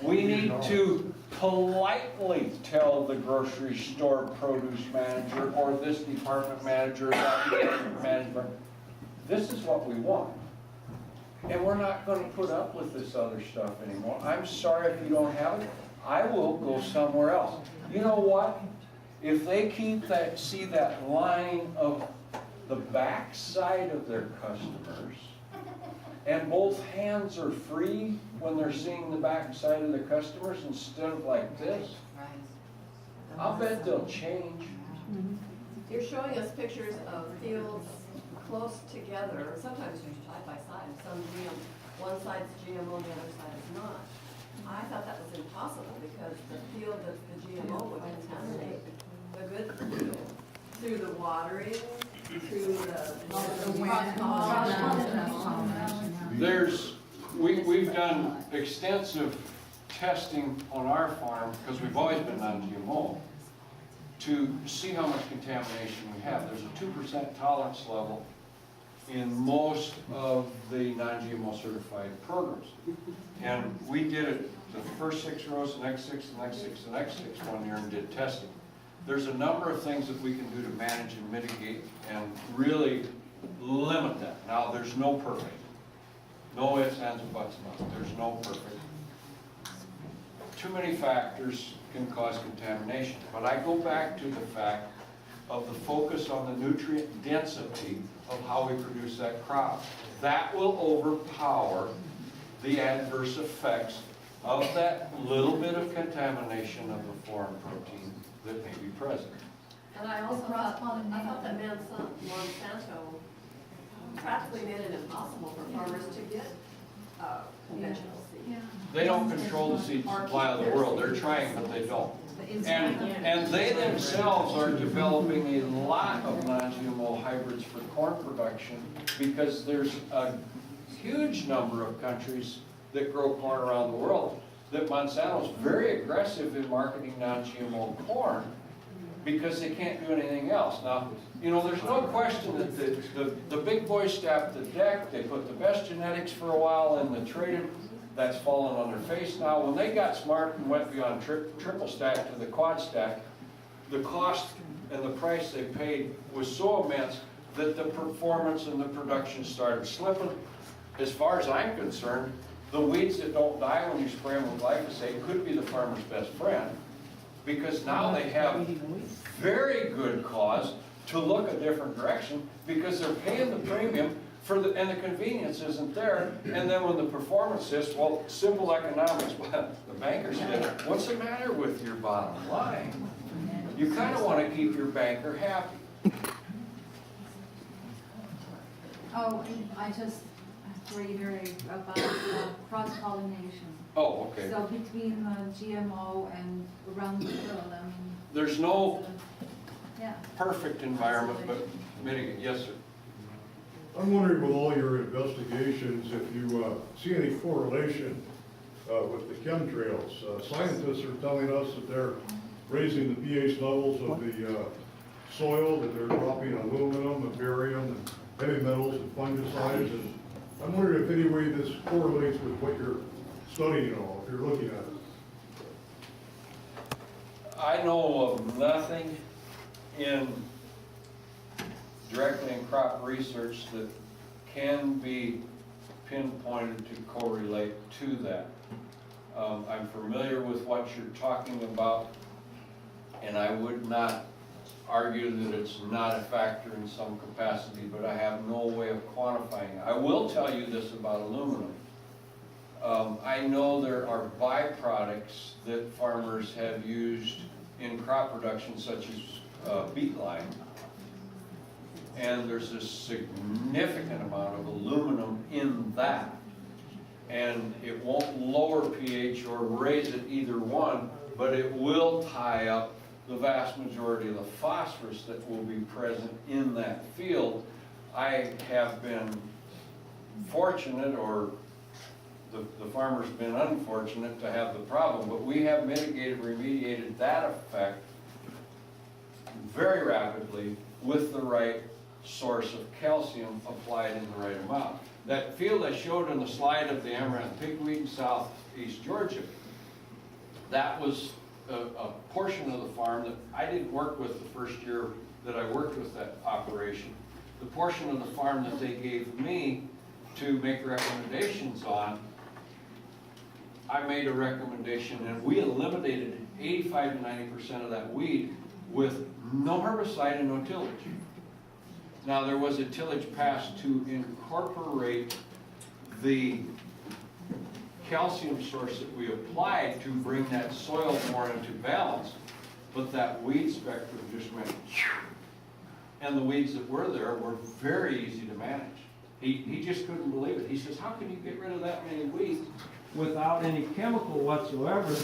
Speaker 1: We need to politely tell the grocery store produce manager or this department manager, that department manager, this is what we want. And we're not going to put up with this other stuff anymore. I'm sorry if you don't have it. I will go somewhere else. You know what? If they see that line of the backside of their customers, and both hands are free when they're seeing the backside of their customers instead of like this, I'll bet they'll change.
Speaker 9: You're showing us pictures of fields close together, sometimes side by side, some one side's GMO, the other side is not. I thought that was impossible because the field that the GMO would contaminate the good field through the watering, through
Speaker 1: We've done extensive testing on our farm, because we've always been non-GMO, to see how much contamination we have. There's a 2% tolerance level in most of the non-GMO certified programs. And we did it the first 6 rows, the next 6, the next 6, the next 6 one year and did testing. There's a number of things that we can do to manage and mitigate and really limit that. Now, there's no perfect. No ifs, ands, or buts about it. There's no perfect. Too many factors can cause contamination. But I go back to the fact of the focus on the nutrient density of how we produce that crop. That will overpower the adverse effects of that little bit of contamination of the foreign protein that may be present.
Speaker 9: And I also thought that Monsanto practically made it impossible for farmers to get conventional seed.
Speaker 1: They don't control the seed supply of the world. They're trying, but they don't. And they themselves are developing a lot of non-GMO hybrids for corn production because there's a huge number of countries that grow corn around the world that Monsanto's very aggressive in marketing non-GMO corn because they can't do anything else. Now, you know, there's no question that the big boys stacked the deck. They put the best genetics for a while and the traded. That's fallen on their face now. When they got smart and went beyond triple stack to the quad stack, the cost and the price they paid was so immense that the performance and the production started slipping. As far as I'm concerned, the weeds that don't die when you spray them with glyphosate could be the farmer's best friend, because now they have very good cause to look a different direction because they're paying the premium for the, and the convenience isn't there. And then when the performance is, well, simple economics, the bankers did, what's the matter with your bottom line? You kind of want to keep your banker happy.
Speaker 5: Oh, I just reiterate about cross-pollination.
Speaker 1: Oh, okay.
Speaker 5: So between GMO and around the world, I mean.
Speaker 1: There's no
Speaker 5: Yeah.
Speaker 1: perfect environment, but mitigate. Yes, sir.
Speaker 10: I'm wondering, with all your investigations, if you see any correlation with the chemtrails. Scientists are telling us that they're raising the pH levels of the soil, that they're dropping aluminum and barium and heavy metals and fungicides. And I'm wondering if any way this correlates with what you're studying at all, if you're looking at it.
Speaker 1: I know of nothing directly in crop research that can be pinpointed to correlate to that. I'm familiar with what you're talking about, and I would not argue that it's not a factor in some capacity, but I have no way of quantifying it. I will tell you this about aluminum. I know there are byproducts that farmers have used in crop production, such as beet lime, and there's a significant amount of aluminum in that. and it won't lower pH or raise it, either one, but it will tie up the vast majority of the phosphorus that will be present in that field. I have been fortunate, or the farmer's been unfortunate to have the problem, but we have mitigated, remediated that effect very rapidly with the right source of calcium applied in the right amount. That field I showed in the slide of the amaranth pigweed in southeast Georgia, that was a portion of the farm that I didn't work with the first year that I worked with that operation. The portion of the farm that they gave me to make recommendations on, I made a recommendation and we eliminated 85 to 90% of that weed with no herbicide and no tillage. Now, there was a tillage passed to incorporate the calcium source that we applied to bring that soil more into balance, but that weed spectrum just went, and the weeds that were there were very easy to manage. He just couldn't believe it. He says, how can you get rid of that many weeds without any chemical whatsoever?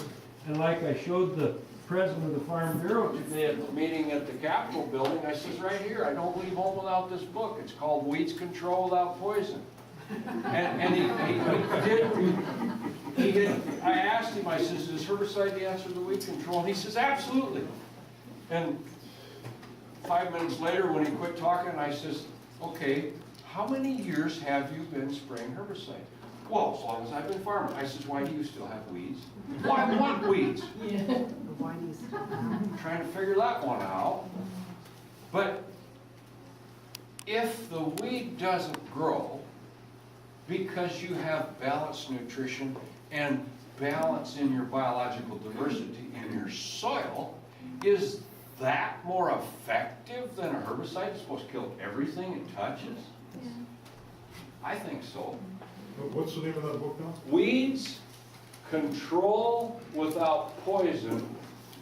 Speaker 1: And like I showed the president of the Farm Bureau today at the meeting at the Capitol building, I says, right here, I don't leave home without this book. It's called Weeds Control Without Poison. And he did, I asked him, I says, is herbicide the answer to weed control? And he says, absolutely. And 5 minutes later, when he quit talking, I says, okay, how many years have you been spraying herbicide? Well, as long as I've been farming. I says, why do you still have weeds? Well, I want weeds. I'm trying to figure that one out. But if the weed doesn't grow because you have balanced nutrition and balance in your biological diversity in your soil, is that more effective than a herbicide that's supposed to kill everything it touches? Yeah. I think so.
Speaker 10: What's the name of that book now?
Speaker 1: Weeds Control Without Poison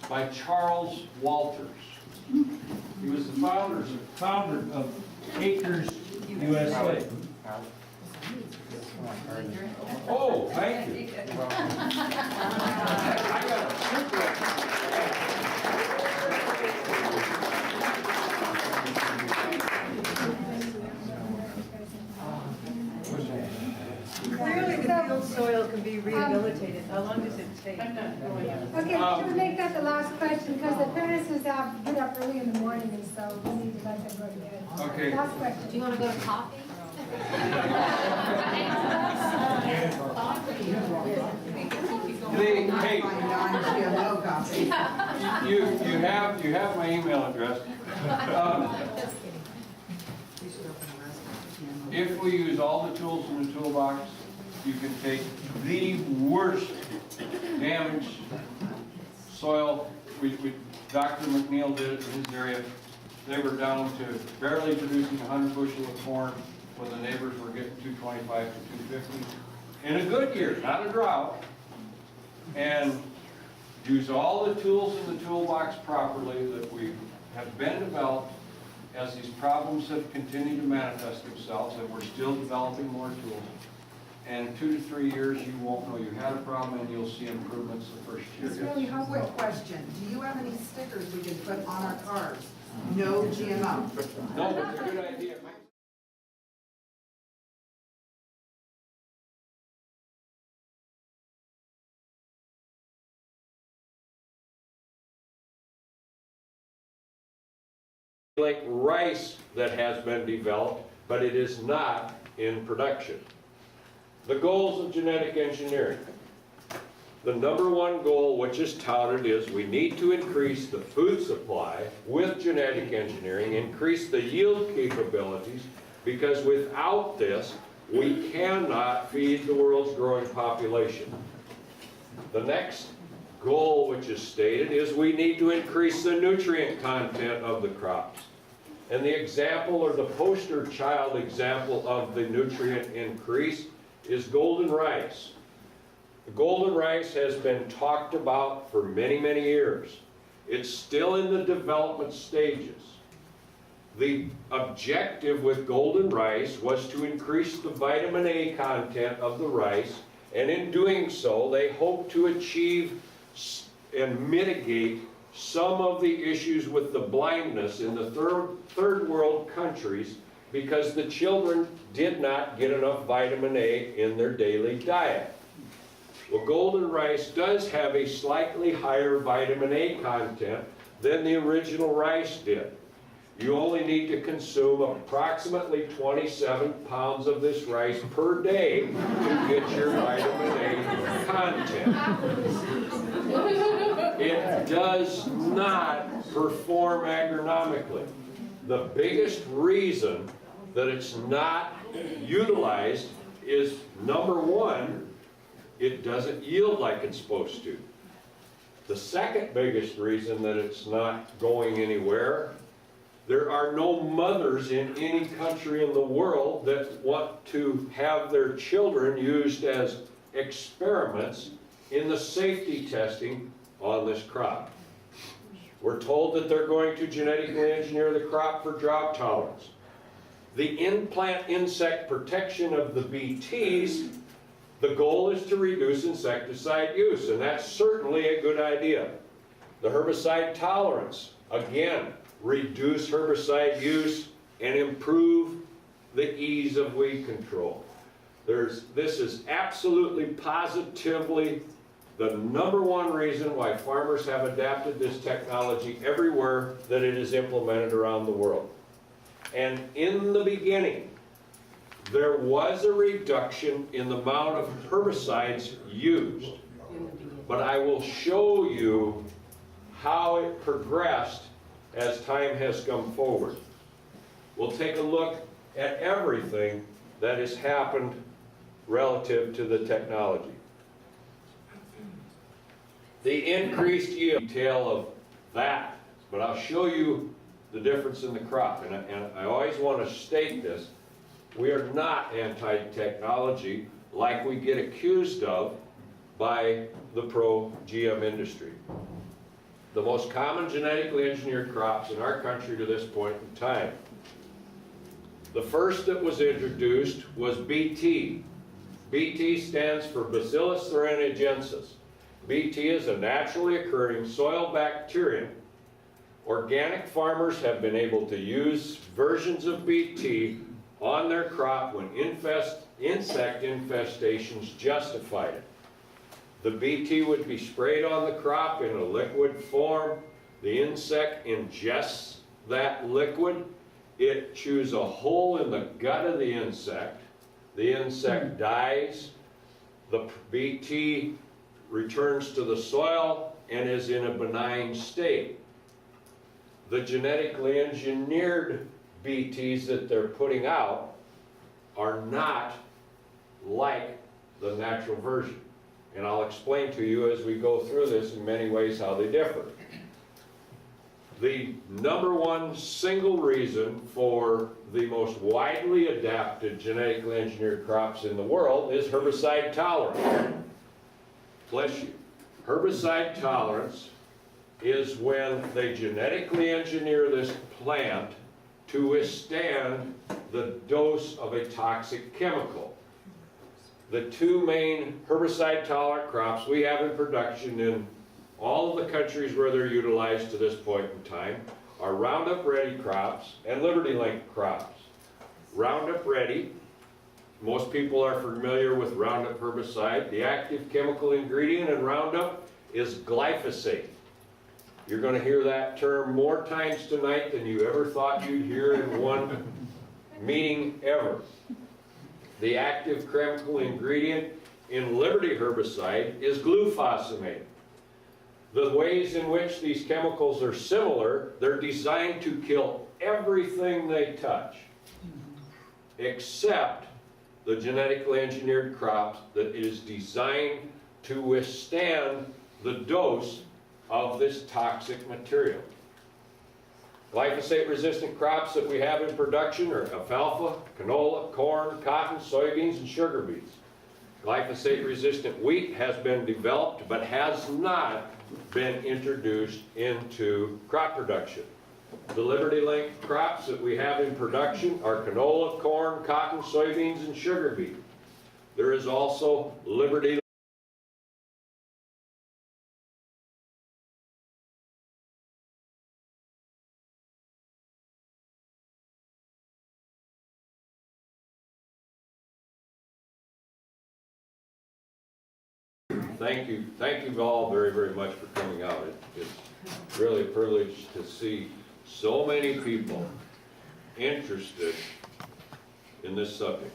Speaker 1: by Charles Walters. He was the founder of Acres USA. Oh, thank you. I got a secret.
Speaker 2: Clearly, the field soil can be rehabilitated. How long does it take?
Speaker 11: Okay, to make that the last question, because the parents is out, get up early in the morning, and so we need to let them go to bed.
Speaker 1: Okay.
Speaker 11: Last question.
Speaker 3: Do you want to go to coffee?
Speaker 1: You have my email address. If we use all the tools in the toolbox, you can take the worst damaged soil. Dr. McNeil did it in his area. They were down to barely producing 100 bushel of corn when the neighbors were getting 225 to 250 in a good year, not a drought. And use all the tools in the toolbox properly that we have been developed as these problems have continued to manifest themselves, and we're still developing more tools. And in 2 to 3 years, you won't know you had a problem, and you'll see improvements the first year.
Speaker 12: It's really a quick question. Do you have any stickers we can put on our cars? No GMO.
Speaker 1: No, but it's a good idea. Like rice that has been developed, but it is not in production. The goals of genetic engineering. The number one goal, which is touted, is we need to increase the food supply with genetic engineering, increase the yield capabilities, because without this, we cannot feed the world's growing population. The next goal, which is stated, is we need to increase the nutrient content of the crops. And the example, or the poster child example of the nutrient increase is golden rice. The golden rice has been talked about for many, many years. It's still in the development stages. The objective with golden rice was to increase the vitamin A content of the rice And in doing so, they hope to achieve and mitigate some of the issues with the blindness in the third world countries because the children did not get enough vitamin A in their daily diet. Well, golden rice does have a slightly higher vitamin A content than the original rice did. You only need to consume approximately 27 pounds of this rice per day to get your vitamin A content. It does not perform agronomically. The biggest reason that it's not utilized is, number one, it doesn't yield like it's supposed to. The second biggest reason that it's not going anywhere, there are no mothers in any country in the world that want to have their children used as experiments in the safety testing on this crop. We're told that they're going to genetically engineer the crop for drought tolerance. The in-plant insect protection of the BTs, the goal is to reduce insecticide use, and that's certainly a good idea. The herbicide tolerance, again, reduce herbicide use and improve the ease of weed control. This is absolutely positively the number one reason why farmers have adapted this technology everywhere that it is implemented around the world. And in the beginning, there was a reduction in the amount of herbicides used. But I will show you how it progressed as time has come forward. We'll take a look at everything that has happened relative to the technology. The increased yield, detail of that, but I'll show you the difference in the crop. And I always want to state this. We are not anti-technology like we get accused of by the pro-GM industry. The most common genetically engineered crops in our country to this point in time. The first that was introduced was BT. BT stands for Bacillus thuringiensis. BT is a naturally occurring soil bacterium. Organic farmers have been able to use versions of BT on their crop when insect infestations justified it. The BT would be sprayed on the crop in a liquid form. The insect ingests that liquid. It chews a hole in the gut of the insect. The insect dies. The BT returns to the soil and is in a benign state. The genetically engineered BTs that they're putting out are not like the natural version. And I'll explain to you as we go through this in many ways how they differ. The number one single reason for the most widely adapted genetically engineered crops in the world is herbicide tolerance. Bless you. Herbicide tolerance is when they genetically engineer this plant to withstand the dose of a toxic chemical. The two main herbicide-tolerant crops we have in production in all of the countries where they're utilized to this point in time are Roundup Ready crops and Liberty Link crops. Roundup Ready, most people are familiar with Roundup herbicide. The active chemical ingredient in Roundup is glyphosate. You're going to hear that term more times tonight than you ever thought you'd hear in one meeting ever. The active chemical ingredient in Liberty herbicide is glufosinate. The ways in which these chemicals are similar, they're designed to kill everything they touch, except the genetically engineered crops that is designed to withstand the dose of this toxic material. Glyphosate-resistant crops that we have in production are alfalfa, canola, corn, cotton, soybeans, and sugar beets. Glyphosate-resistant wheat has been developed but has not been introduced into crop production. The Liberty Link crops that we have in production are canola, corn, cotton, soybeans, and sugar beet. There is also Liberty. Thank you all very, very much for coming out. It's really a privilege to see so many people interested in this subject.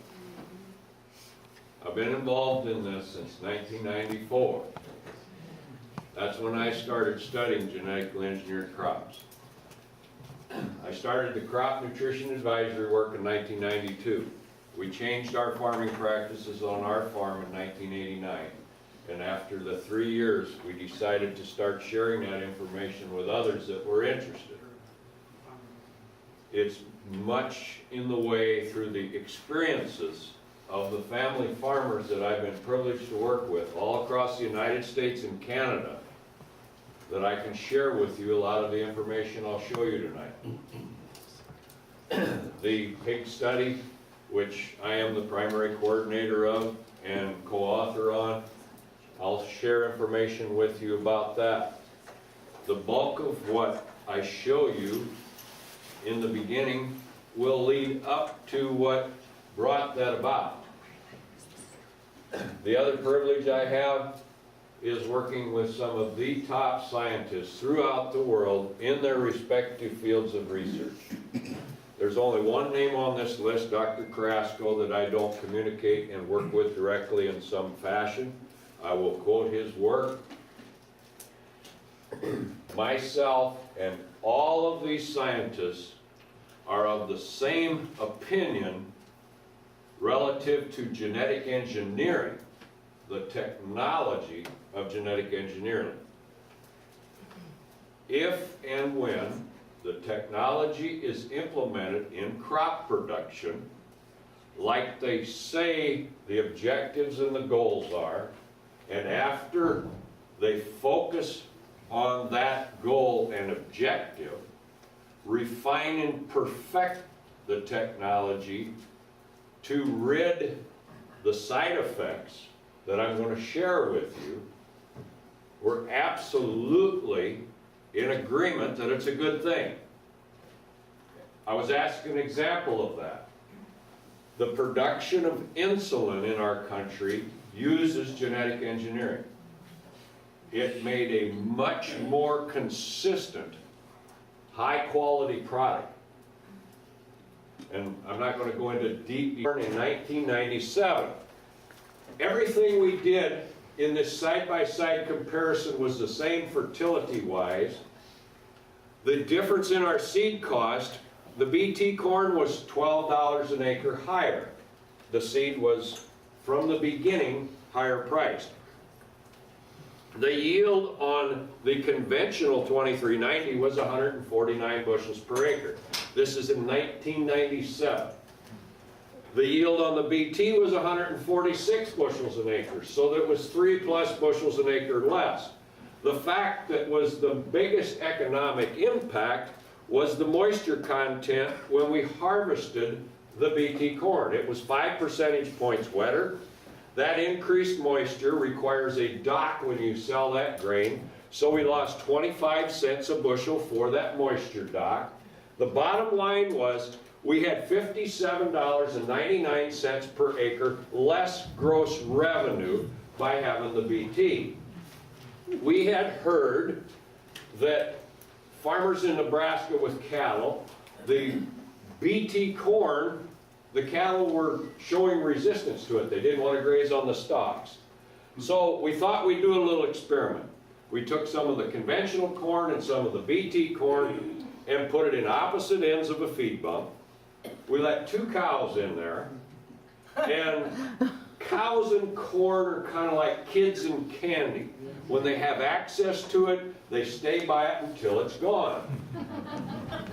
Speaker 1: I've been involved in this since 1994. That's when I started studying genetically engineered crops. I started the crop nutrition advisory work in 1992. We changed our farming practices on our farm in 1989. And after the 3 years, we decided to start sharing that information with others that were interested. It's much in the way through the experiences of the family farmers that I've been privileged to work with all across the United States and Canada that I can share with you a lot of the information I'll show you tonight. The pig study, which I am the primary coordinator of and co-author on, I'll share information with you about that. The bulk of what I show you in the beginning will lead up to what brought that about. The other privilege I have is working with some of the top scientists throughout the world in their respective fields of research. There's only one name on this list, Dr. Carrasco, that I don't communicate and work with directly in some fashion. I will quote his work. Myself and all of these scientists are of the same opinion relative to genetic engineering, the technology of genetic engineering. If and when the technology is implemented in crop production, like they say the objectives and the goals are, and after they focus on that goal and objective, refine and perfect the technology to rid the side effects that I'm going to share with you, we're absolutely in agreement that it's a good thing. I was asked an example of that. The production of insulin in our country uses genetic engineering. It made a much more consistent, high-quality product. And I'm not going to go into deep. In 1997, everything we did in this side-by-side comparison was the same fertility-wise. The difference in our seed cost, the BT corn was $12 an acre higher. The seed was, from the beginning, higher priced. The yield on the conventional 2390 was 149 bushels per acre. This is in 1997. The yield on the BT was 146 bushels an acre, so that was 3+ bushels an acre less. The fact that was the biggest economic impact was the moisture content when we harvested the BT corn. It was 5 percentage points wetter. That increased moisture requires a dock when you sell that grain, so we lost 25 cents a bushel for that moisture dock. The bottom line was we had $57.99 per acre less gross revenue by having the BT. We had heard that farmers in Nebraska with cattle, the BT corn, the cattle were showing resistance to it. They didn't want to graze on the stalks. So we thought we'd do a little experiment. We took some of the conventional corn and some of the BT corn and put it in opposite ends of a feed bump. We let 2 cows in there, and cows and corn are kind of like kids and candy. When they have access to it, they stay by it until it's gone.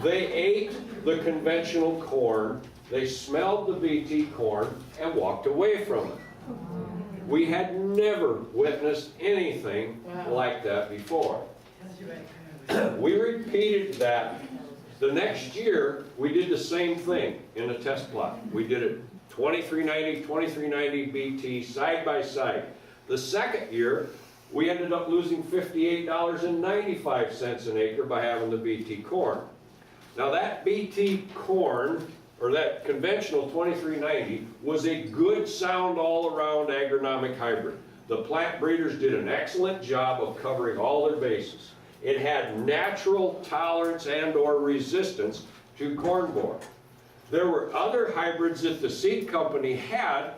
Speaker 1: They ate the conventional corn, they smelled the BT corn, and walked away from it. We had never witnessed anything like that before. We repeated that. The next year, we did the same thing in a test plot. We did it 2390, 2390 BT side by side. The second year, we ended up losing $58.95 an acre by having the BT corn. Now that BT corn, or that conventional 2390, was a good sound all-around agronomic hybrid. The plant breeders did an excellent job of covering all their bases. It had natural tolerance and or resistance to corn borer. There were other hybrids that the seed company had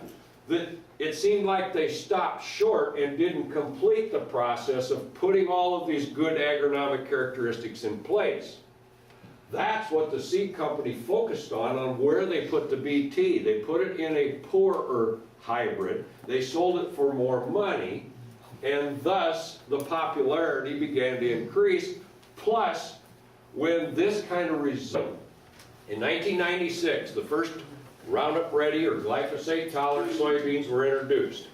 Speaker 1: that it seemed like they stopped short and didn't complete the process of putting all of these good agronomic characteristics in place. That's what the seed company focused on where they put the BT. They put it in a poorer hybrid. They sold it for more money, and thus the popularity began to increase. Plus, when this kind of result, in 1996, the first Roundup Ready or glyphosate tolerant soybeans were introduced.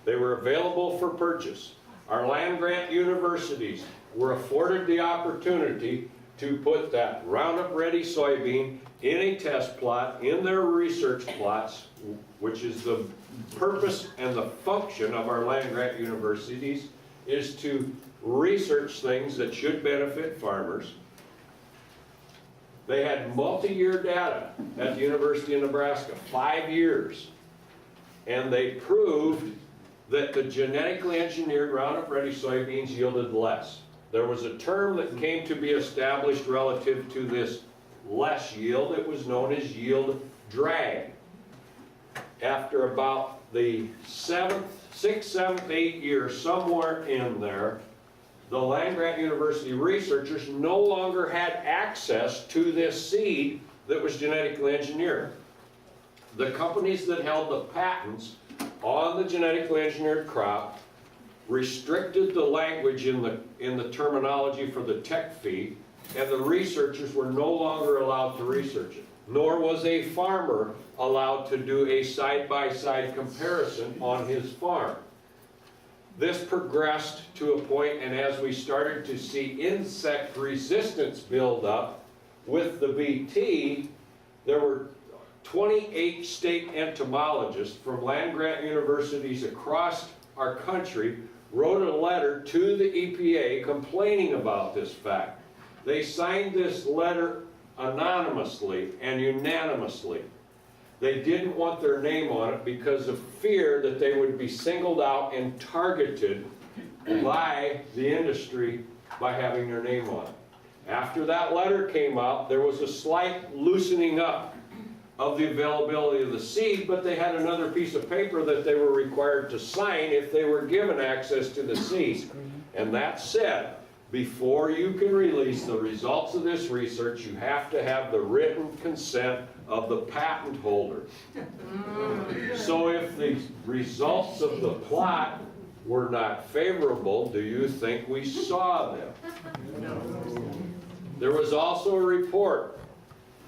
Speaker 1: They were available for purchase. Our land-grant universities were afforded the opportunity to put that Roundup Ready soybean in a test plot in their research plots, which is the purpose and the function of our land-grant universities, is to research things that should benefit farmers. They had multi-year data at the University of Nebraska, 5 years, and they proved that the genetically engineered Roundup Ready soybeans yielded less. There was a term that came to be established relative to this less yield. It was known as yield drag. After about the 6th, 7th, 8th year, somewhere in there, the land-grant university researchers no longer had access to this seed that was genetically engineered. The companies that held the patents on the genetically engineered crop restricted the language in the terminology for the tech feed, and the researchers were no longer allowed to research it. Nor was a farmer allowed to do a side-by-side comparison on his farm. This progressed to a point, and as we started to see insect resistance build up with the BT, there were 28 state entomologists from land-grant universities across our country wrote a letter to the EPA complaining about this fact. They signed this letter anonymously and unanimously. They didn't want their name on it because of fear that they would be singled out and targeted by the industry by having their name on it. After that letter came out, there was a slight loosening up of the availability of the seed, but they had another piece of paper that they were required to sign if they were given access to the seed. And that said, before you can release the results of this research, you have to have the written consent of the patent holder. So if the results of the plot were not favorable, do you think we saw them? No. There was also a report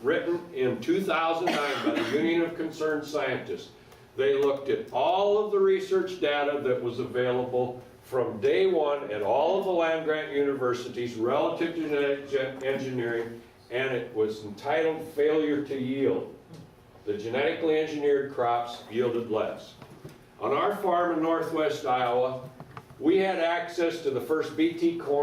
Speaker 1: written in 2009 by the Union of Concerned Scientists. They looked at all of the research data that was available from day one at all of the land-grant universities relative to genetic engineering, and it was entitled Failure to Yield. The genetically engineered crops yielded less. On our farm in northwest Iowa, we had access to the first BT corn